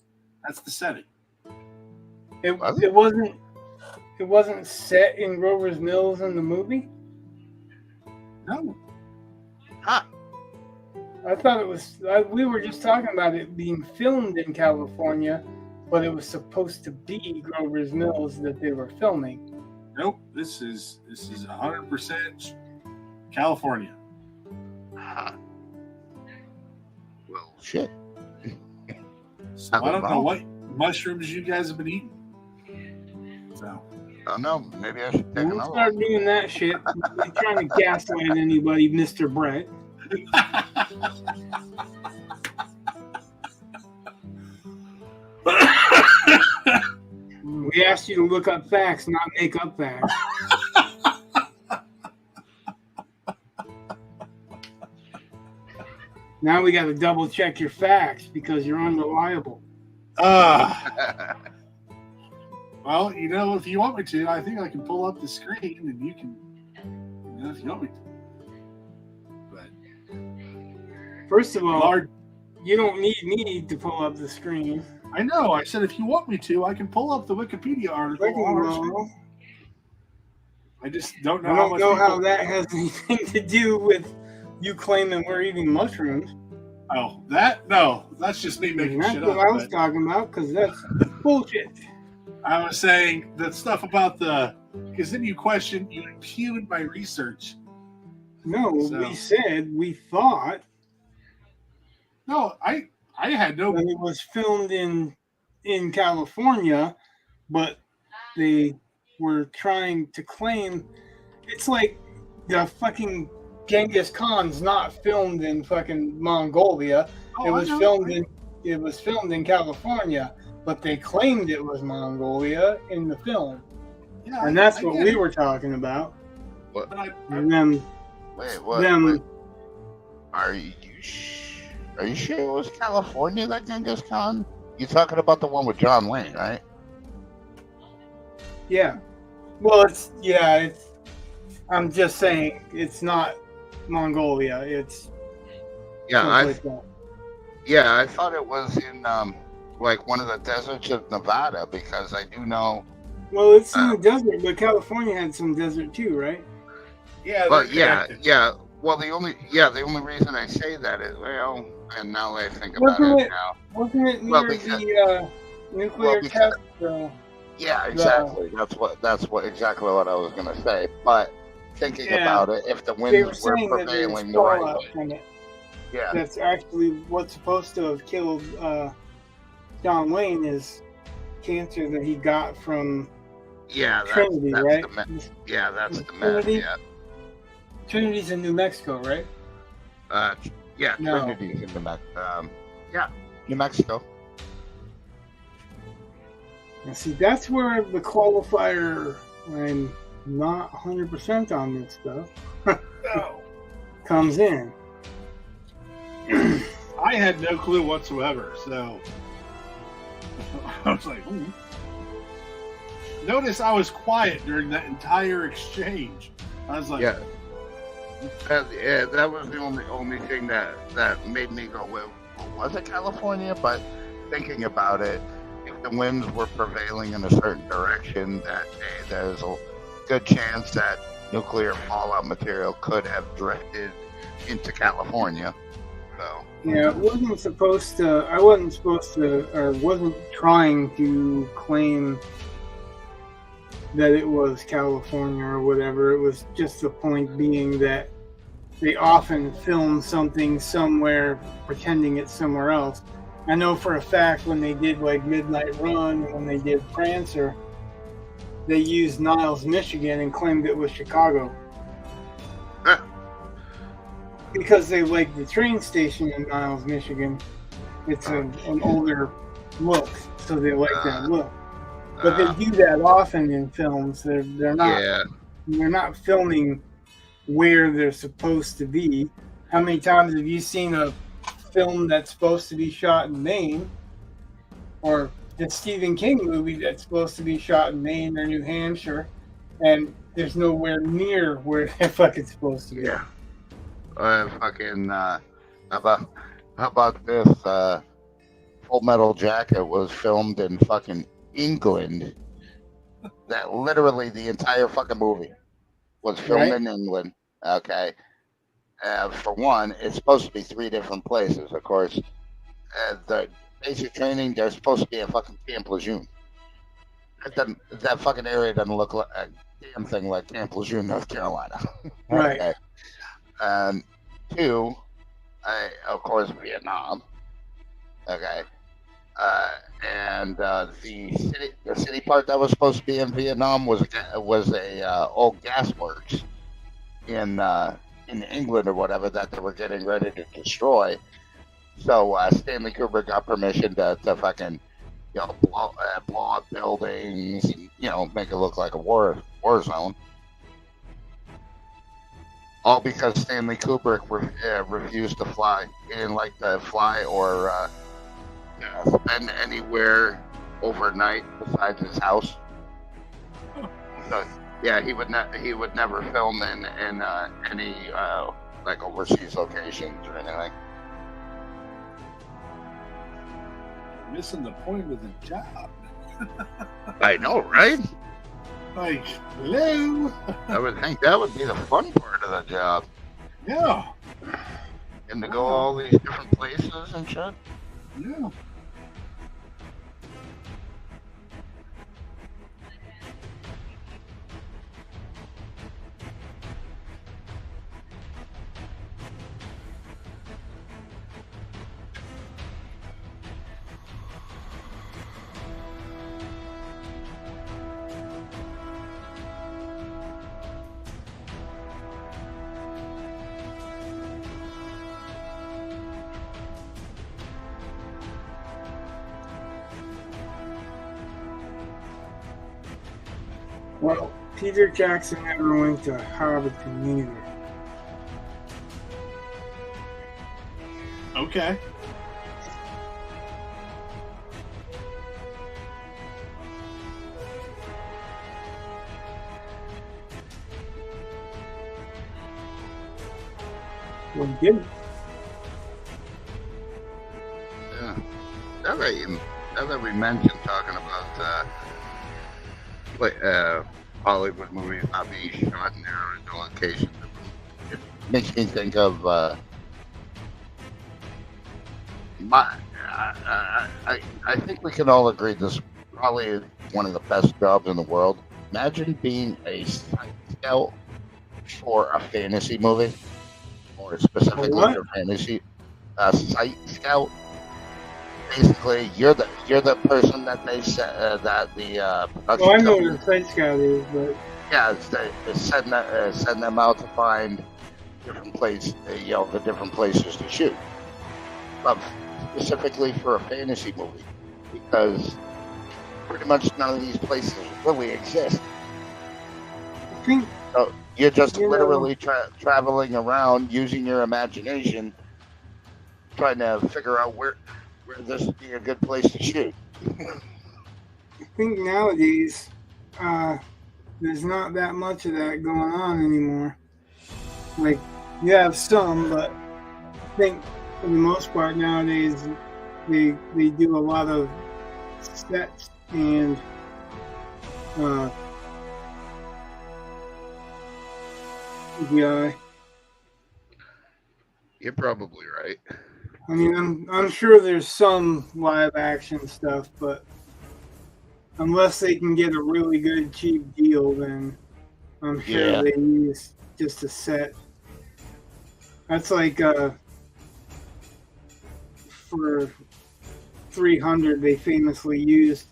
That's the setting. It wasn't set in Grover's Mills in the movie? No. Huh. I thought it was. We were just talking about it being filmed in California, but it was supposed to be Grover's Mills that they were filming. Nope. This is 100% California. Huh. Well, shit. So I don't know what mushrooms you guys have been eating. So. I don't know. Maybe I should take another one. Start doing that shit. You're trying to gaslight anybody, Mr. Brett. We asked you to look up facts, not make up facts. Now we got to double check your facts because you're unreliable. Well, if you want me to, I think I can pull up the screen and you can, if you want me to. But first of all, you don't need me to pull up the screen. I know. I said if you want me to, I can pull up the Wikipedia article. on our screen. I just don't know I how don't much know people... how that has anything to do with you claiming we're eating mushrooms. Oh, that? No. That's just me making That's shit what up. I was talking about, because that's bullshit. I was saying that stuff about the... Because then you impugned my research. No, So- we said we thought No, I had no... that it was filmed in California, but they were trying to claim it's like the fucking Genghis Khan's not filmed in fucking Mongolia. Oh, It I was know. filmed in California, but they claimed it was Mongolia in the film. Yeah, And that's I what get we it. were talking about. But And then Wait, what? them Wait, are you sure it was California that Genghis Khan? You're talking about the one with John Wayne, right? yeah. Well, it's I'm just saying it's not Mongolia. It's Yeah, someplace else. I thought it was in like one of the deserts of Nevada because I do know. Well, it's in the desert, but California had some desert too, right? yeah, But they're yeah, connected. yeah. Well, the only reason I say that is and now that I think about Wasn't it it- now. Wasn't it near Well, because- the nuclear because- test? Yeah, exactly. That's what exactly what I was gonna say. But thinking Yeah. about it, if the They were winds were saying that there's prevailing the right fallout way, from it. yeah, That's actually what's supposed to have killed John Wayne is cancer that he got from yeah, Trinity, that's right? the yeah, that's the Trinity? yeah. Trinity's in New Mexico, right? Yeah, No. Trinity's in New Mexico. Yeah, New Mexico. Now, see, that's where the qualifier, I'm not 100% on this stuff, No. comes in. I had no clue whatsoever, so I was like, ooh. Notice I was quiet during that entire exchange. I was like, Yeah. Yeah, that was the only thing that made me go, well, was it California? But thinking about it, if the winds were prevailing in a certain direction that day, there's a good chance that nuclear fallout material could have drifted into California. So Yeah, I wasn't supposed to, or wasn't trying to claim that it was California or whatever. It was just the point being that they often film something somewhere pretending it's somewhere else. I know for a fact when they did like Midnight Run, when they did Prancer, they used Niles, Michigan and claimed it was Chicago. Because they like the train station in Niles, Michigan. It's an older look, so they like that look. But they do that often in films. They're not filming where they're supposed to be. How many times have you seen a film that's supposed to be shot in Maine, or the Stephen King movie that's supposed to be shot in Maine or New Hampshire, and there's nowhere near where they're fucking supposed to be? yeah, fucking how about this? Full Metal Jacket was filmed in fucking England. That literally the entire fucking movie was filmed in England. Okay. For one, it's supposed to be 3 different places, of course. The basic training, there's supposed to be a fucking Camp Lejeune. That fucking area doesn't look like a damn thing like Camp Lejeune, North Carolina. Right. Okay. 2, of course, Vietnam. Okay. And the city part that was supposed to be in Vietnam was a old gas works in England or whatever that they were getting ready to destroy. So Stanley Kubrick got permission to fucking blow up buildings and make it look like a war zone. All because Stanley Kubrick refused to fly. He didn't like to fly or spend anywhere overnight besides his house. So yeah, he would never film in any like overseas locations or anything. Missing the point of the job. I know, right? Like, hello. I would think that would be the fun part of the job. Yeah. And to go all these different places and shit. Yeah. Well, Peter Jackson never went to Hobbiton either. Okay. Well, he didn't. Yeah. Now that we mentioned talking about Hollywood movies not being shot in their original location, it makes me think of I think we can all agree this is probably one of the best jobs in the world. Imagine being a site scout for a fantasy movie, or specifically what? for fantasy site scout. Basically, you're the person that they that the production Well, I know company, what a site scout is, but yeah, they send them out to find different places, the different places to shoot. But specifically for a fantasy movie, because pretty much none of these places really exist. I think So you're just You know- literally traveling around using your imagination, trying to figure out where this would be a good place to shoot. I think nowadays there's not that much of that going on anymore. Like, you have some, but I think for the most part nowadays they do a lot of sets and CGI. You're probably right. I mean, I'm sure there's some live action stuff, but unless they can get a really good cheap deal, then I'm sure Yeah. they use just a set. That's like for 300, they famously used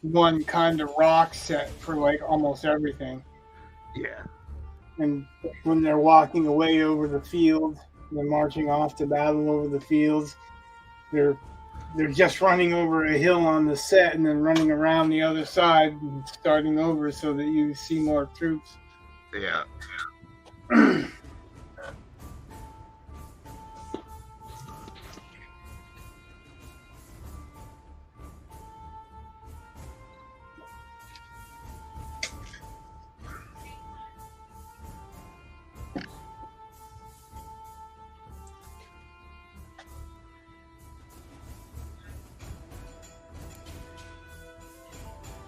one kind of rock set for like almost everything. Yeah. And when they're walking away over the field, they're marching off to battle over the fields. They're just running over a hill on the set and then running around the other side and starting over so that you see more troops. Yeah.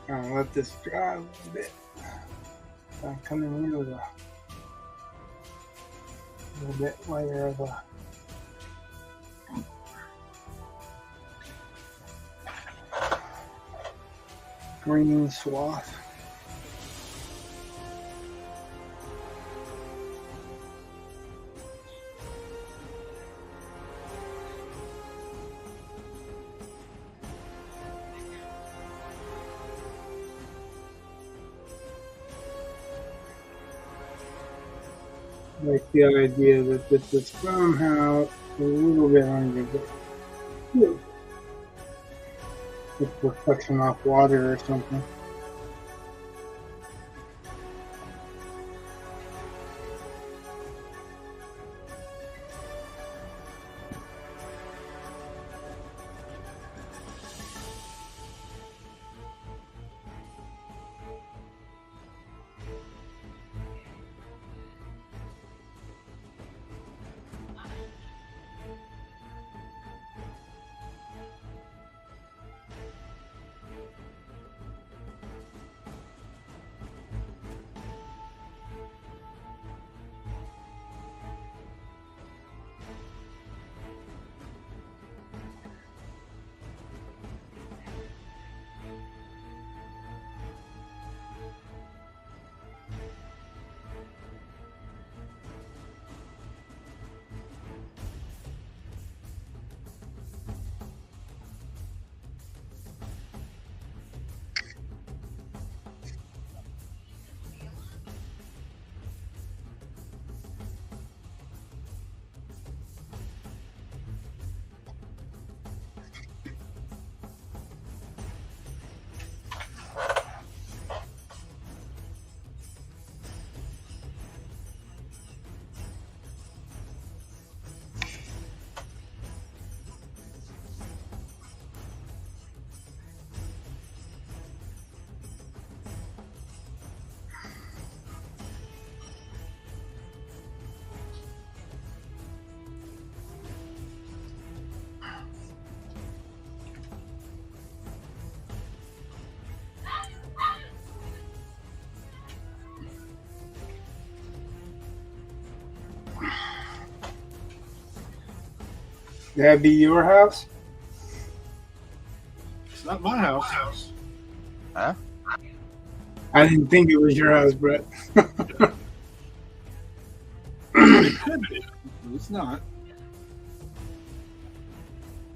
I'll let this dry a little bit. I'm coming in with a little bit layer of a green swath. Like the idea that this is somehow a little bit under, but it's reflection off water or something. That'd be your house? It's not my house. Huh? I didn't think it was your house, Brett. It could be. But it's not.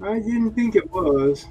I didn't think it was.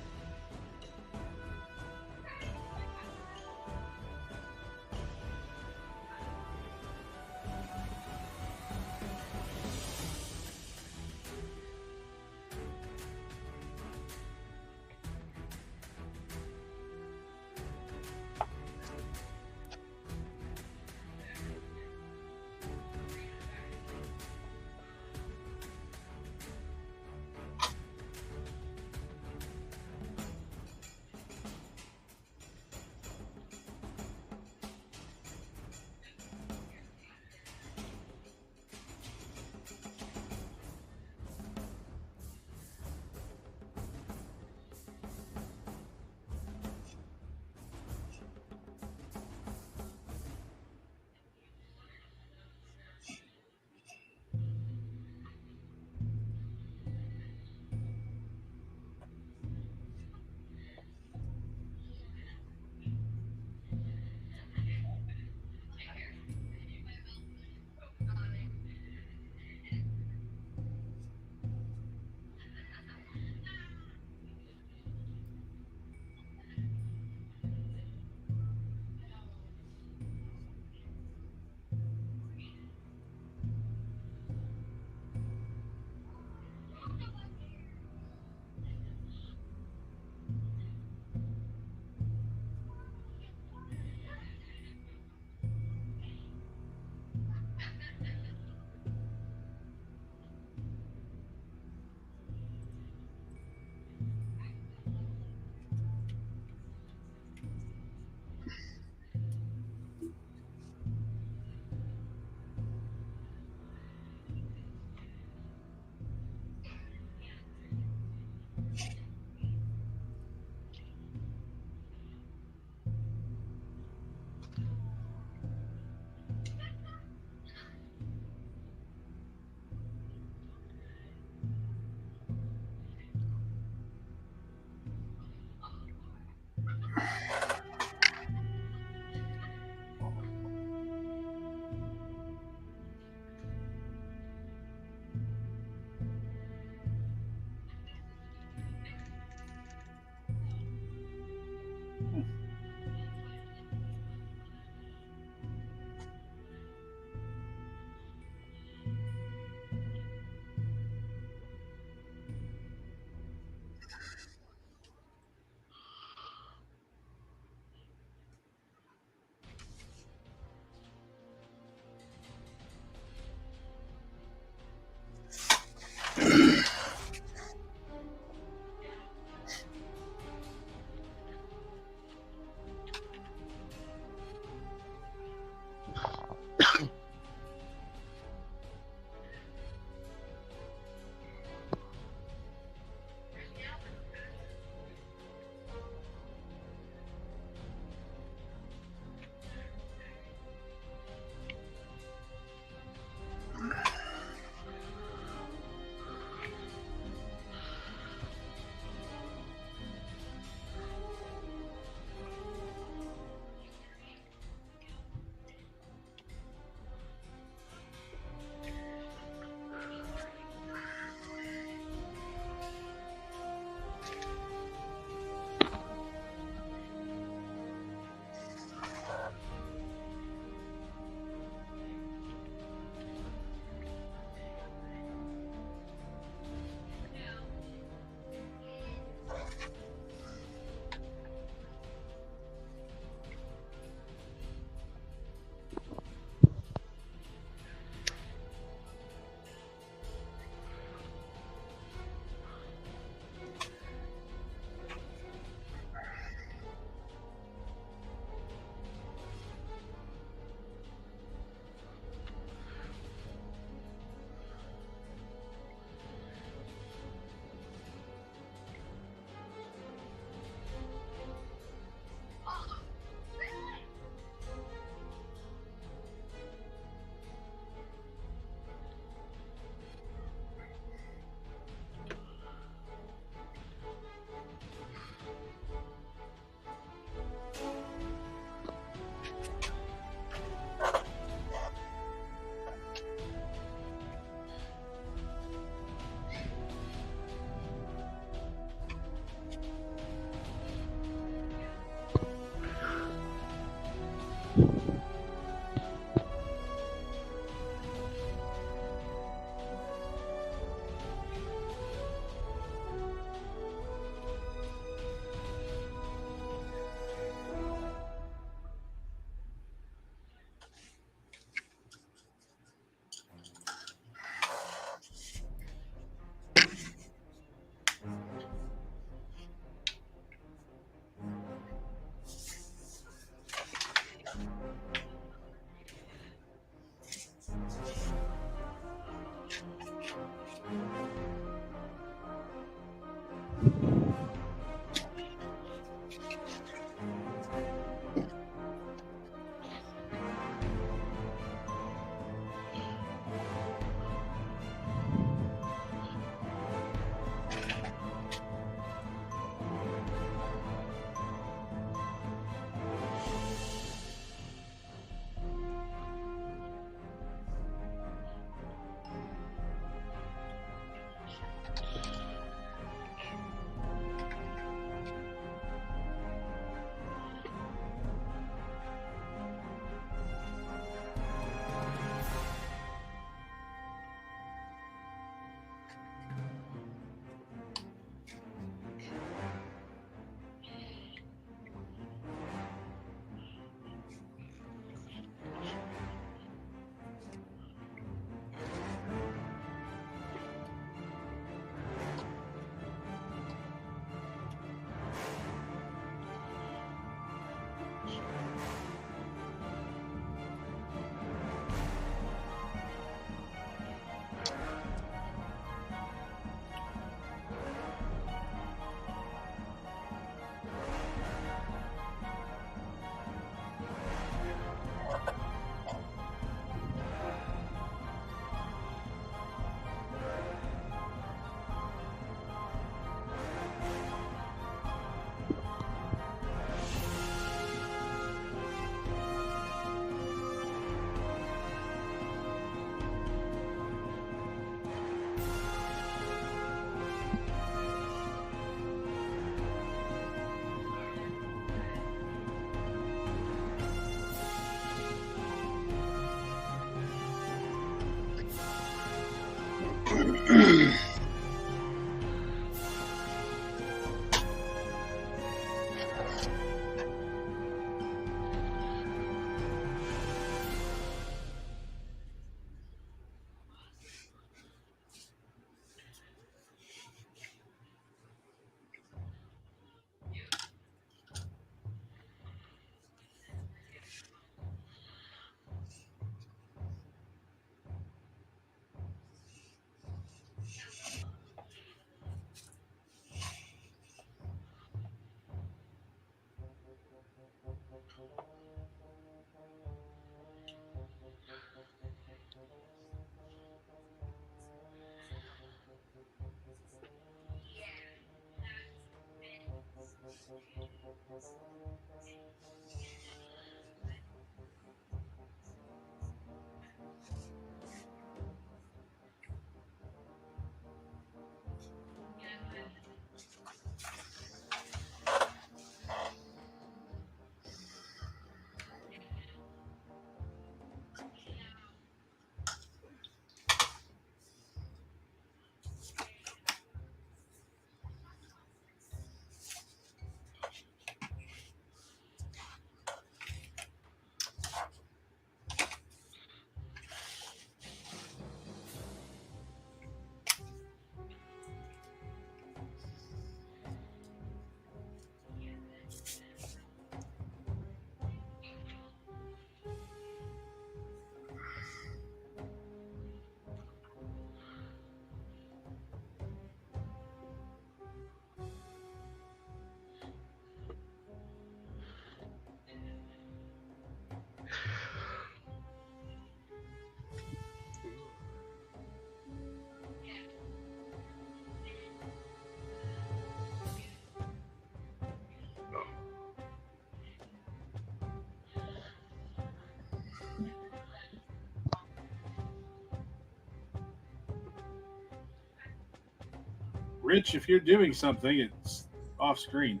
Rich, if you're doing something, it's off screen.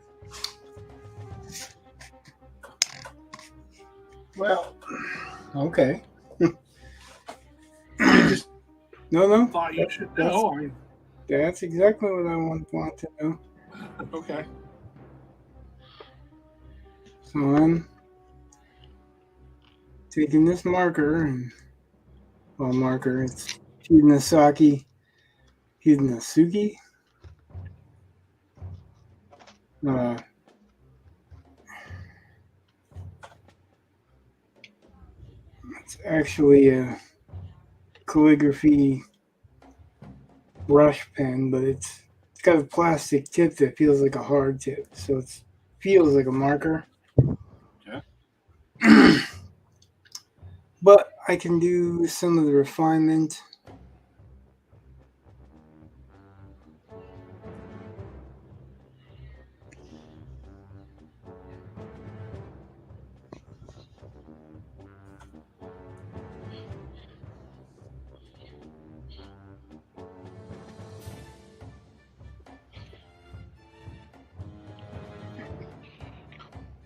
Well, okay. I just No. thought you should know. I mean, That's exactly what I want to know. okay. So I'm taking this marker and it's Hinasuki. It's actually a calligraphy brush pen, but it's It's got a plastic tip that feels like a hard tip, so it feels like a marker. Okay. But I can do some of the refinement.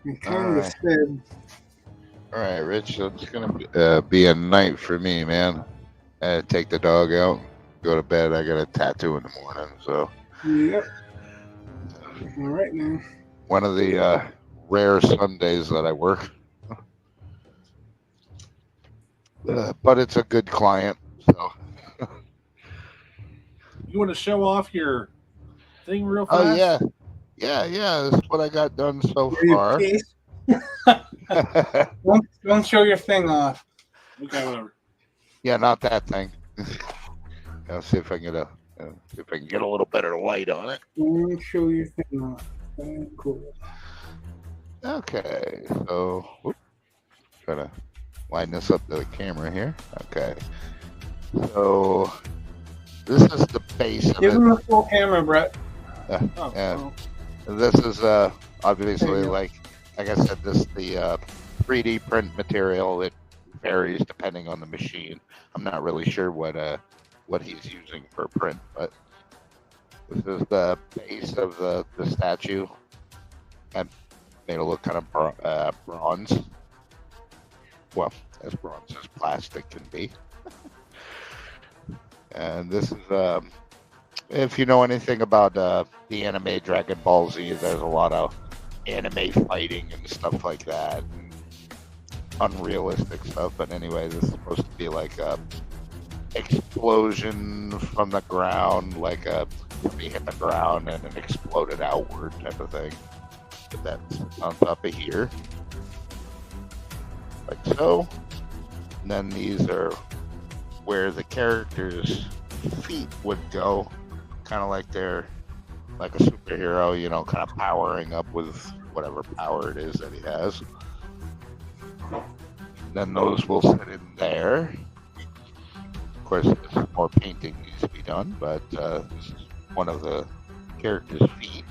I kind of said, All right, Rich. So it's gonna be a night for me, man. I take the dog out, go to bed. I got a tattoo in the morning, so. yep. All right, man. One of the rare Sundays that I work. But it's a good client, so. You want to show off your thing real fast? Oh yeah. That's what I got done so far. Don't show your thing off. Okay, whatever. Yeah, not that thing. I'll see if I can get a little better light on it. Don't show your thing off. Very cool. Okay, so try to line this up to the camera here. Okay, so this is the base of Give it. him a full camera, Brett. Yeah. This is obviously like I said, this is the 3D print material. It varies depending on the machine. I'm not really sure what he's using for print, but this is the base of the statue. I made it look kind of bronze. Well, as bronze as plastic can be. And this is if you know anything about the anime Dragon Ball Z, there's a lot of anime fighting and stuff like that, and unrealistic stuff. But anyway, this is supposed to be like a explosion from the ground, like somebody hit the ground and it exploded outward type of thing. But that's on top of here, like so. And then these are where the character's feet would go, kind of like they're like a superhero, you know, kind of powering up with whatever power it is that he has. Then those will sit in there. Of course, more painting needs to be done, but this is one of the character's feet.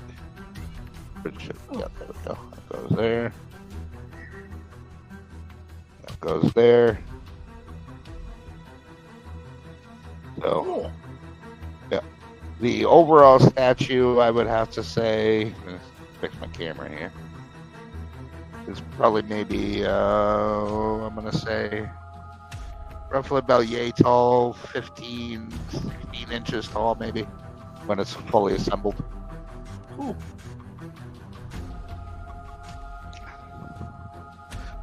Yeah, there we go. That goes there. That goes there. So, yeah. The overall statue, I would have to say, let's fix my camera here, is probably maybe, I'm going to say, roughly about yay tall, 16 inches tall, maybe, when it's fully assembled. Cool.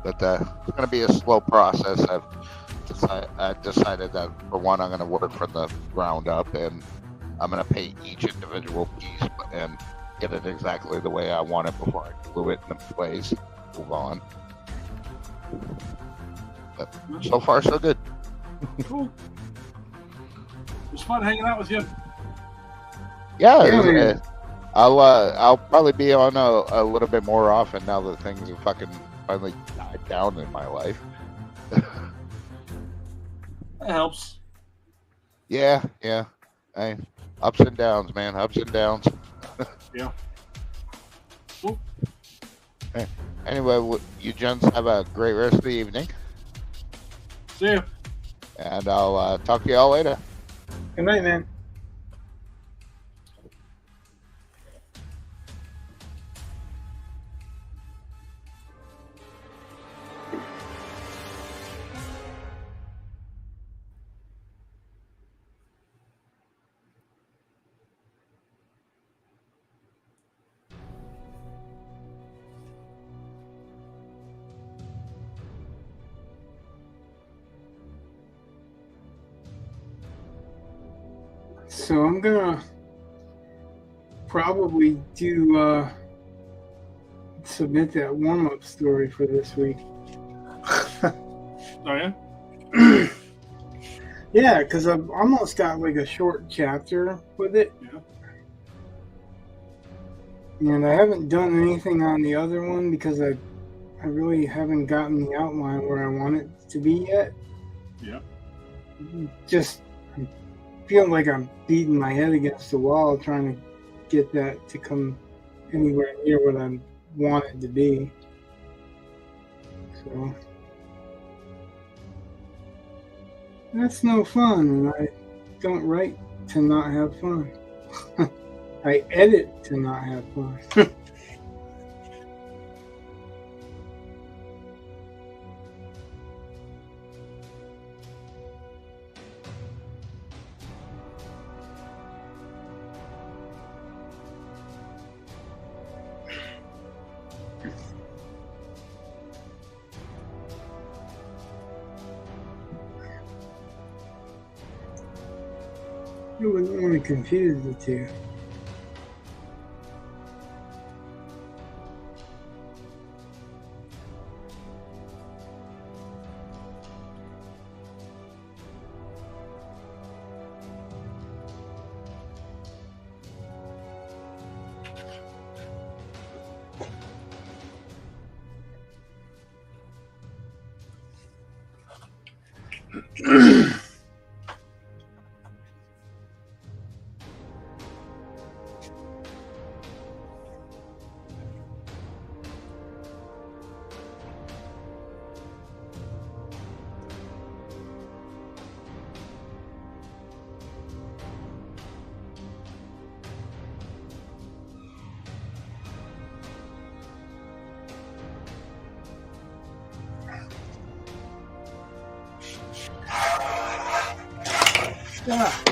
But it's going to be a slow process. I've decided that, for one, I'm going to work from the ground up, and I'm going to paint each individual piece and get it exactly the way I want it before I glue it in place. Move on. But so far, so good. Cool. It was fun hanging out with you. Yeah, I'll probably be on a little bit more often now that things have fucking finally died down in my life. That helps. Yeah. Ups and downs, man. Ups and downs. Yeah. Cool. Hey. Anyway, you gents have a great rest of the evening. See you. And I'll talk to you all later. Good night, man. So I'm gonna probably do submit that warm-up story for this week. Oh yeah? Yeah, because I've almost got like a short chapter with it. Yeah. And I haven't done anything on the other one because I really haven't gotten the outline where I want it to be yet. Yep. Just I feel like I'm beating my head against the wall trying to get that to come anywhere near what I want it to be. So that's no fun, and I don't write to not have fun. I edit to not have fun. You wouldn't want to confuse the two. Stop.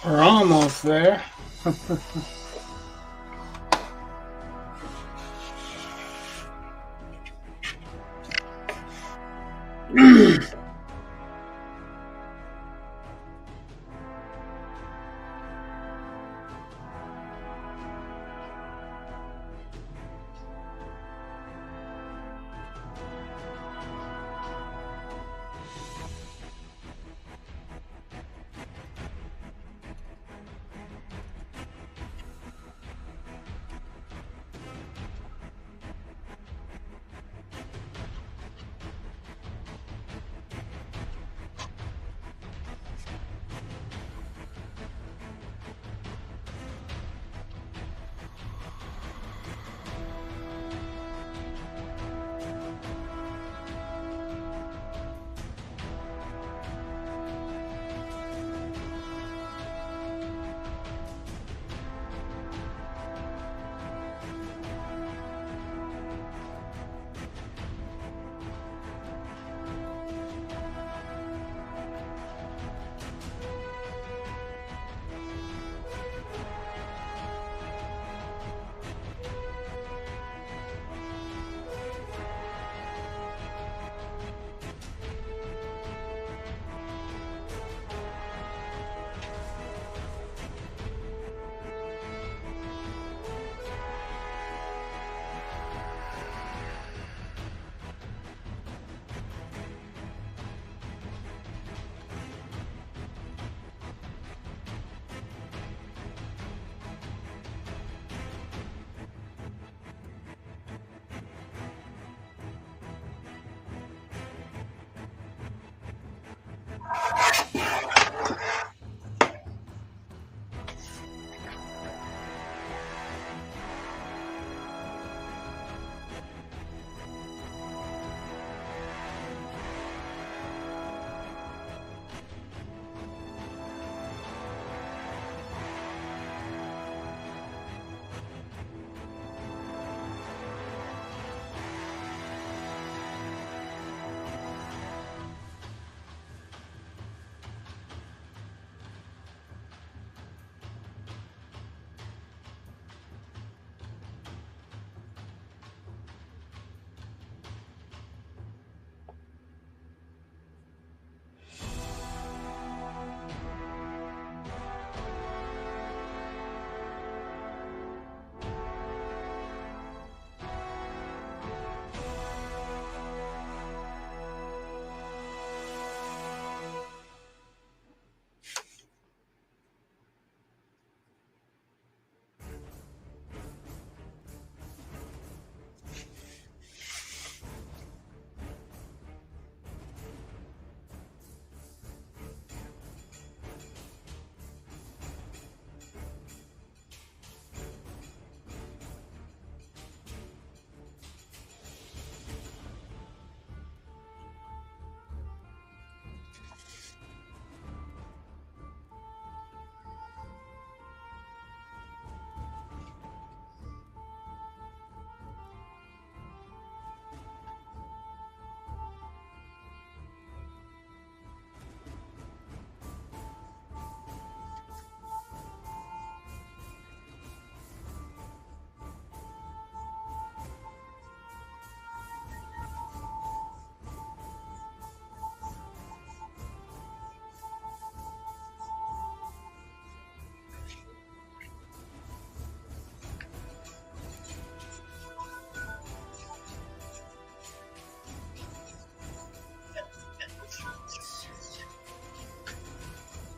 We're almost there.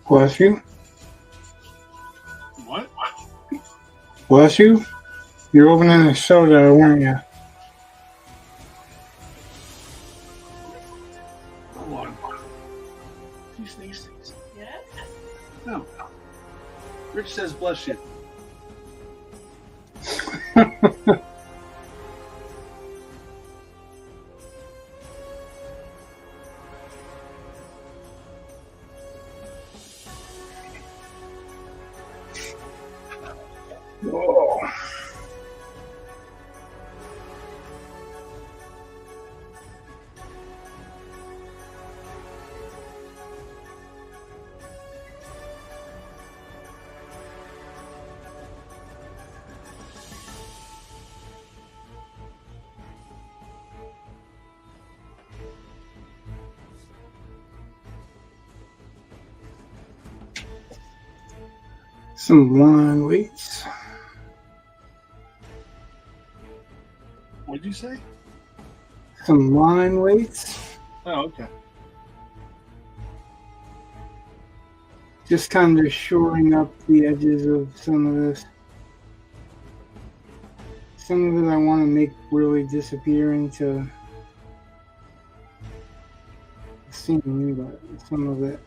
Bless you. What? Bless you. You're opening a soda, weren't you? Hold on. You sneeze? No. Rich says bless you. Oh. Some line weights. What'd you say? Some line weights. Oh, okay. Just kind of shoring up the edges of some of this. Some of it I want to make really disappear into the scene, but some of it.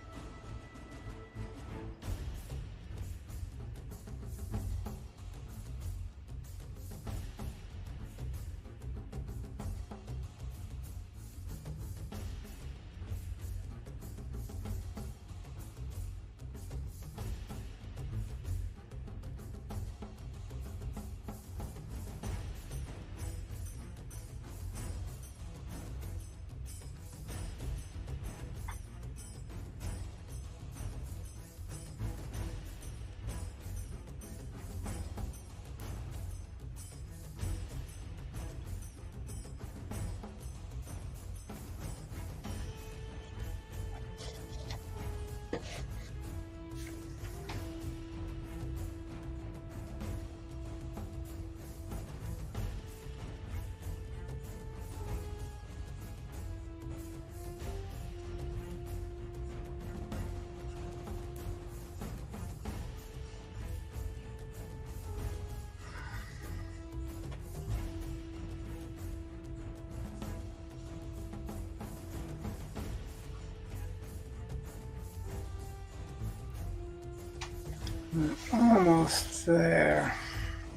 Almost there.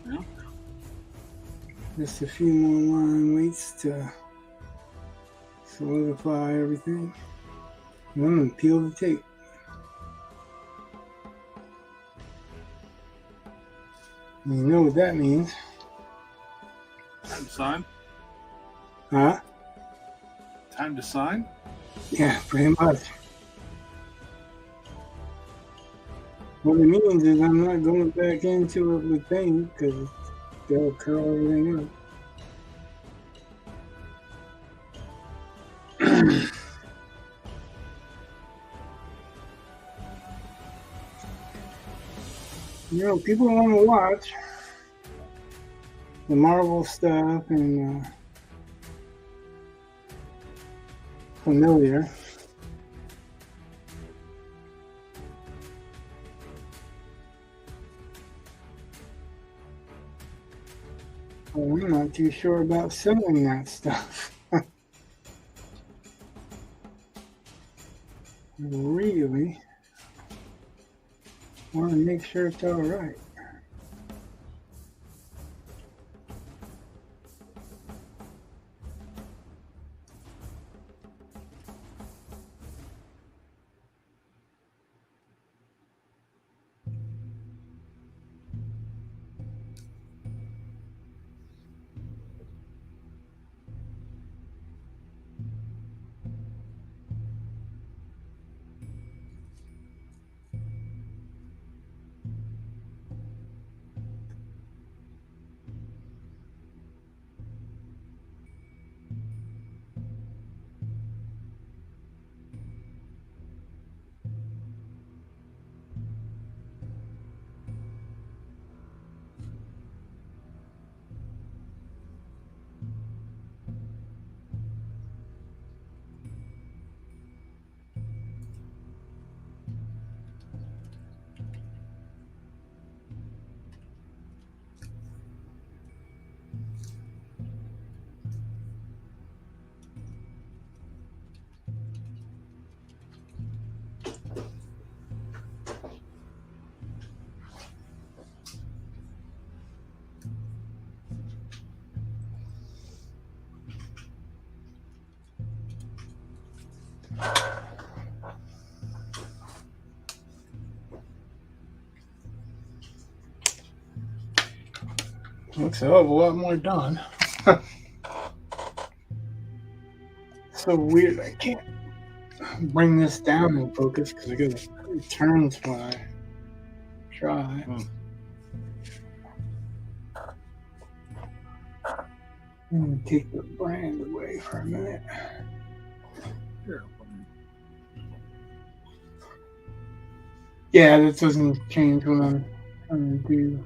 Yeah. Just a few more line weights to solidify everything. And I'm going to peel the tape. You know what that means. Time to sign? Huh? Time to sign? Yeah, pretty much. What it means is I'm not going back into it with paint because they'll curl everything up. You know, people want to watch the Marvel stuff and familiar. Well, I'm not too sure about selling that stuff. Really want to make sure it's all right. Looks a hell of a lot more done. So weird, I can't bring this down in focus because I get it turns when I try. I'm going to take the brand away for a minute. Sure. Yeah, that doesn't change when I'm trying to do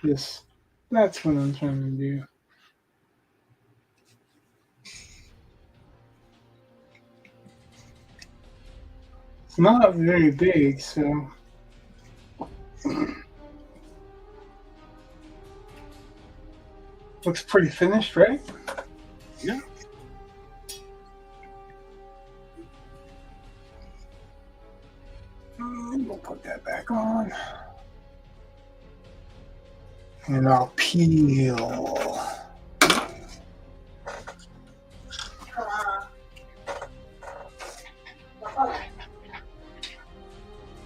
this. That's what I'm trying to do. It's not very big, so looks pretty finished, right? Yeah. We'll put that back on. And I'll peel.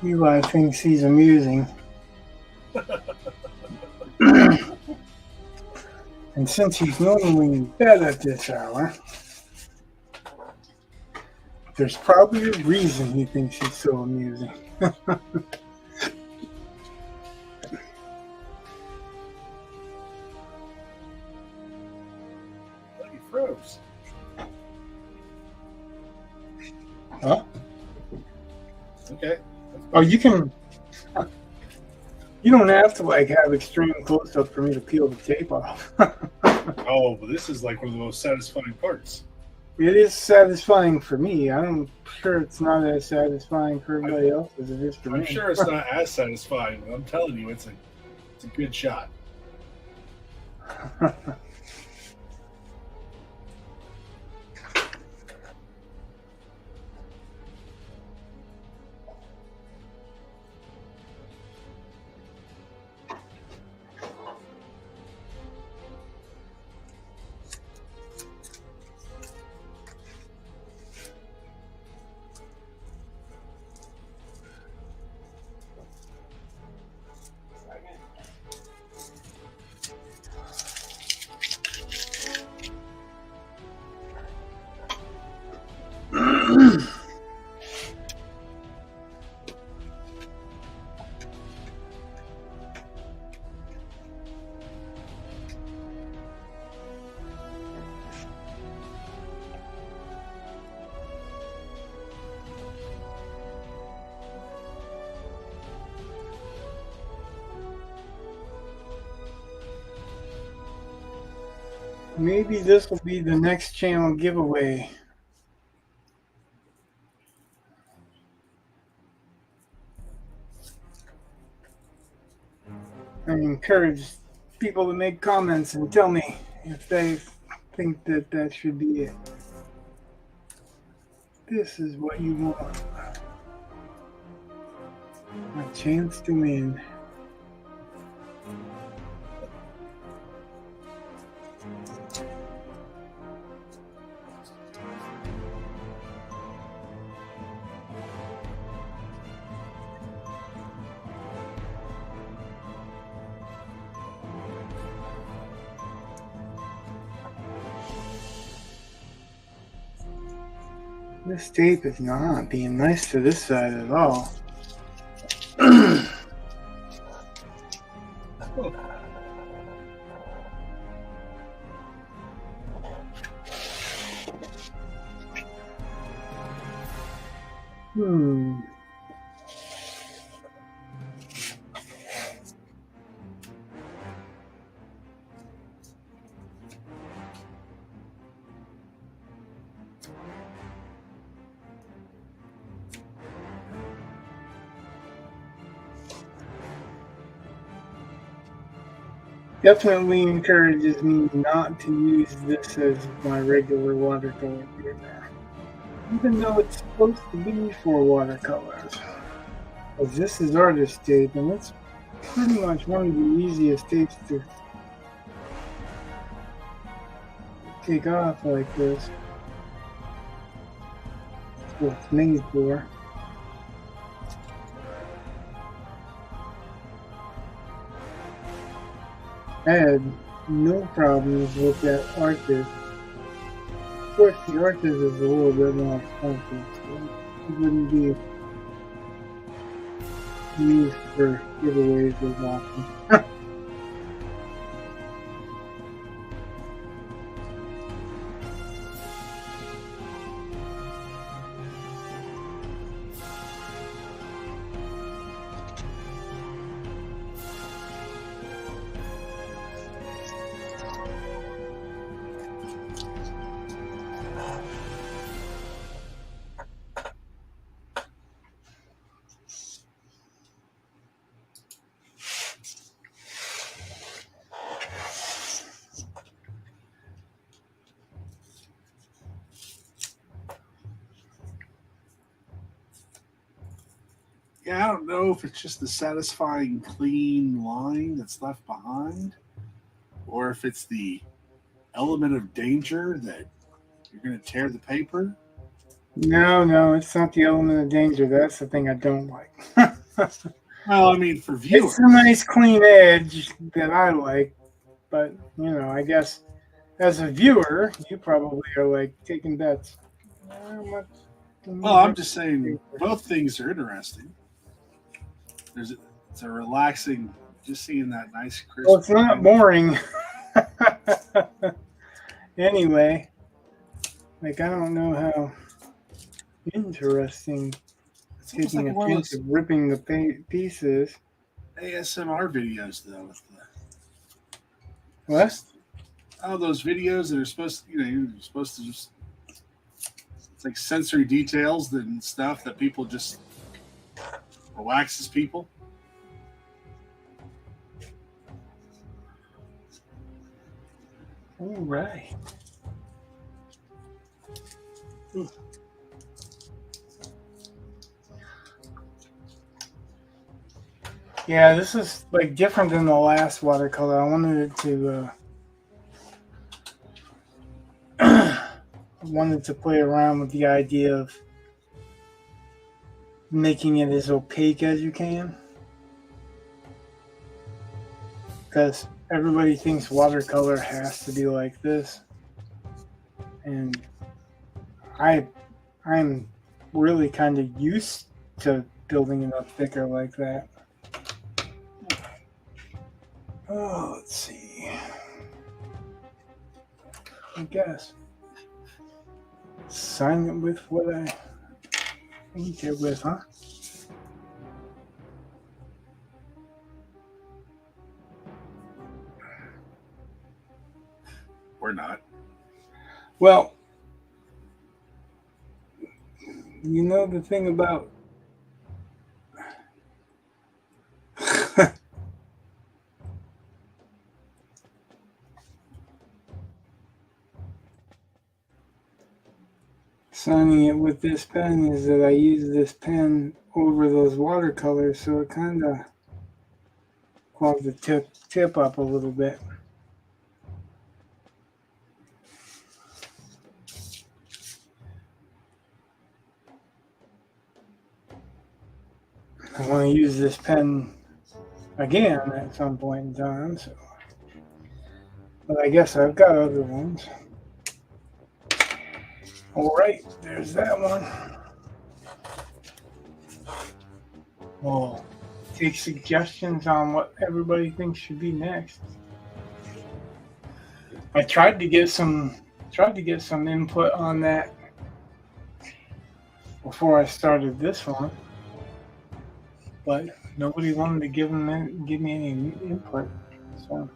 Eli thinks he's amusing. And since he's normally in bed at this hour, there's probably a reason he thinks he's so amusing. He froze. Huh? Okay. Oh, you can. You don't have to like have extreme close-up for me to peel the tape off. Oh, but this is like one of the most satisfying parts. It is satisfying for me. I'm sure it's not as satisfying for everybody else as it is for me. I'm sure it's not as satisfying, but I'm telling you, it's a good shot. Maybe this will be the next channel giveaway. I encourage people to make comments and tell me if they think that that should be it. This is what you want. A chance to win. This tape is not being nice to this side at all. Definitely encourages me not to use this as my regular watercolor paper, even though it's supposed to be for watercolors. Because this is artist tape, and it's pretty much one of the easiest tapes to take off like this. That's what it's made for. I had no problems with that Arctis. Of course, the Arctis is a little bit more expensive, so it wouldn't be used for giveaways as often. Yeah, I don't know if it's just the satisfying, clean line that's left behind, or if it's the element of danger that you're going to tear the paper. No, it's not the element of danger. That's the thing I don't like. Well, I mean, for viewers. It's a nice clean edge that I like, but I guess as a viewer, you probably are like taking bets. Well, I'm just saying both things are interesting. It's a relaxing, just seeing that nice crisp. Well, it's not boring. Anyway, like I don't know how interesting It's almost taking like a one of chance those of ripping the pieces. ASMR videos, though. With the, What? oh, those videos that are supposed to, you're supposed to just, it's like sensory details and stuff that people just relaxes people. All right. Yeah, this is like different than the last watercolor. I wanted it to wanted to play around with the idea of making it as opaque as you can, because everybody thinks watercolor has to be like this, and I'm really kind of used to building it up thicker like that. Oh, let's see. I guess sign it with what I inked it with, huh? Or not. Well, the thing about signing it with this pen is that I use this pen over those watercolors, so it kind of clogs the tip up a little bit. I want to use this pen again at some point in time, so. But I guess I've got other ones. All right, there's that one. We'll take suggestions on what everybody thinks should be next. I tried to get some input on that before I started this one, but nobody wanted to give me any input. So.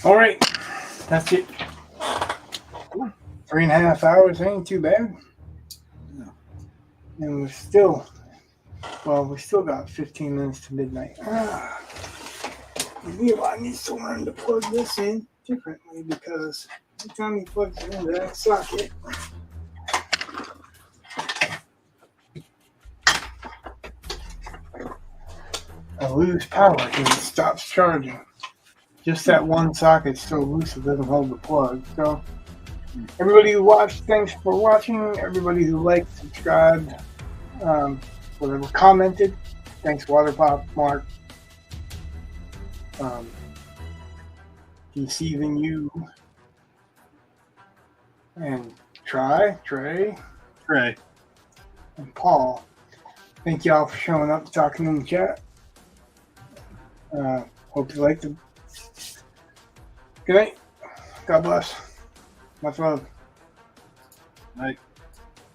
All right, that's it. 3.5 hours ain't too bad. No. And we still got 15 minutes to midnight. Eli needs to learn to plug this in differently, because every time he plugs it into that socket, I lose power because it stops charging. Just that one socket's still loose, it doesn't hold the plug. So, everybody who watched, thanks for watching. Everybody who liked, subscribed, whatever, commented, thanks, Waterpop, Mark, Deceiving You, and Trey, and Paul. Thank y'all for showing up, talking in the chat. Hope you liked it. Good night. God bless. Much love. Night.